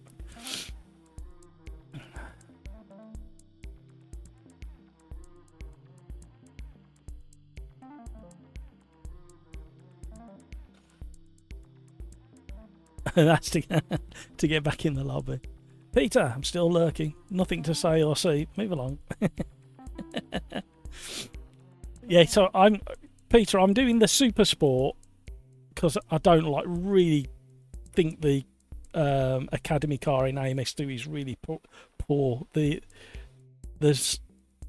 Speaker 1: That's to get back in the lobby. Peter, I'm still lurking. Nothing to say or see. Move along. Yeah, so Peter, I'm doing the Super Sport because I don't really think the Academy car in AMS2 is really poor. There's,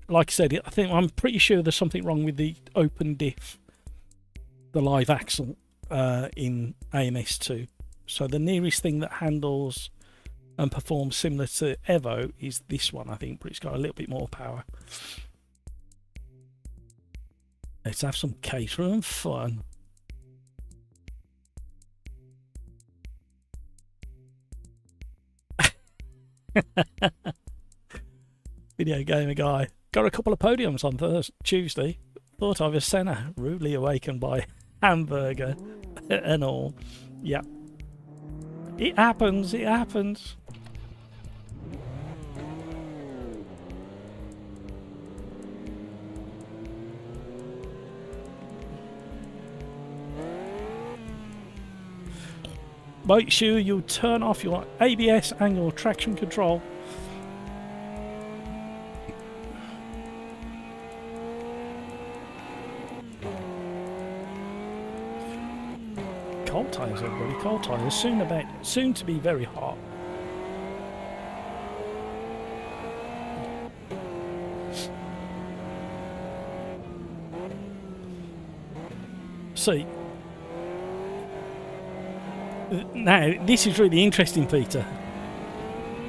Speaker 1: like I said, I'm pretty sure there's something wrong with the open diff, the live axle in AMS2. So the nearest thing that handles and performs similar to Evo is this one, I think, but it's got a little bit more power. Let's have some catering fun. Video gamer guy. Got a couple of podiums on Tuesday. Thought I was Senna, rudely awakened by hamburger and all. Yeah. It happens, it happens. Make sure you turn off your ABS and your traction control. Cold tyres, everybody. Cold tyres. Soon to be very hot. See. Now, this is really interesting, Peter.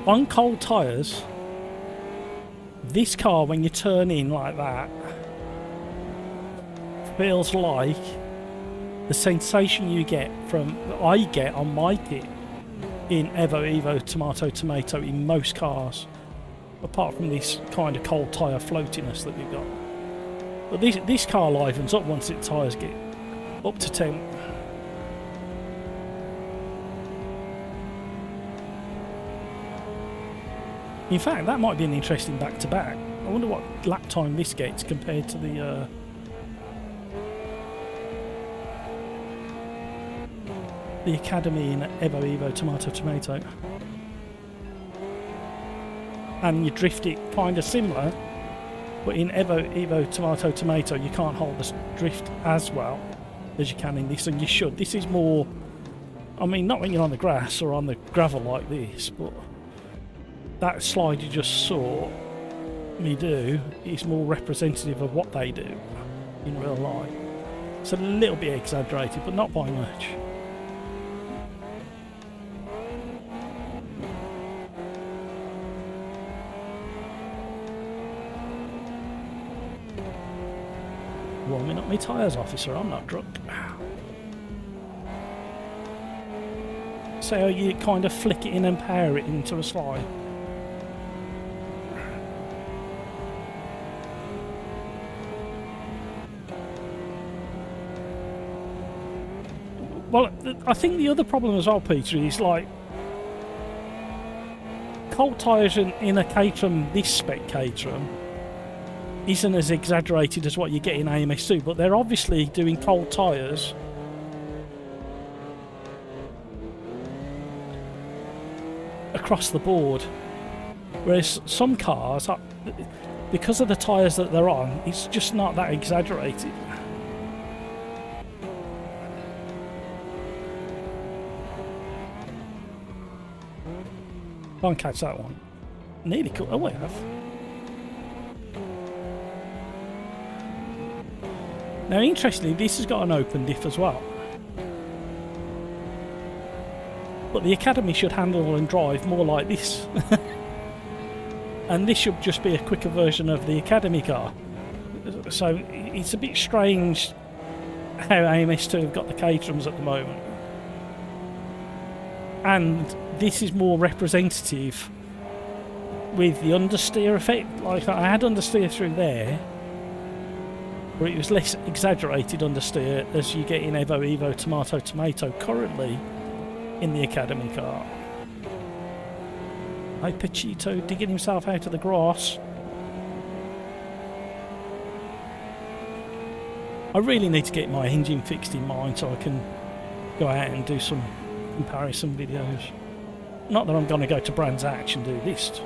Speaker 1: On cold tyres, this car, when you turn in like that, feels like the sensation I get on my kit in Evo, Tomato in most cars, apart from this kind of cold tyre floatiness that we've got. But this car livens up once its tyres get up to temp. In fact, that might be an interesting back-to-back. I wonder what lap time this gets compared to the Academy in Evo, Tomato. And you drift it kind of similar, but in Evo, Tomato, you can't hold the drift as well as you can in this, and you should. This is more, I mean, not when you're on the grass or on the gravel like this, but that slide you just saw me do is more representative of what they do in real life. It's a little bit exaggerated, but not by much. Warming up my tyres, officer. I'm not drunk. So how you kind of flick it in and power it into a slide. Well, I think the other problem as well, Peter, is like cold tyres in a Caterham, this spec Caterham, isn't as exaggerated as what you get in AMS2, but they're obviously doing cold tyres across the board, whereas some cars, because of the tyres that they're on, it's just not that exaggerated. Can't catch that one. Nearly cool. Oh, I have. Now, interestingly, this has got an open diff as well. But the Academy should handle and drive more like this. And this should just be a quicker version of the Academy car. So it's a bit strange how AMS2 have got the Caterhams at the moment. And this is more representative with the understeer effect. Like I had understeer through there, where it was less exaggerated understeer as you get in Evo, Tomato currently in the Academy car. Hey, Pachito digging himself out of the grass. I really need to get my engine fixed in mine so I can go out and do some comparison videos. Not that I'm going to go to Brands Hatch and do this.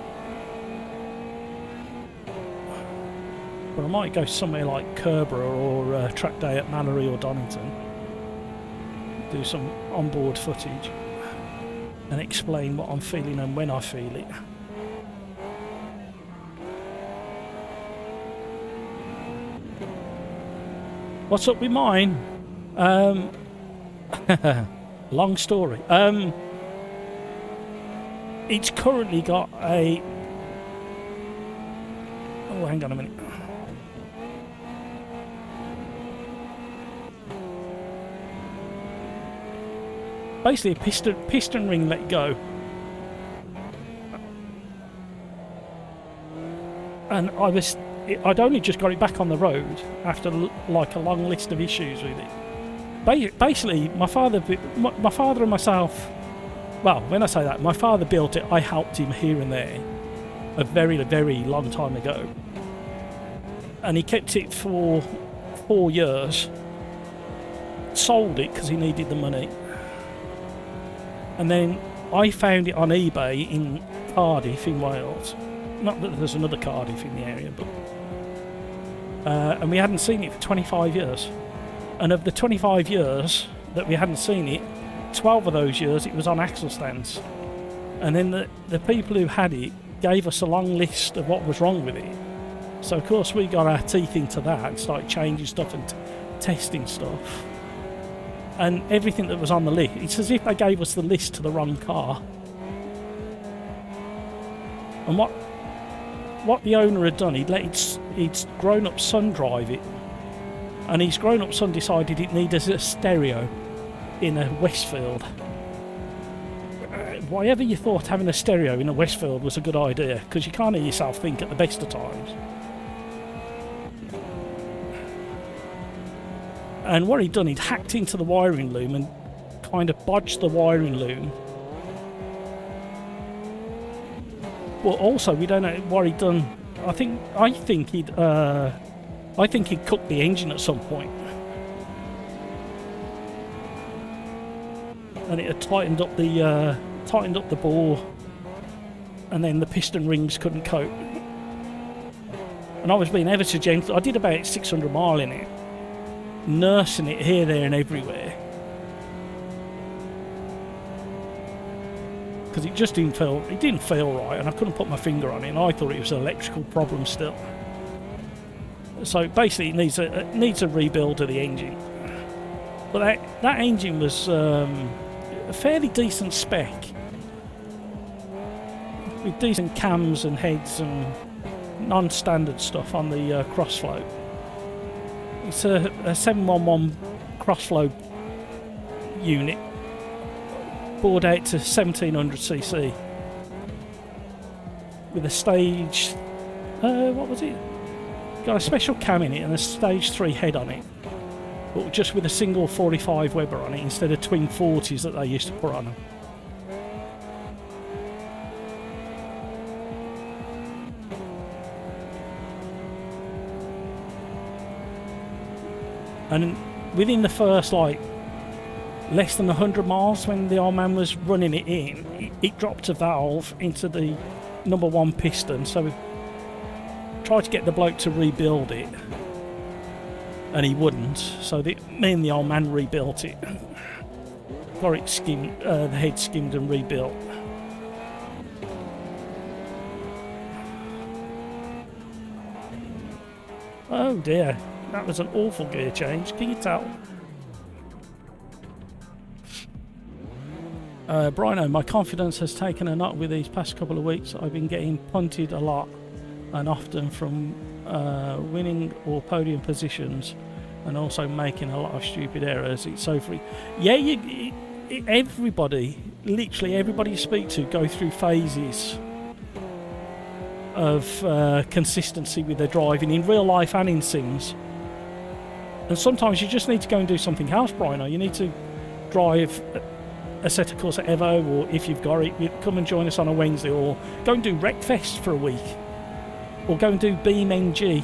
Speaker 1: But I might go somewhere like Kerborough or Track Day at Mallory or Donington. Do some onboard footage and explain what I'm feeling and when I feel it. What's up with mine? Long story. It's currently got a... Oh, hang on a minute. Basically a piston ring let go. And I'd only just got it back on the road after like a long list of issues with it. Basically, my father and myself, well, when I say that, my father built it, I helped him here and there a very, very long time ago. And he kept it for 4 years, sold it because he needed the money. And then I found it on eBay in Cardiff in Wales. Not that there's another Cardiff in the area, but... and we hadn't seen it for 25 years. And of the 25 years that we hadn't seen it, 12 of those years it was on axle stands. And then the people who had it gave us a long list of what was wrong with it. So of course we got our teeth into that and started changing stuff and testing stuff. And everything that was on the list, it's as if they gave us the list to the wrong car. And what the owner had done, he'd let its grown-up son drive it, and his grown-up son decided it needed a stereo in a Westfield. Whatever you thought having a stereo in a Westfield was a good idea, because you can't hear yourself think at the best of times. And what he'd done, he'd hacked into the wiring loom and kind of bodged the wiring loom. Well, also we don't know what he'd done. I think he'd cooked the engine at some point, and it had tightened up the bore, and then the piston rings couldn't cope. And I was being ever so gentle. I did about 600 mile in it, nursing it here, there, and everywhere. Because it just didn't feel right, and I couldn't put my finger on it, and I thought it was an electrical problem still. So basically it needs a rebuild of the engine. But that engine was a fairly decent spec, with decent cams and heads and non-standard stuff on the crossflow. It's a 711 crossflow unit, bored out to 1700cc with a stage, what was it? Got a special cam in it and a stage 3 head on it, but just with a single 45 Weber on it instead of twin 40s that they used to put on them. And within the first less than 100 miles, when the old man was running it in, it dropped a valve into the number 1 piston. So we tried to get the bloke to rebuild it, and he wouldn't. So me and the old man rebuilt it. Got it skimmed, the head skimmed and rebuilt. Oh dear, that was an awful gear change. Can you tell? Brino, my confidence has taken a knock with these past couple of weeks. I've been getting punted a lot and often from winning or podium positions, and also making a lot of stupid errors. It's so free. Yeah, everybody, literally everybody you speak to, go through phases of consistency with their driving in real life and in sims. And sometimes you just need to go and do something else, Brino. You need to drive a set of course at Evo, or if you've got it, you come and join us on a Wednesday, or go and do Wreckfest for a week, or go and do Beam NG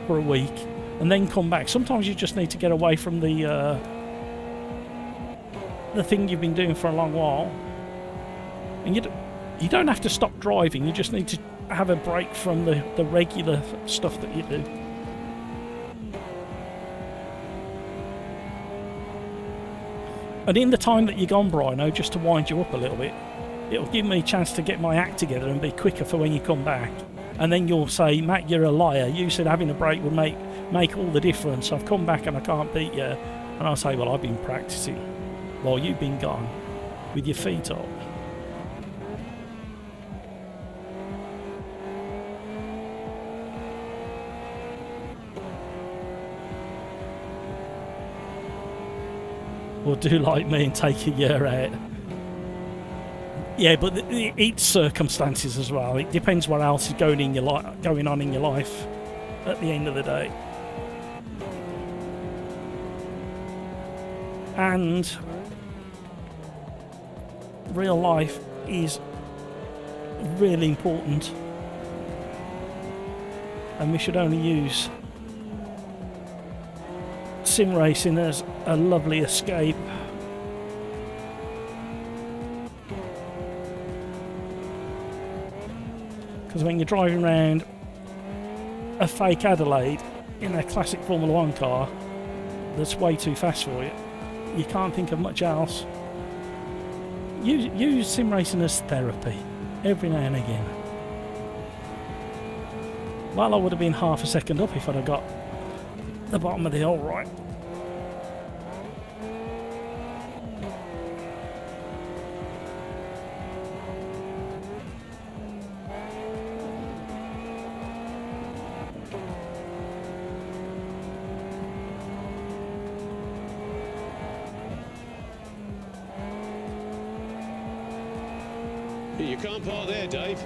Speaker 1: for a week, and then come back. Sometimes you just need to get away from the the thing you've been doing for a long while, and you don't have to stop driving. You just need to have a break from the regular stuff that you do. And in the time that you're gone, Brino, just to wind you up a little bit, it'll give me a chance to get my act together and be quicker for when you come back. And then you'll say, Matt, you're a liar. You said having a break would make all the difference. I've come back and I can't beat you. And I'll say, well, I've been practicing while you've been gone with your feet up. Or do like me and take a year out. Yeah, but it's circumstances as well. It depends what else is going on in your life at the end of the day. And real life is really important, and we should only use sim racing as a lovely escape. Because when you're driving around a fake Adelaide in a classic Formula 1 car that's way too fast for you, you can't think of much else. Use sim racing as therapy every now and again. Well, I would have been half a second up if I'd have got the bottom of the hill right.
Speaker 2: You can't park there, Dave.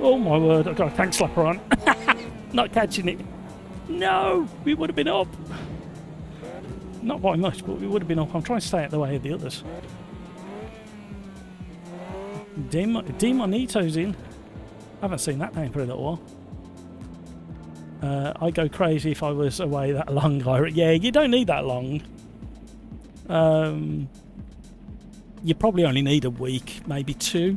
Speaker 1: Oh my word, I've got a tank slapper on. Not catching it. No, we would have been up. Not by much, but we would have been up. I'm trying to stay out the way of the others. Demonito's in. I haven't seen that name for a little while. I'd go crazy if I was away that long, guy. Yeah, you don't need that long. You probably only need a week, maybe 2.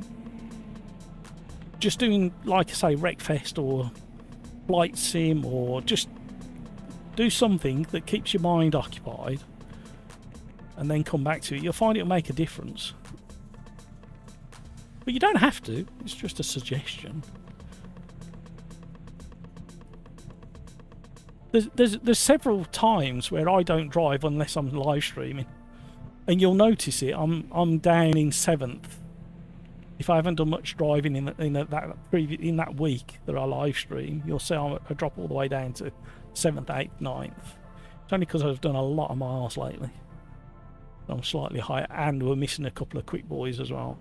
Speaker 1: Just doing, like I say, Wreckfest or Flight Sim, or just do something that keeps your mind occupied and then come back to it. You'll find it'll make a difference. But you don't have to, it's just a suggestion. There's several times where I don't drive unless I'm live streaming. And you'll notice it. I'm down in 7th. If I haven't done much driving in that week that I live stream, you'll see I drop all the way down to 7th, 8th, 9th. It's only because I've done a lot of miles lately. I'm slightly higher, and we're missing a couple of quick boys as well.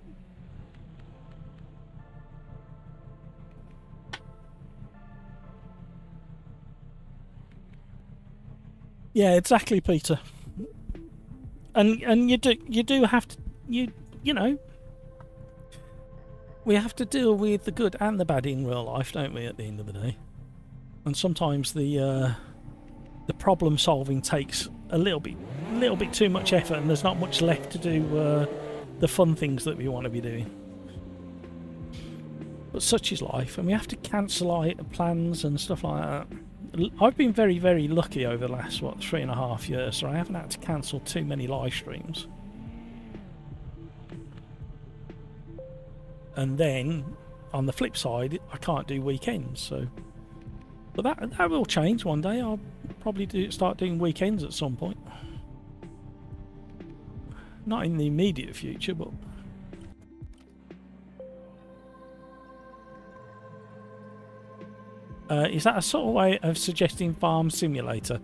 Speaker 1: Yeah, exactly, Peter. And you do have to you know, we have to deal with the good and the bad in real life, don't we, at the end of the day? And sometimes the problem solving takes a little bit too much effort, and there's not much left to do the fun things that we want to be doing. But such is life, and we have to cancel plans and stuff like that. I've been very, very lucky over the last, 3.5 years, so I haven't had to cancel too many live streams. And then, on the flip side, I can't do weekends, so... But that will change one day. I'll probably start doing weekends at some point. Not in the immediate future, but... is that a sort of way of suggesting Farm Simulator?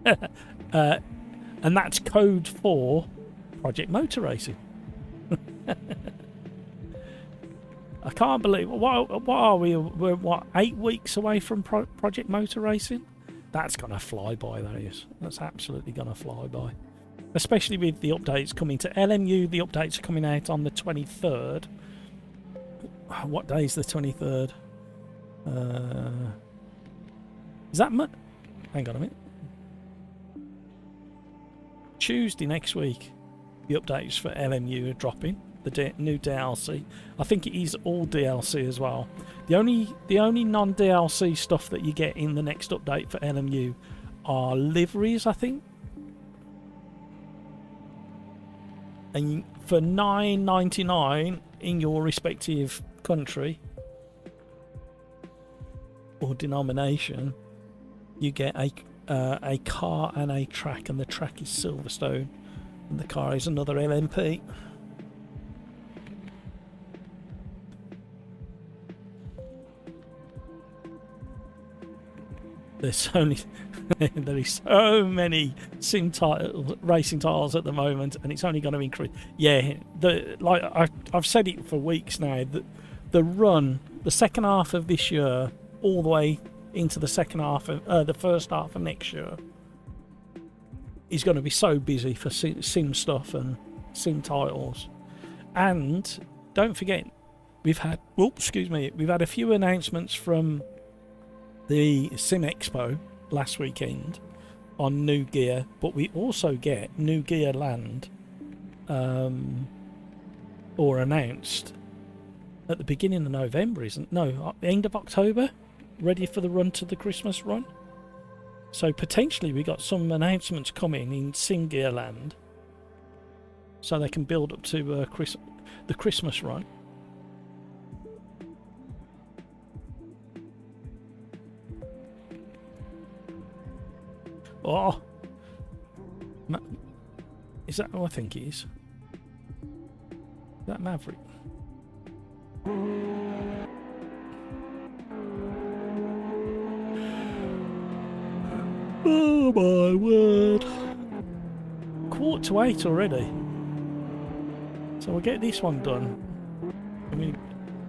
Speaker 1: And that's code for Project Motor Racing. I can't believe... What are we? We're 8 weeks away from Project Motor Racing? That's going to fly by, that is. That's absolutely going to fly by. Especially with the updates coming to LMU. The updates are coming out on the 23rd. What day is the 23rd? Is that much? Hang on a minute. Tuesday next week, the updates for LMU are dropping. The new DLC. I think it is all DLC as well. The only non-DLC stuff that you get in the next update for LMU are liveries, I think. And for $9.99 in your respective country or denomination, you get a car and a track, and the track is Silverstone, and the car is another LMP. There's only there is so many sim titles, racing titles at the moment, and it's only going to increase. Yeah, I've said it for weeks now. The run, the second half of this year, all the way into the second half of the first half of next year, is going to be so busy for sim stuff and sim titles. And don't forget, we've had a few announcements from the Sim Expo last weekend on new gear, but we also get new gear land or announced at the beginning of November, end of October, ready for the run to the Christmas run. So potentially we got some announcements coming in Sim Gear land, so they can build up to the Christmas run. Oh, is that who I think it is? Is that Maverick? Oh my word. 7:45 already. So we'll get this one done.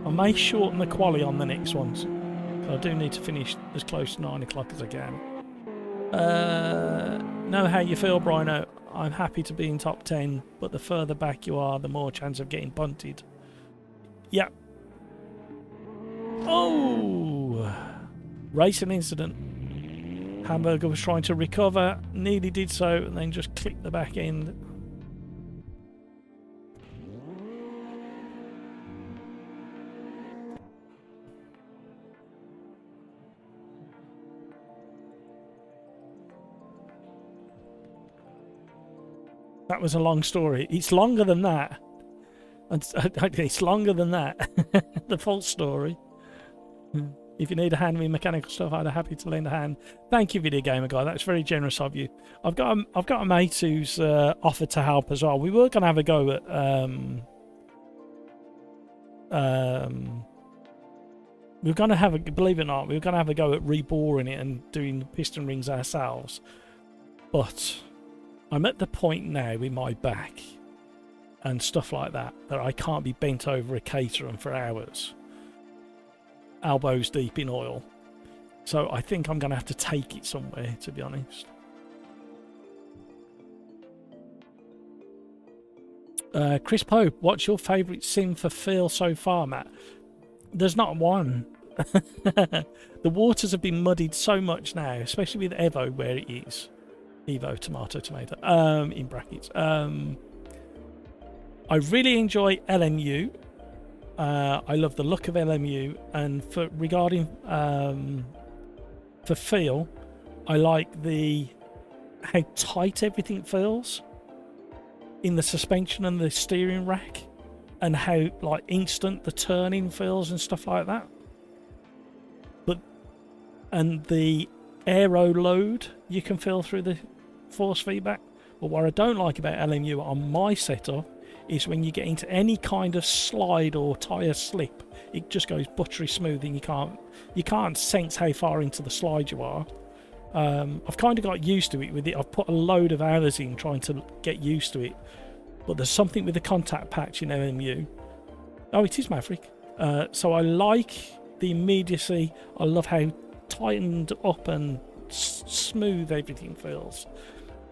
Speaker 1: I may shorten the quali on the next ones. So I do need to finish as close to 9 o'clock as I can. Know how you feel, Brino. I'm happy to be in top 10, but the further back you are, the more chance of getting punted. Yeah. Oh! Racing incident. Hamburger was trying to recover, nearly did so, and then just clipped the back end. That was a long story. It's longer than that. It's longer than that. The full story. If you need a hand with mechanical stuff, I'd be happy to lend a hand. Thank you, Video Gamer Guy. That's very generous of you. I've got a mate who's offered to help as well. We were going to have a go at we were going to have a, believe it or not, we were going to have a go at reboring it and doing piston rings ourselves. But I'm at the point now with my back and stuff like that I can't be bent over a caterum for hours, elbows deep in oil. So I think I'm going to have to take it somewhere, to be honest. Chris Pope, what's your favourite sim for feel so far, Matt? There's not one. The waters have been muddied so much now, especially with Evo where it is. Evo, tomato, in brackets. I really enjoy LMU. I love the look of LMU, and for feel, I like how tight everything feels in the suspension and the steering rack, and how like instant the turning feels and stuff like that. And the aero load you can feel through the force feedback. But what I don't like about LMU on my setup is when you get into any kind of slide or tyre slip, it just goes buttery smooth, and you can't sense how far into the slide you are. I've kind of got used to it with it. I've put a load of hours in trying to get used to it, but there's something with the contact patch in LMU. Oh, it is Maverick. So I like the immediacy. I love how tightened up and smooth everything feels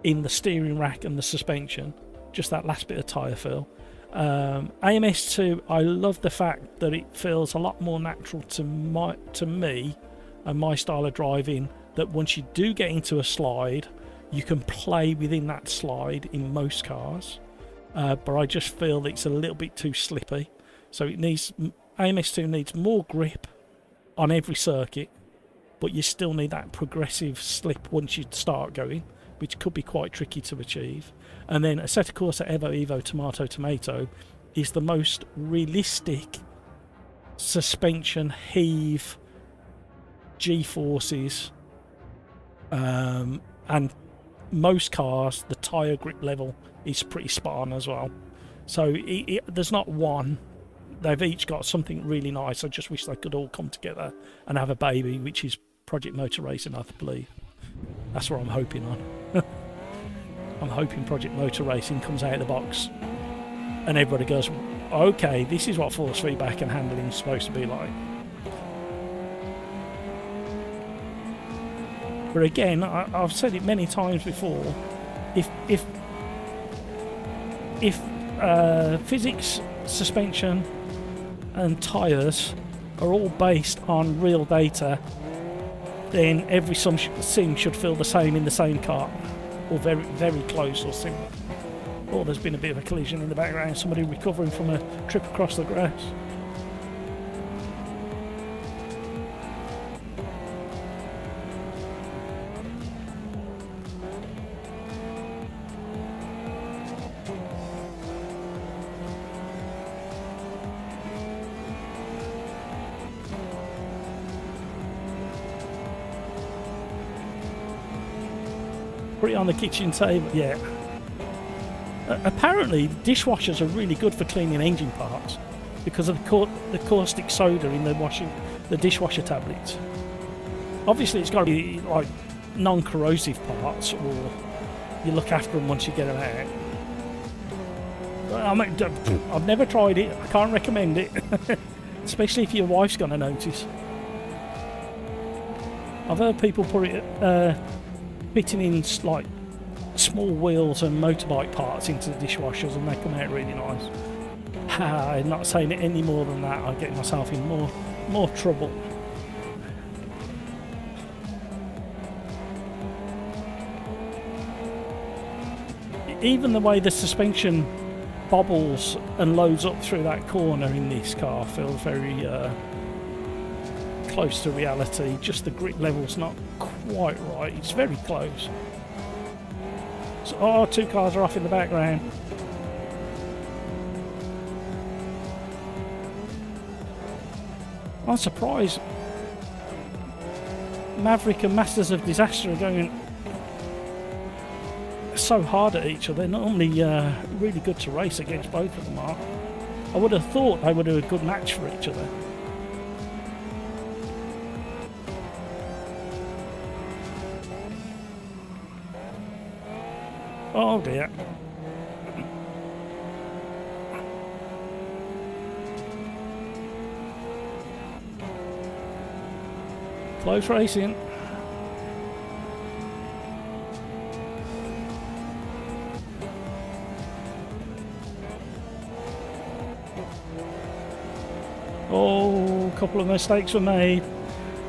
Speaker 1: in the steering rack and the suspension. Just that last bit of tyre feel. AMS2, I love the fact that it feels a lot more natural to me and my style of driving that once you do get into a slide, you can play within that slide in most cars. But I just feel that it's a little bit too slippy. So it needs, AMS2 needs more grip on every circuit, but you still need that progressive slip once you start going, which could be quite tricky to achieve. And then Assetto Corsa Evo Evo Tomato Tomato is the most realistic suspension heave G-forces, and most cars, the tyre grip level is pretty spot on as well. So there's not one. They've each got something really nice. I just wish they could all come together and have a baby, which is Project Motor Racing, I believe. That's what I'm hoping on. I'm hoping Project Motor Racing comes out of the box and everybody goes, okay, this is what force feedback and handling is supposed to be like. But again, I've said it many times before, if physics, suspension and tyres are all based on real data, then every sim should feel the same in the same car, or very, very close or similar. Or there's been a bit of a collision in the background, somebody recovering from a trip across the grass. Put it on the kitchen table, yeah. Apparently, dishwashers are really good for cleaning engine parts because of the caustic soda in the dishwasher tablets. Obviously, it's got to be like non-corrosive parts, or you look after them once you get them out. I mean, I've never tried it. I can't recommend it, especially if your wife's going to notice. I've heard people put it. Fitting in like small wheels and motorbike parts into the dishwashers, and they come out really nice. I'm not saying it any more than that. I get myself in more trouble. Even the way the suspension bobbles and loads up through that corner in this car feels very close to reality. Just the grip level's not quite right. It's very close. So, two cars are off in the background. I'm surprised Maverick and Masters of Disaster are going so hard at each other. They're normally really good to race against, both of them are. I would have thought they would do a good match for each other. Oh dear. Close racing. Oh, a couple of mistakes were made.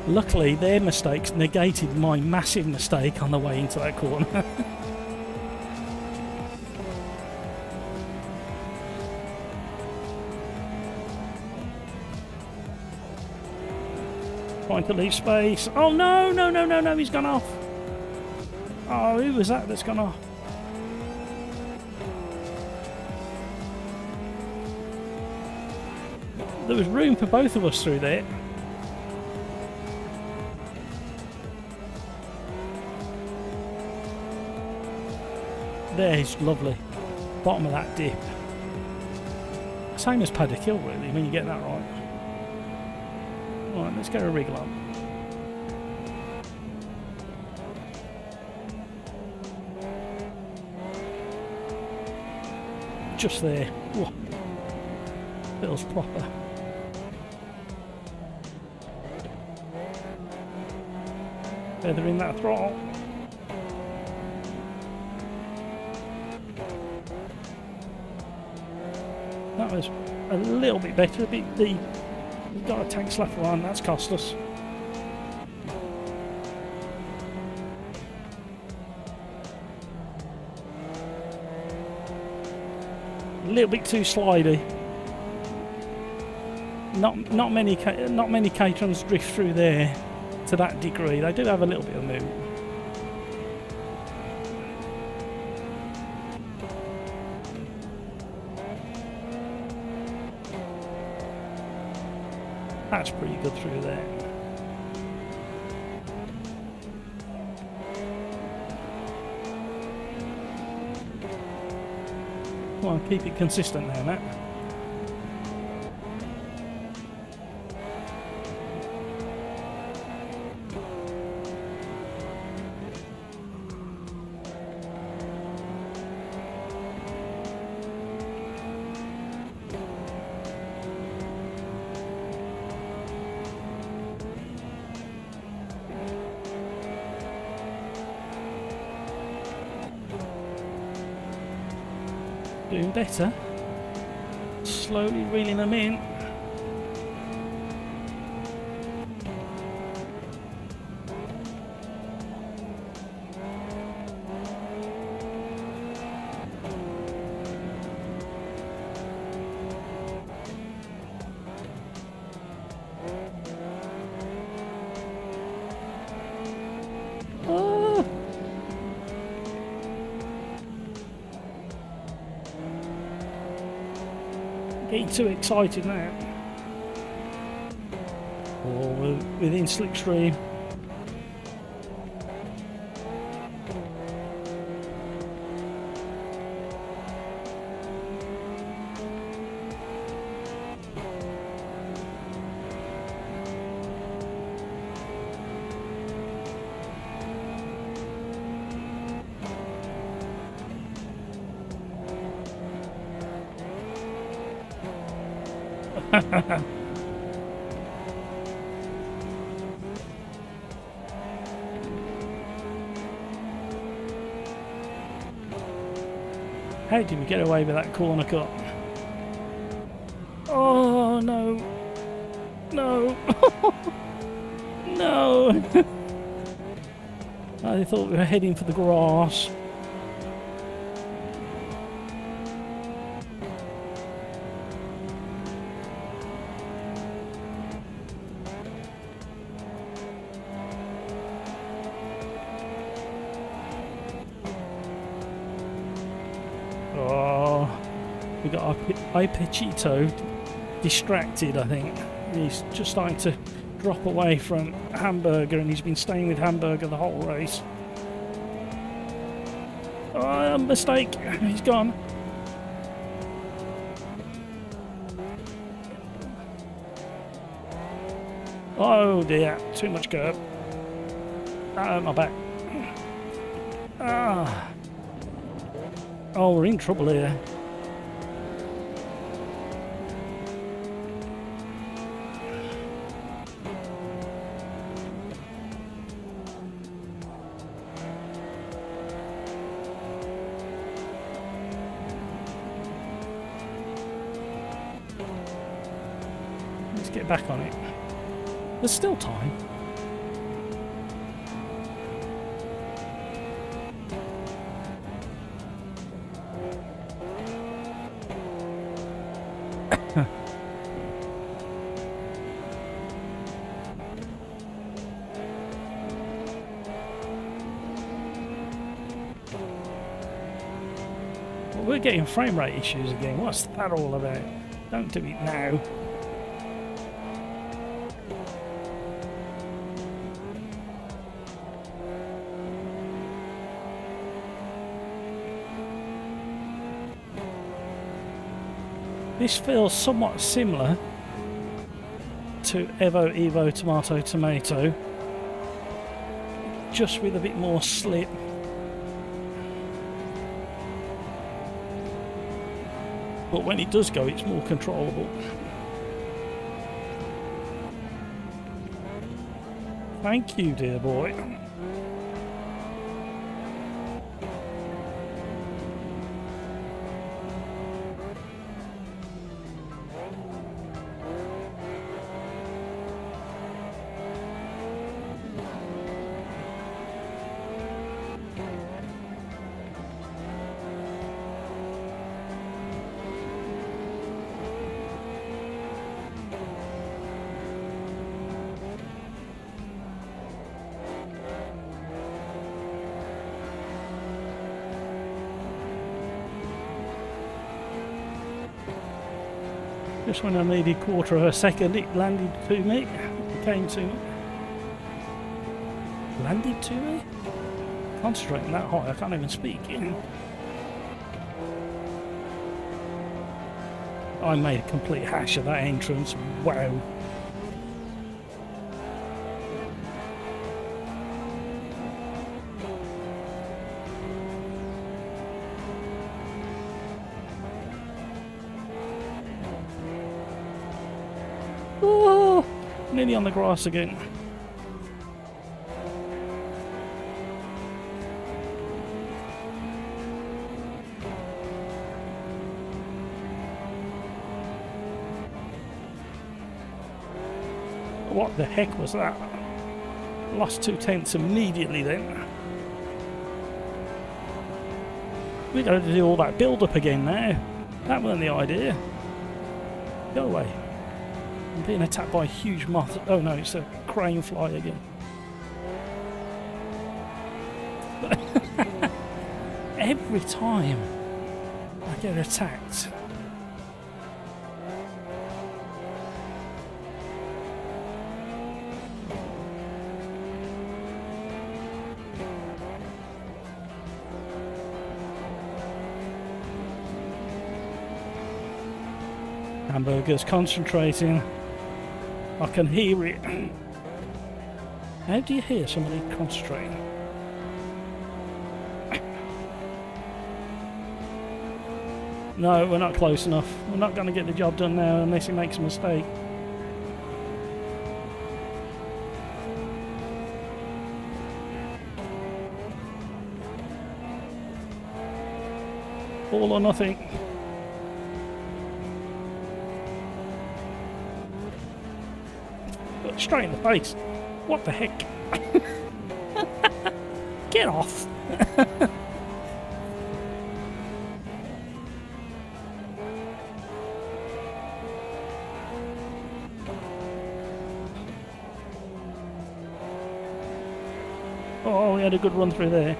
Speaker 1: Luckily, their mistakes negated my massive mistake on the way into that corner. Trying to leave space. Oh no, no, no, no, no, he's gone off. Oh, who was that that's gone off? There was room for both of us through there. There's lovely. Bottom of that dip. Same as Paddock Hill, really, when you get that right. Right, let's go a wriggle up. Just there. Whoa. Feels proper. Feathering that throttle. That was a little bit better, a bit deep. We've got a tank slapper on, that's cost us. A little bit too slidey. Not many Caterhams drift through there to that degree. They do have a little bit of move. That's pretty good through there. Come on, keep it consistent there, Matt. Doing better. Slowly reeling them in. Getting too excited now. Oh, we're within slipstream. How did we get away with that corner cut? Oh no! No! No! I thought we were heading for the grass. Oh, we got our Pechito distracted, I think. He's just starting to drop away from Hamburger, and he's been staying with Hamburger the whole race. Oh, mistake. He's gone. Oh dear, too much curb. That hurt my back. Ah. Oh, we're in trouble here. Let's get back on it. There's still time. Well, we're getting frame rate issues again. What's that all about? Don't do it now. This feels somewhat similar to Evo, Tomato, just with a bit more slip. But when it does go, it's more controllable. Thank you, dear boy. Just when I needed quarter of a second, it landed to me. It came to me. Landed to me? Concentrating that high, I can't even speak. I made a complete hash of that entrance. Wow. Oh, nearly on the grass again. What the heck was that? Lost 2/10 immediately then. We're going to do all that build up again now. That wasn't the idea. Go away. I'm being attacked by a huge moth. Oh no, it's a crane fly again. Every time I get attacked. Hamburger's concentrating. I can hear it. How do you hear somebody concentrating? No, we're not close enough. We're not going to get the job done now unless he makes a mistake. All or nothing. Straight in the face. What the heck? Get off. Oh, we had a good run through there.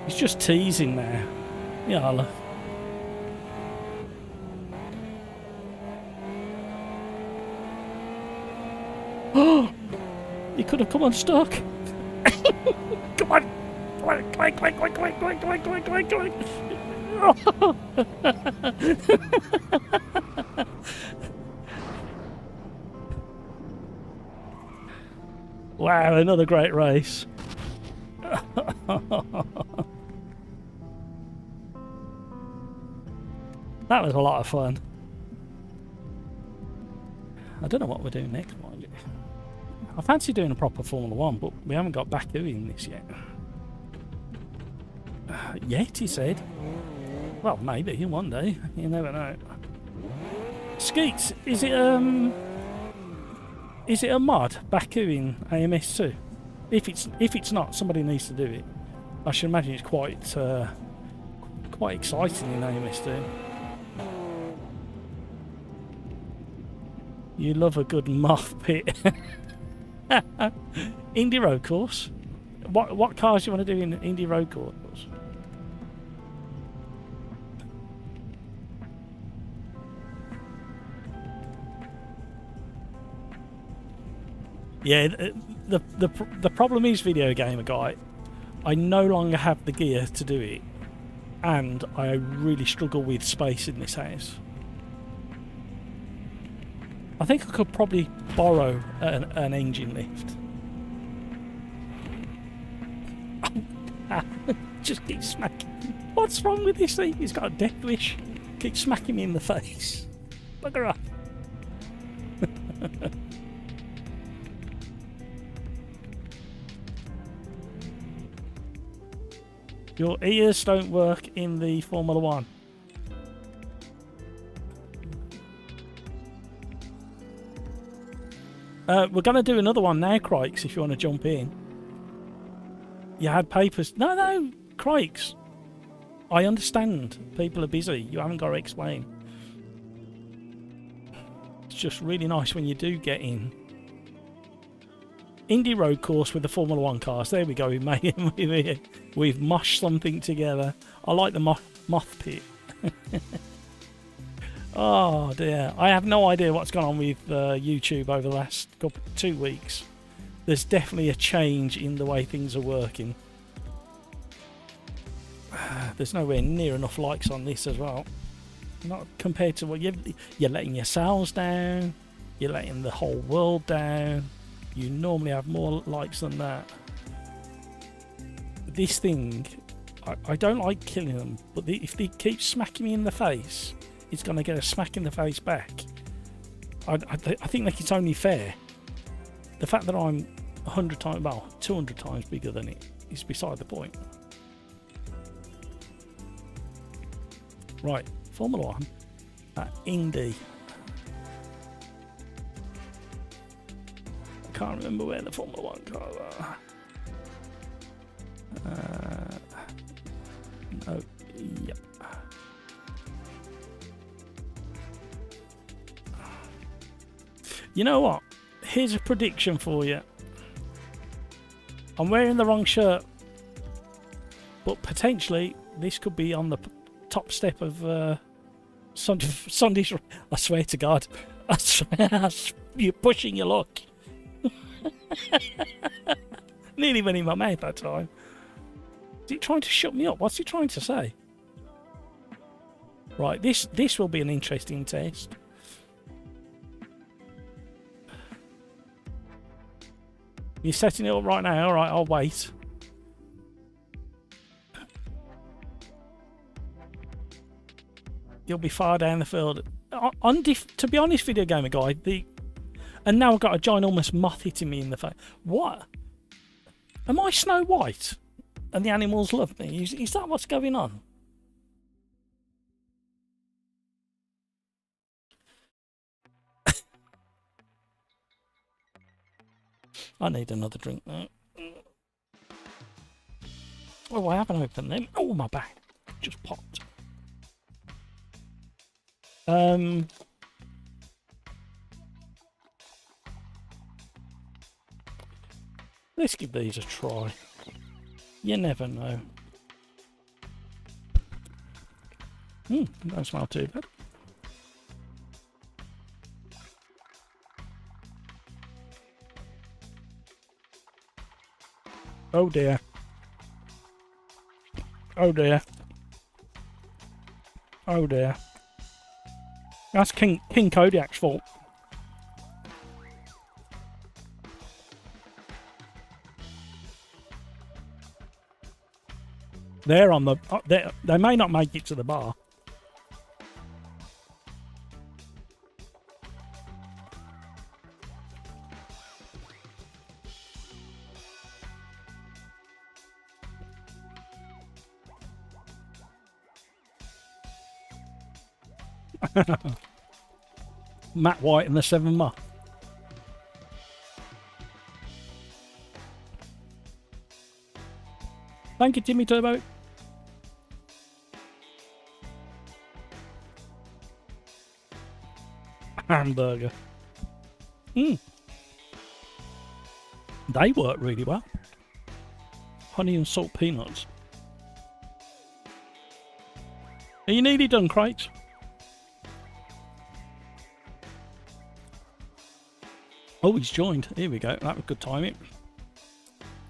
Speaker 1: He's just teasing there. Yeah, look. Oh, he could have come unstuck. Come on. Come on, clank, clank, clank, clank, clank, clank, clank, clank, clank. Wow, another great race. That was a lot of fun. I don't know what we're doing next, mind you. I fancy doing a proper Formula 1, but we haven't got Baku in this yet. Yet, he said. Well, maybe one day. You never know. Skeets, is it a mod, Baku in AMS2? If it's not, somebody needs to do it. I should imagine it's quite exciting in AMS2. You love a good moth pit. Indy Road Course. What cars do you want to do in Indy Road Course? Yeah, the problem is, Video Gamer Guy, I no longer have the gear to do it, and I really struggle with space in this house. I think I could probably borrow an engine lift. Just keep smacking. What's wrong with this thing? He's got a death wish. Keep smacking me in the face. Bugger off. Your ears don't work in the Formula 1. We're going to do another one now, Crikes, if you want to jump in. You had papers. No, Crikes. I understand. People are busy. You haven't got to explain. It's just really nice when you do get in. Indy Road Course with the Formula 1 cars. There we go. We've moshed something together. I like the moth pit. Oh dear. I have no idea what's gone on with YouTube over the last 2 weeks. There's definitely a change in the way things are working. There's nowhere near enough likes on this as well. Not compared to what you're letting yourselves down. You're letting the whole world down. You normally have more likes than that. This thing, I don't like killing them, but if they keep smacking me in the face, it's going to get a smack in the face back. I think like it's only fair. The fact that I'm 100 times, well, 200 times bigger than it is beside the point. Right, Formula 1 at Indy. I can't remember where the Formula 1 cars are. No, yep. You know what? Here's a prediction for you. I'm wearing the wrong shirt, but potentially this could be on the top step of Sunday's. I swear to God, I swear, you're pushing your luck. Nearly went in my mouth that time. Is he trying to shut me up? What's he trying to say? Right, this will be an interesting test. You're setting it up right now. All right, I'll wait. You'll be far down the field. To be honest, video gamer guy, and now I've got a ginormous moth hitting me in the face. What? Am I Snow White? And the animals love me? Is that what's going on? I need another drink now. Oh, I haven't opened them. Oh, my back just popped. Let's give these a try. You never know. Don't smell too bad. Oh dear. Oh dear. Oh dear. That's King Kodiak's fault. They're on the. They may not make it to the bar. Matt White and the Seven Moth. Thank you, Jimmy Turbo. Hamburger. They work really well. Honey and salt peanuts. Are you nearly done, Crates? Oh, he's joined. Here we go. That was good timing.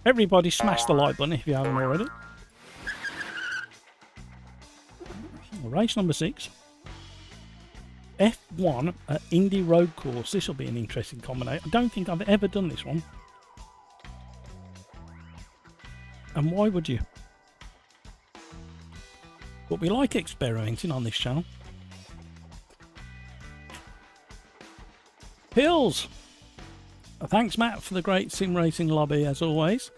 Speaker 1: Everybody smash the like button if you haven't already. Race number 6. F1 at Indy Road Course. This will be an interesting combination. I don't think I've ever done this one. And why would you? But we like experimenting on this channel. Hills! Thanks, Matt, for the great sim racing lobby, as always.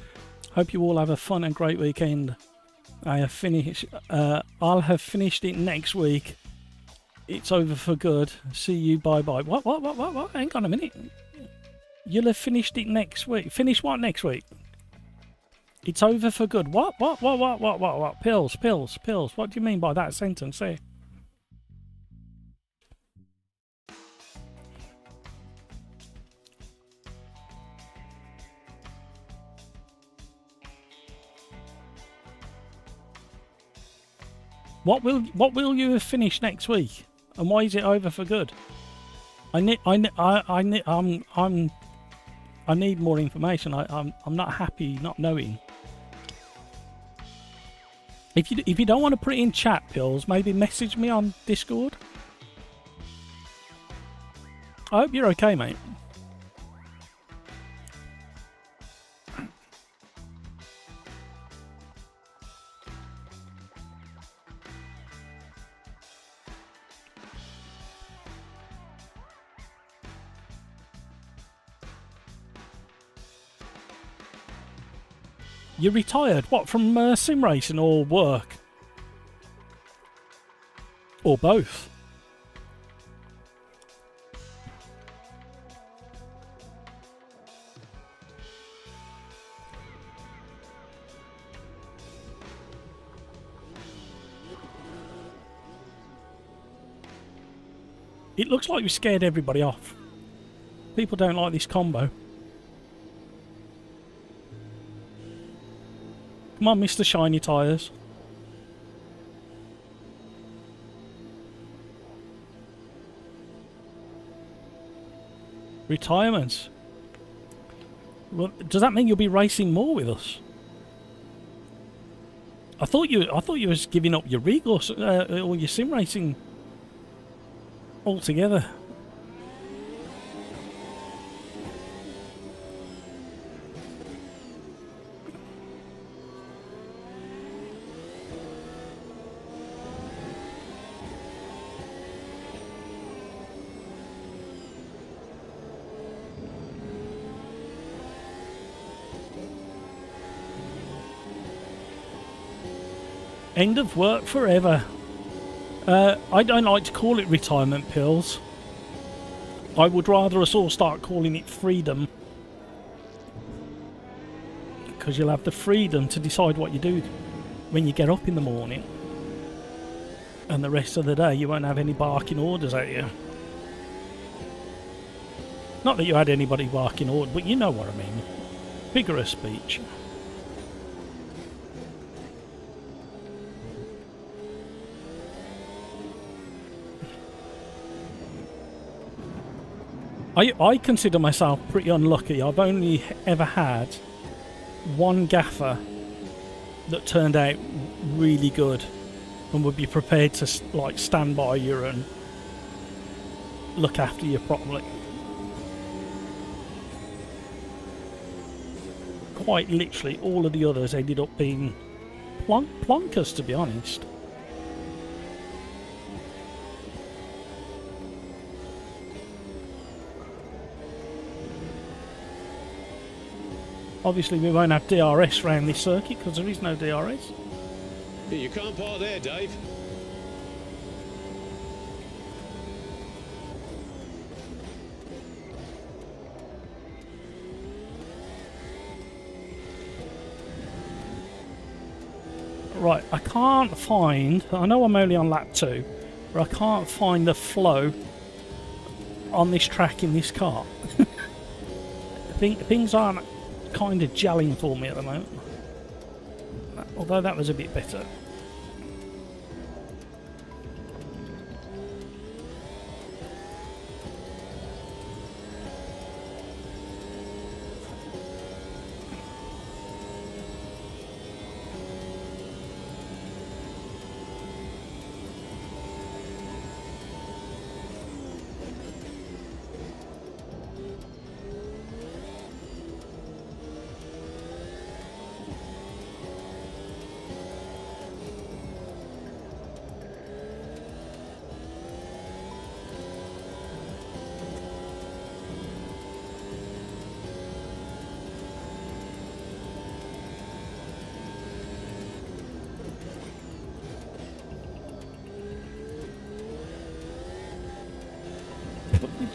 Speaker 1: Hope you all have a fun and great weekend. I'll have finished it next week. It's over for good. See you, bye-bye. What? Hang on a minute. You'll have finished it next week. Finish what next week? It's over for good. What? Pills. What do you mean by that sentence there? What will you have finished next week? And why is it over for good? I need more information. I'm not happy not knowing. If you don't want to put it in chat, Pills, maybe message me on Discord. I hope you're okay, mate. You're retired? What, from sim racing or work? Or both? It looks like we scared everybody off. People don't like this combo. Come on, Mr. Shiny Tyres. Retirement. Well, does that mean you'll be racing more with us? I thought you was giving up your rig or your sim racing altogether. End of work forever. I don't like to call it retirement, Pills. I would rather us all start calling it freedom. Because you'll have the freedom to decide what you do when you get up in the morning. And the rest of the day you won't have any barking orders at you. Not that you had anybody barking orders, but you know what I mean. Figure of speech. I consider myself pretty unlucky. I've only ever had one gaffer that turned out really good and would be prepared to like stand by you and look after you properly. Quite literally, all of the others ended up being plonkers, to be honest. Obviously we won't have DRS around this circuit because there is no DRS.
Speaker 2: You can't park there, Dave.
Speaker 1: Right, I can't find... I know I'm only on lap 2, but I can't find the flow on this track in this car. Things aren't kind of gelling for me at the moment. Although that was a bit better.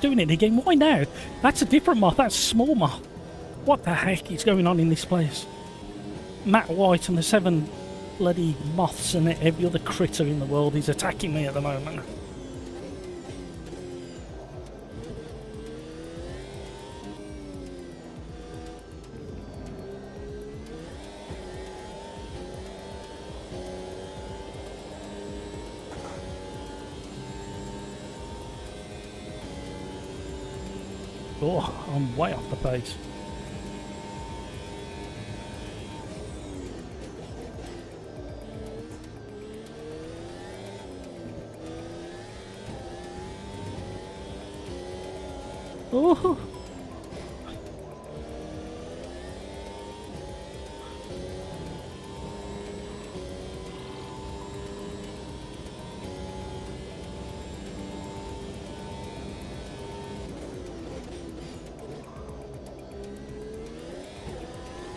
Speaker 1: Doing it again. Why now? That's a different moth. That's a small moth. What the heck is going on in this place? Matt White and the 7 bloody moths and every other critter in the world is attacking me at the moment. Oh, I'm way off the pace. Oh.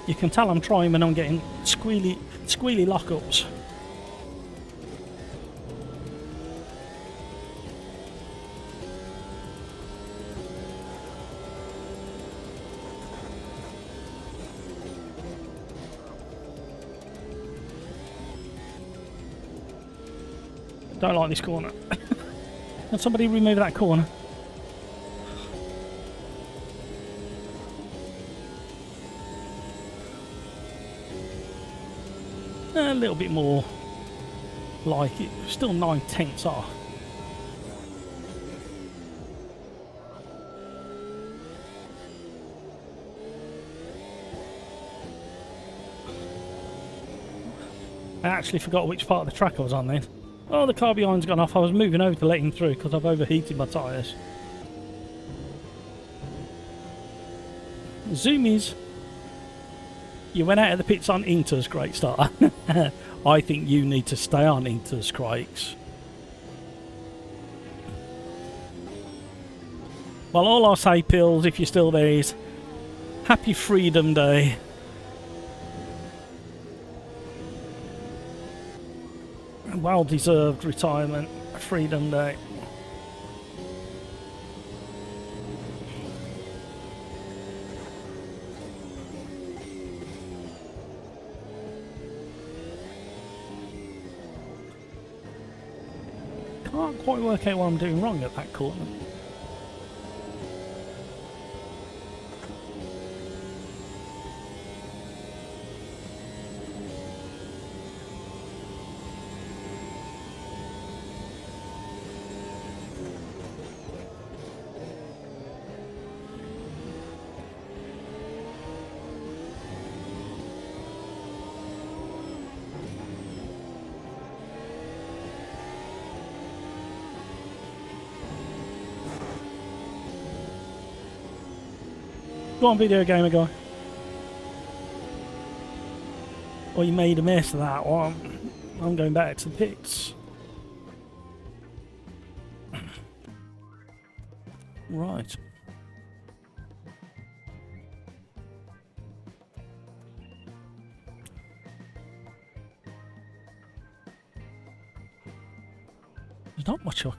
Speaker 1: You can tell I'm trying when I'm getting squealy lockups. Don't like this corner. Can somebody remove that corner? A little bit more like it. Still 9/10 off. I actually forgot which part of the track I was on then. Oh, the car behind's gone off. I was moving over to let him through because I've overheated my tyres. Zoomies. You went out of the pits on Inters, great start. I think you need to stay on Inters, Crakes. Well, all I'll say, Pills, if you're still there, is Happy Freedom Day. Well-deserved retirement, Freedom Day. Can't quite work out what I'm doing wrong at that corner. Go on, video gamer guy. Or you made a mess of that one. I'm going back to the pits. Right. There's not much I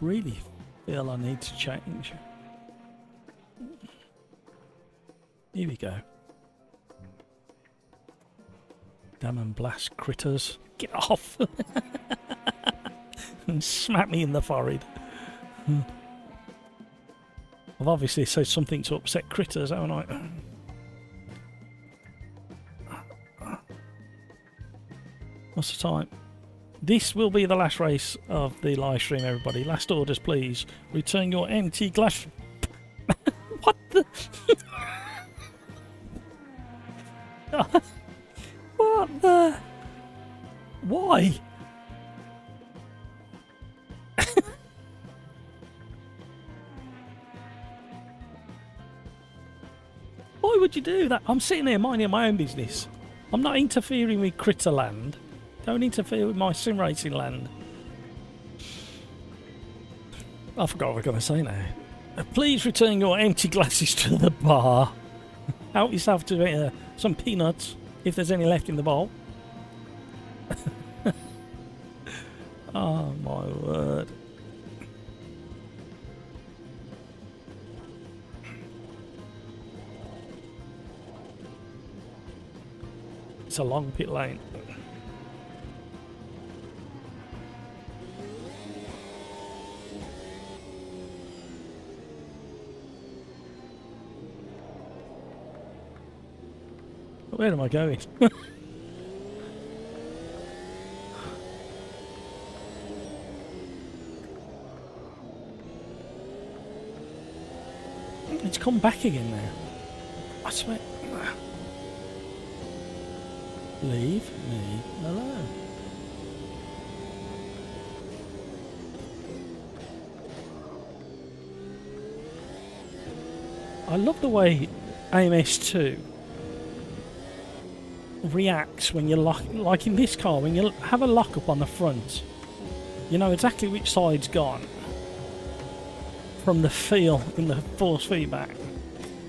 Speaker 1: really feel I need to change. Here we go. Damn and blast critters. Get off! And smack me in the forehead. I've obviously said something to upset critters, haven't I? What's the time? This will be the last race of the live stream, everybody. Last orders, please. Return your empty glass... What the... What the... Why? Why would you do that? I'm sitting there minding my own business. I'm not interfering with critter land. Don't interfere with my sim racing land. I forgot what I was going to say now. Please return your empty glasses to the bar. Help yourself to some peanuts, if there's any left in the bowl. Oh my word. It's a long pit lane. Where am I going? It's come back again now. I swear. Leave me alone. I love the way AMS2 reacts when you lock, like in this car, when you have a lock up on the front. You know exactly which side's gone from the feel in the force feedback,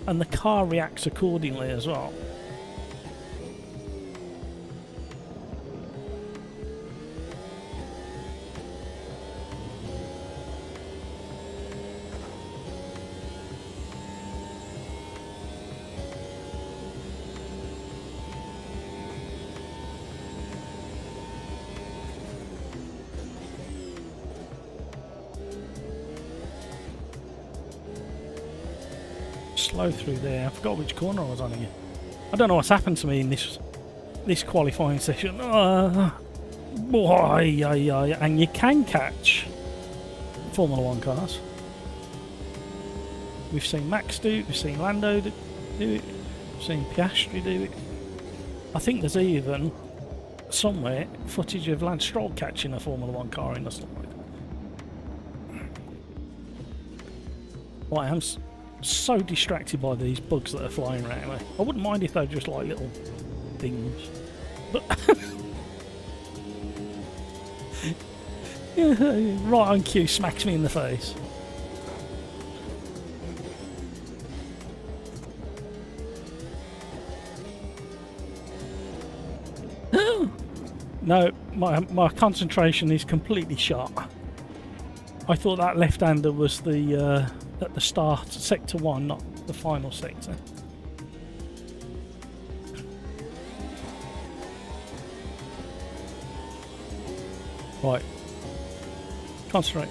Speaker 1: and the car reacts accordingly as well. Slow through there. I forgot which corner I was on again. I don't know what's happened to me in this qualifying session. Boy, and you can catch Formula 1 cars. We've seen Max do it, we've seen Lando do it, we've seen Piastri do it. I think there's even somewhere footage of Lance Stroll catching a Formula 1 car in the slide. Well, I am so distracted by these bugs that are flying around me. I wouldn't mind if they're just like little things, but right on cue, smacks me in the face. No, my concentration is completely shot. I thought that left-hander was the at the start, sector 1, not the final sector. Right. Concentrate.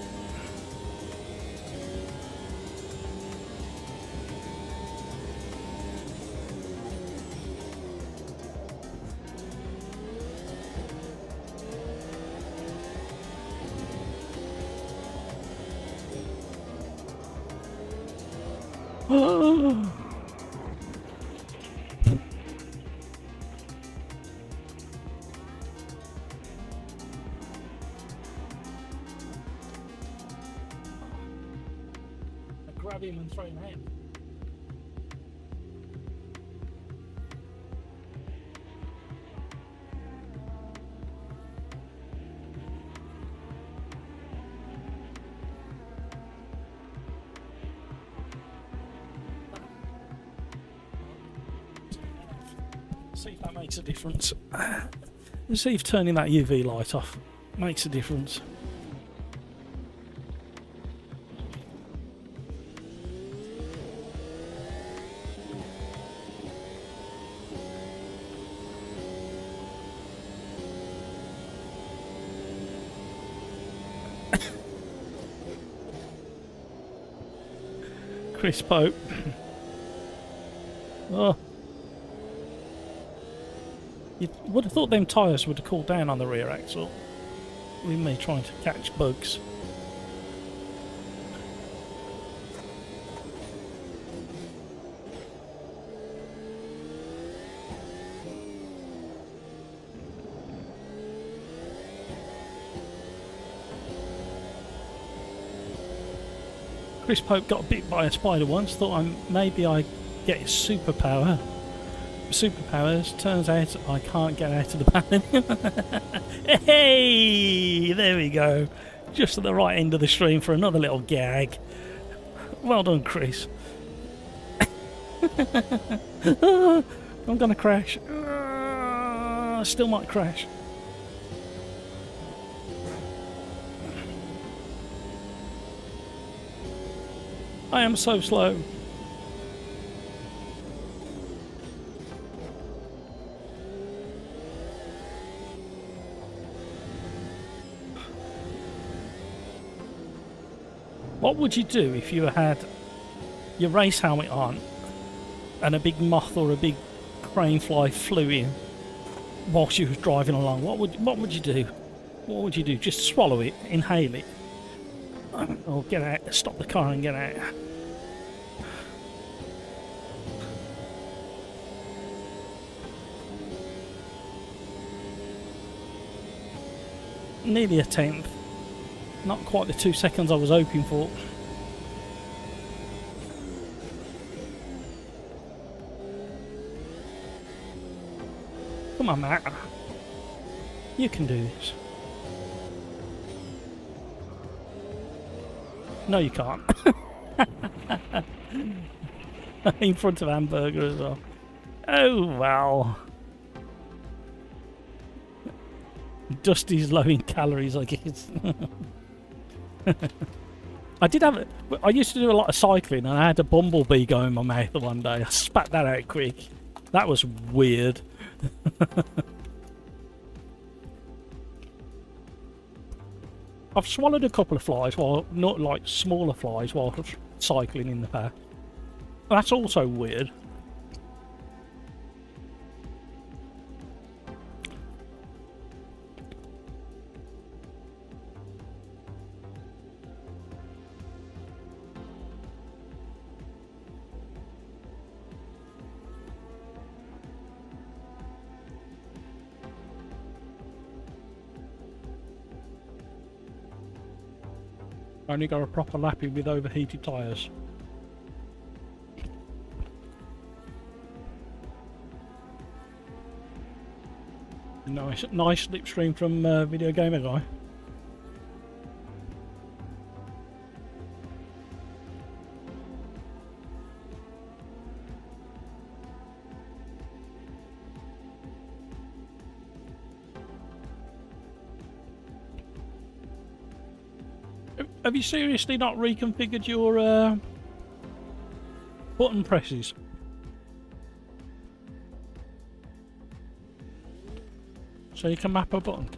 Speaker 1: Grab him and throw him out. See if that makes a difference. Let's see if turning that UV light off makes a difference. Chris Pope. Oh. You would have thought them tyres would have cooled down on the rear axle with me trying to catch bugs. Chris Pope got bit by a spider once, thought maybe I get his superpowers. Turns out I can't get out of the pan. Hey, there we go. Just at the right end of the stream for another little gag. Well done, Chris. I'm gonna crash. Still might crash. I am so slow. What would you do if you had your race helmet on and a big moth or a big crane fly flew in whilst you was driving along? What would you do? What would you do? Just swallow it, inhale it, or get out, stop the car and get out? Nearly a tenth. Not quite the 2 seconds I was hoping for. Come on, Matt. You can do this. No, you can't. In front of Hamburger as well. Oh, well. Dusty's low in calories, I guess. I used to do a lot of cycling and I had a bumblebee go in my mouth one day. I spat that out quick. That was weird. I've swallowed a couple of flies, while not like smaller flies, while cycling in the past. That's also weird. Only got a proper lapping with overheated tyres. Nice slipstream from Video Gamer Guy. Have you seriously not reconfigured your button presses? So you can map a button?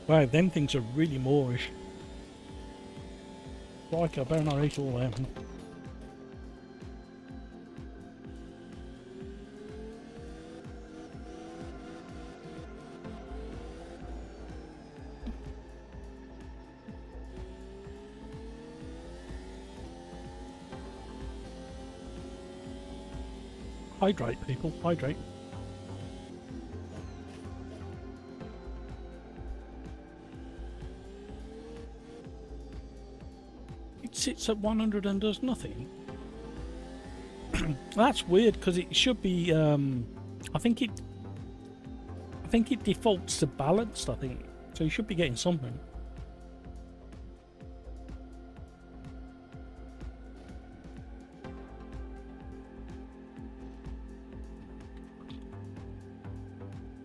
Speaker 1: Wow, them things are really moorish. Like, I better not eat all them. Hydrate, people, hydrate. It sits at 100 and does nothing. That's weird because it should be. I think it defaults to balanced. I think so. You should be getting something.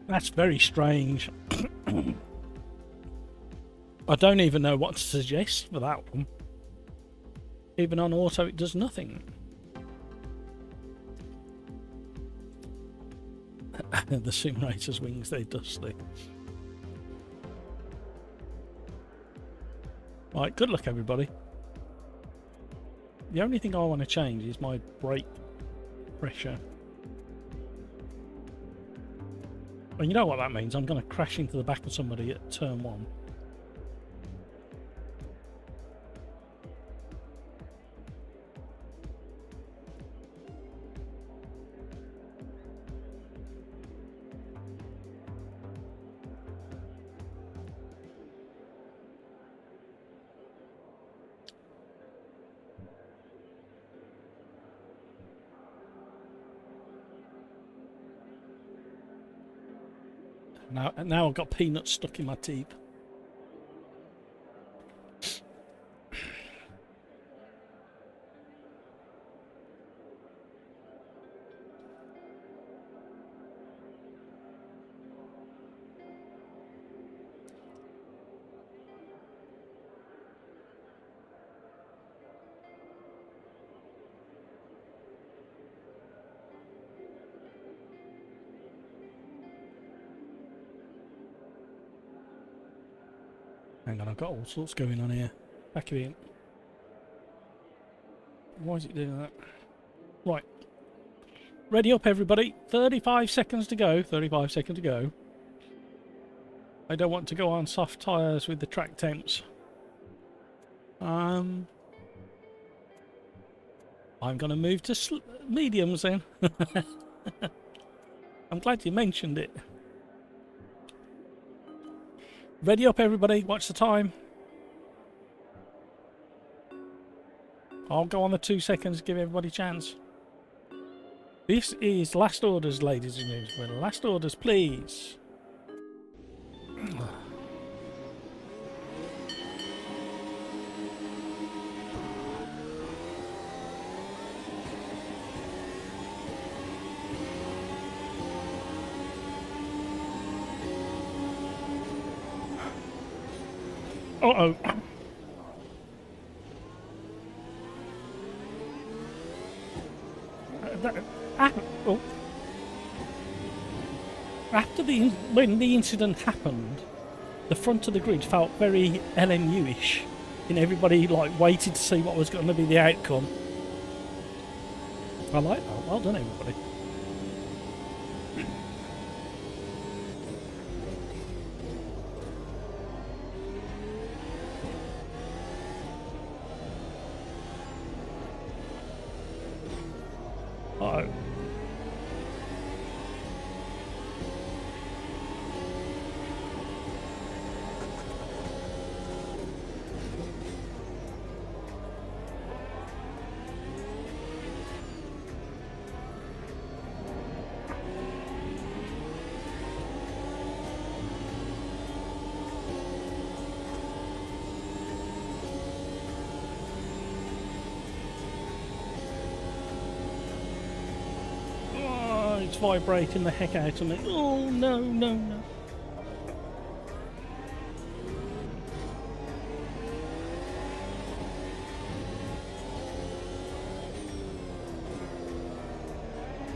Speaker 1: That's very strange. I don't even know what to suggest for that one. Even on auto, it does nothing. The Sim Racers wings, they're dusty. Right, good luck, everybody. The only thing I want to change is my brake pressure. Well, you know what that means. I'm going to crash into the back of somebody at turn 1. Now I've got peanuts stuck in my teeth. Hang on, I've got all sorts going on here. Back of it. Why is it doing that? Right. Ready up, everybody. 35 seconds to go. 35 seconds to go. I don't want to go on soft tyres with the track temps. I I'm going to move to mediums then. I'm glad you mentioned it. Ready up, everybody. Watch the time. I'll go on the 2 seconds, give everybody a chance. This is last orders, ladies and gentlemen. Last orders, please. Uh-oh. Oh. After when the incident happened, the front of the grid felt very LMU-ish, and everybody like waited to see what was going to be the outcome. I like that. Well done, everybody. Uh-oh. It's vibrating the heck out of me. Oh no, no, no.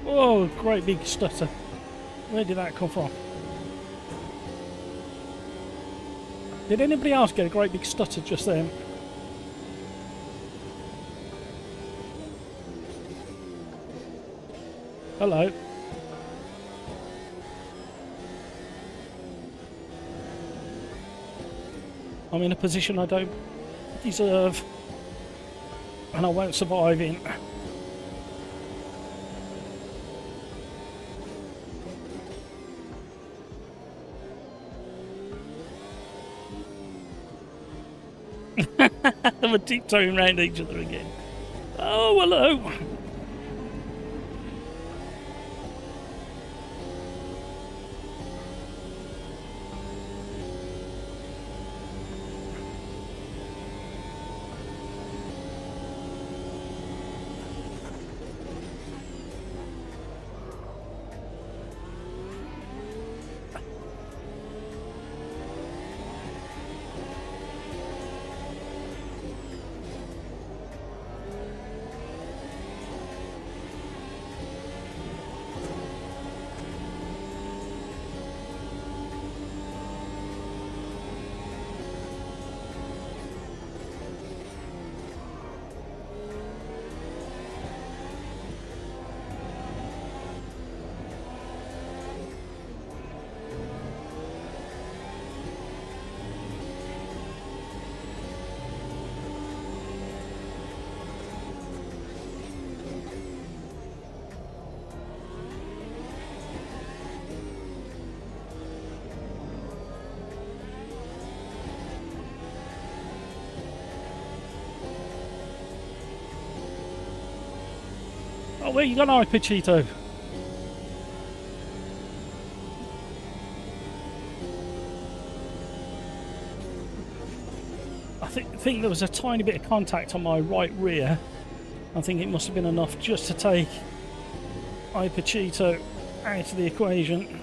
Speaker 1: Oh, great big stutter. Where did that come from? Did anybody else get a great big stutter just then? Hello. I'm in a position I don't deserve, and I won't survive in. We're tiptoeing around each other again. Oh, hello. Oh, where you gone, Pachito? I think there was a tiny bit of contact on my right rear. I think it must have been enough just to take Pachito out of the equation.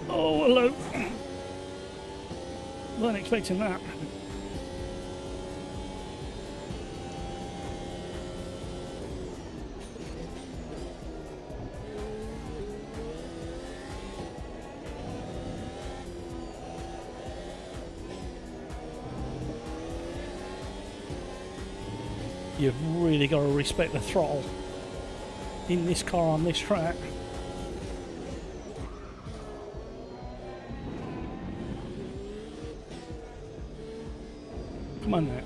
Speaker 1: Oh, hello. Weren't expecting that. You've really got to respect the throttle in this car on this track. Come on now.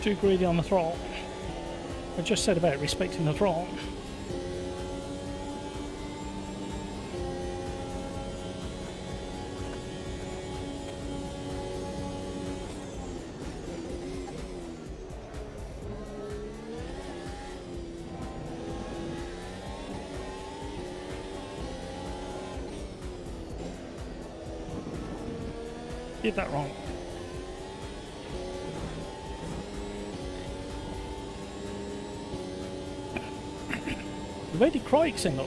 Speaker 1: Too greedy on the throttle. I just said about respecting the throttle. Did that wrong. Where did Crikes end up?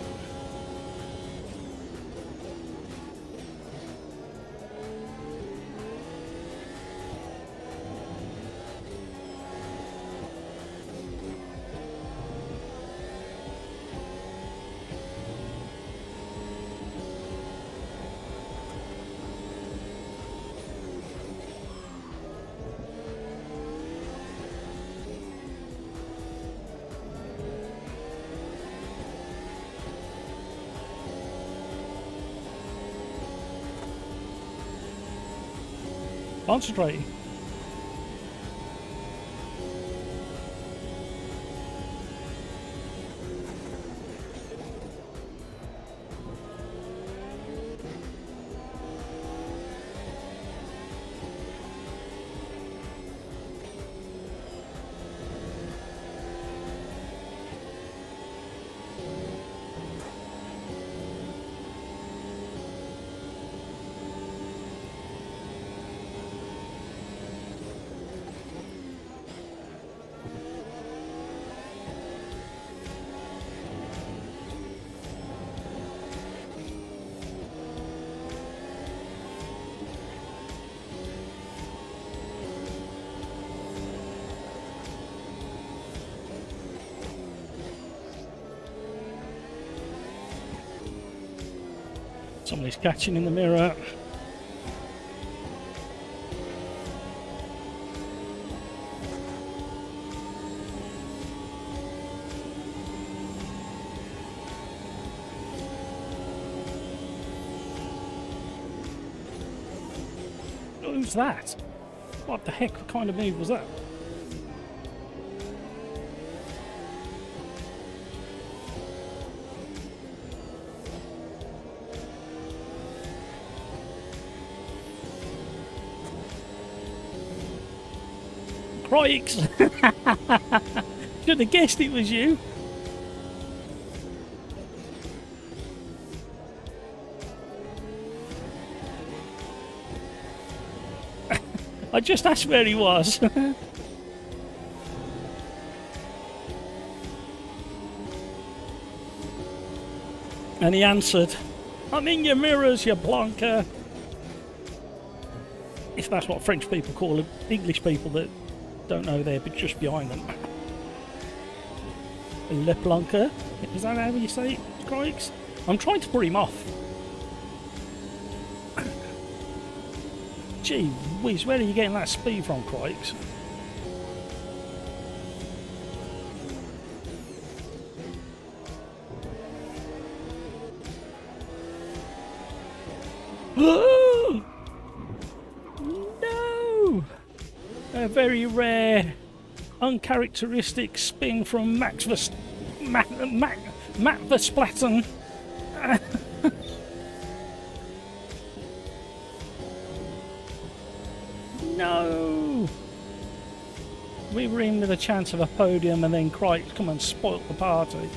Speaker 1: Concentrating. Somebody's catching in the mirror. Who's that? What the heck kind of move was that? Crikes! Should have guessed it was you. I just asked where he was. And he answered, "I'm in your mirrors, you plonker." If that's what French people call it, English people that don't know they're just behind them. Le plonker? Is that how you say it, Crikes? I'm trying to put him off. Gee whiz, where are you getting that speed from, Crikes? No! A very rare, uncharacteristic spin from Matt Versplatten. No! We were in with a chance of a podium and then Crike's come and spoilt the party.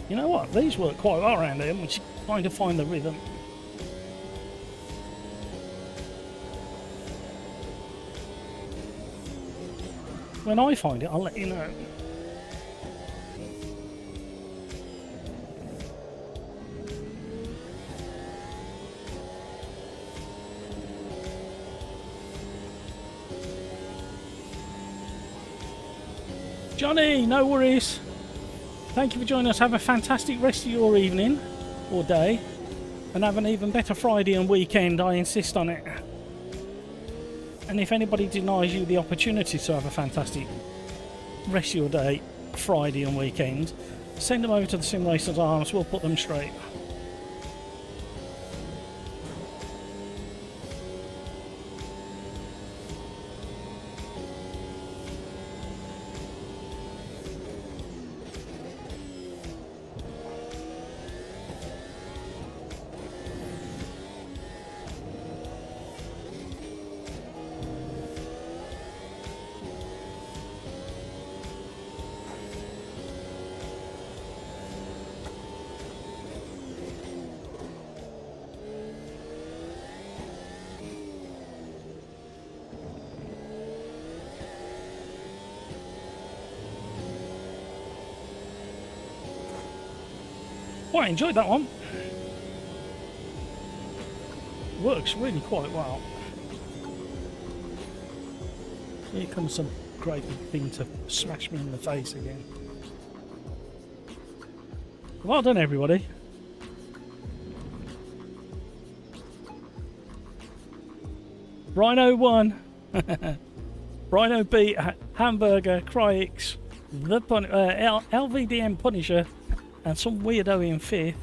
Speaker 1: You know what? These work quite well around here. We're just trying to find the rhythm. When I find it, I'll let you know. Johnny, no worries. Thank you for joining us. Have a fantastic rest of your evening or day, and have an even better Friday and weekend. I insist on it. And if anybody denies you the opportunity to have a fantastic rest of your day, Friday and weekend, send them over to the Sim Racers Arms. We'll put them straight. Well, I enjoyed that one. Works really quite well. Here comes some great big thing to smash me in the face again. Well done, everybody. Rhino won. Rhino beat Hamburger, Cryx, the LVDM Punisher, and some weirdo in fifth.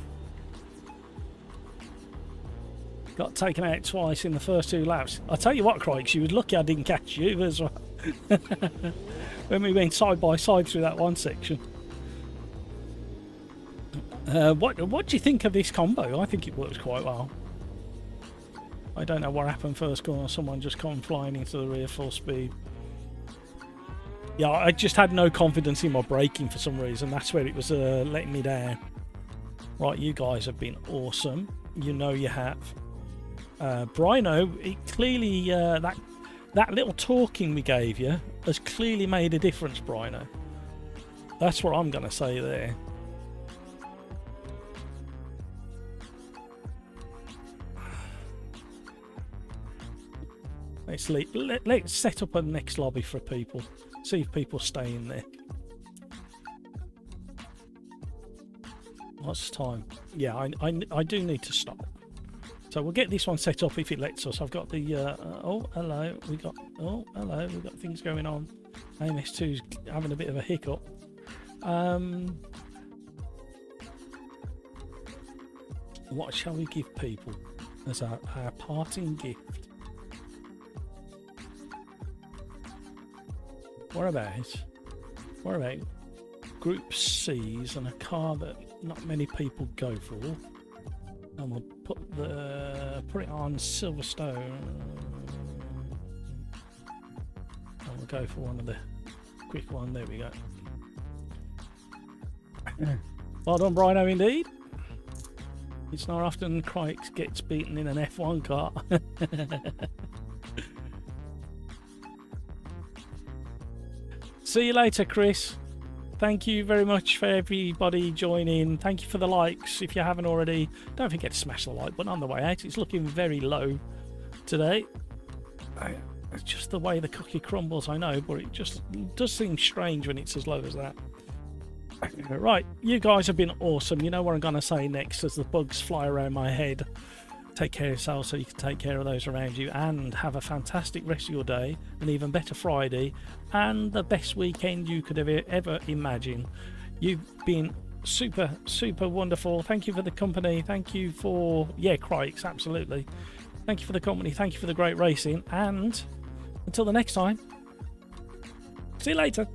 Speaker 1: Got taken out twice in the first 2 laps. I tell you what, Cryx, you was lucky I didn't catch you as well. When we went side by side through that one section. What do you think of this combo? I think it works quite well. I don't know what happened first corner. Someone just come flying into the rear full speed. Yeah, I just had no confidence in my braking for some reason. That's where it was letting me down. Right, you guys have been awesome. You know you have. Brino, it clearly that little talking we gave you has clearly made a difference, Brino. That's what I'm going to say there. Let's set up a next lobby for people. See if people stay in there. What's the time? Yeah, I do need to stop. So we'll get this one set up if it lets us. I've got the oh hello, we got things going on. AMS2's having a bit of a hiccup. What shall we give people as our parting gift? What about Group C's and a car that not many people go for? And we'll put it on Silverstone. And we'll go for one of the quick one. There we go. Well done, Brino, indeed. It's not often Crikes gets beaten in an F1 car. See you later, Chris. Thank you very much for everybody joining. Thank you for the likes. If you haven't already, don't forget to smash the like button on the way out. It's looking very low today. It's just the way the cookie crumbles, I know, but it just does seem strange when it's as low as that. Right, you guys have been awesome. You know what I'm going to say next as the bugs fly around my head. Take care of yourself so you can take care of those around you, and have a fantastic rest of your day, an even better Friday, and the best weekend you could ever imagine. You've been super wonderful. Thank you for the company. Thank you for Crikes, absolutely. Thank you for the company. Thank you for the great racing. And until the next time, see you later.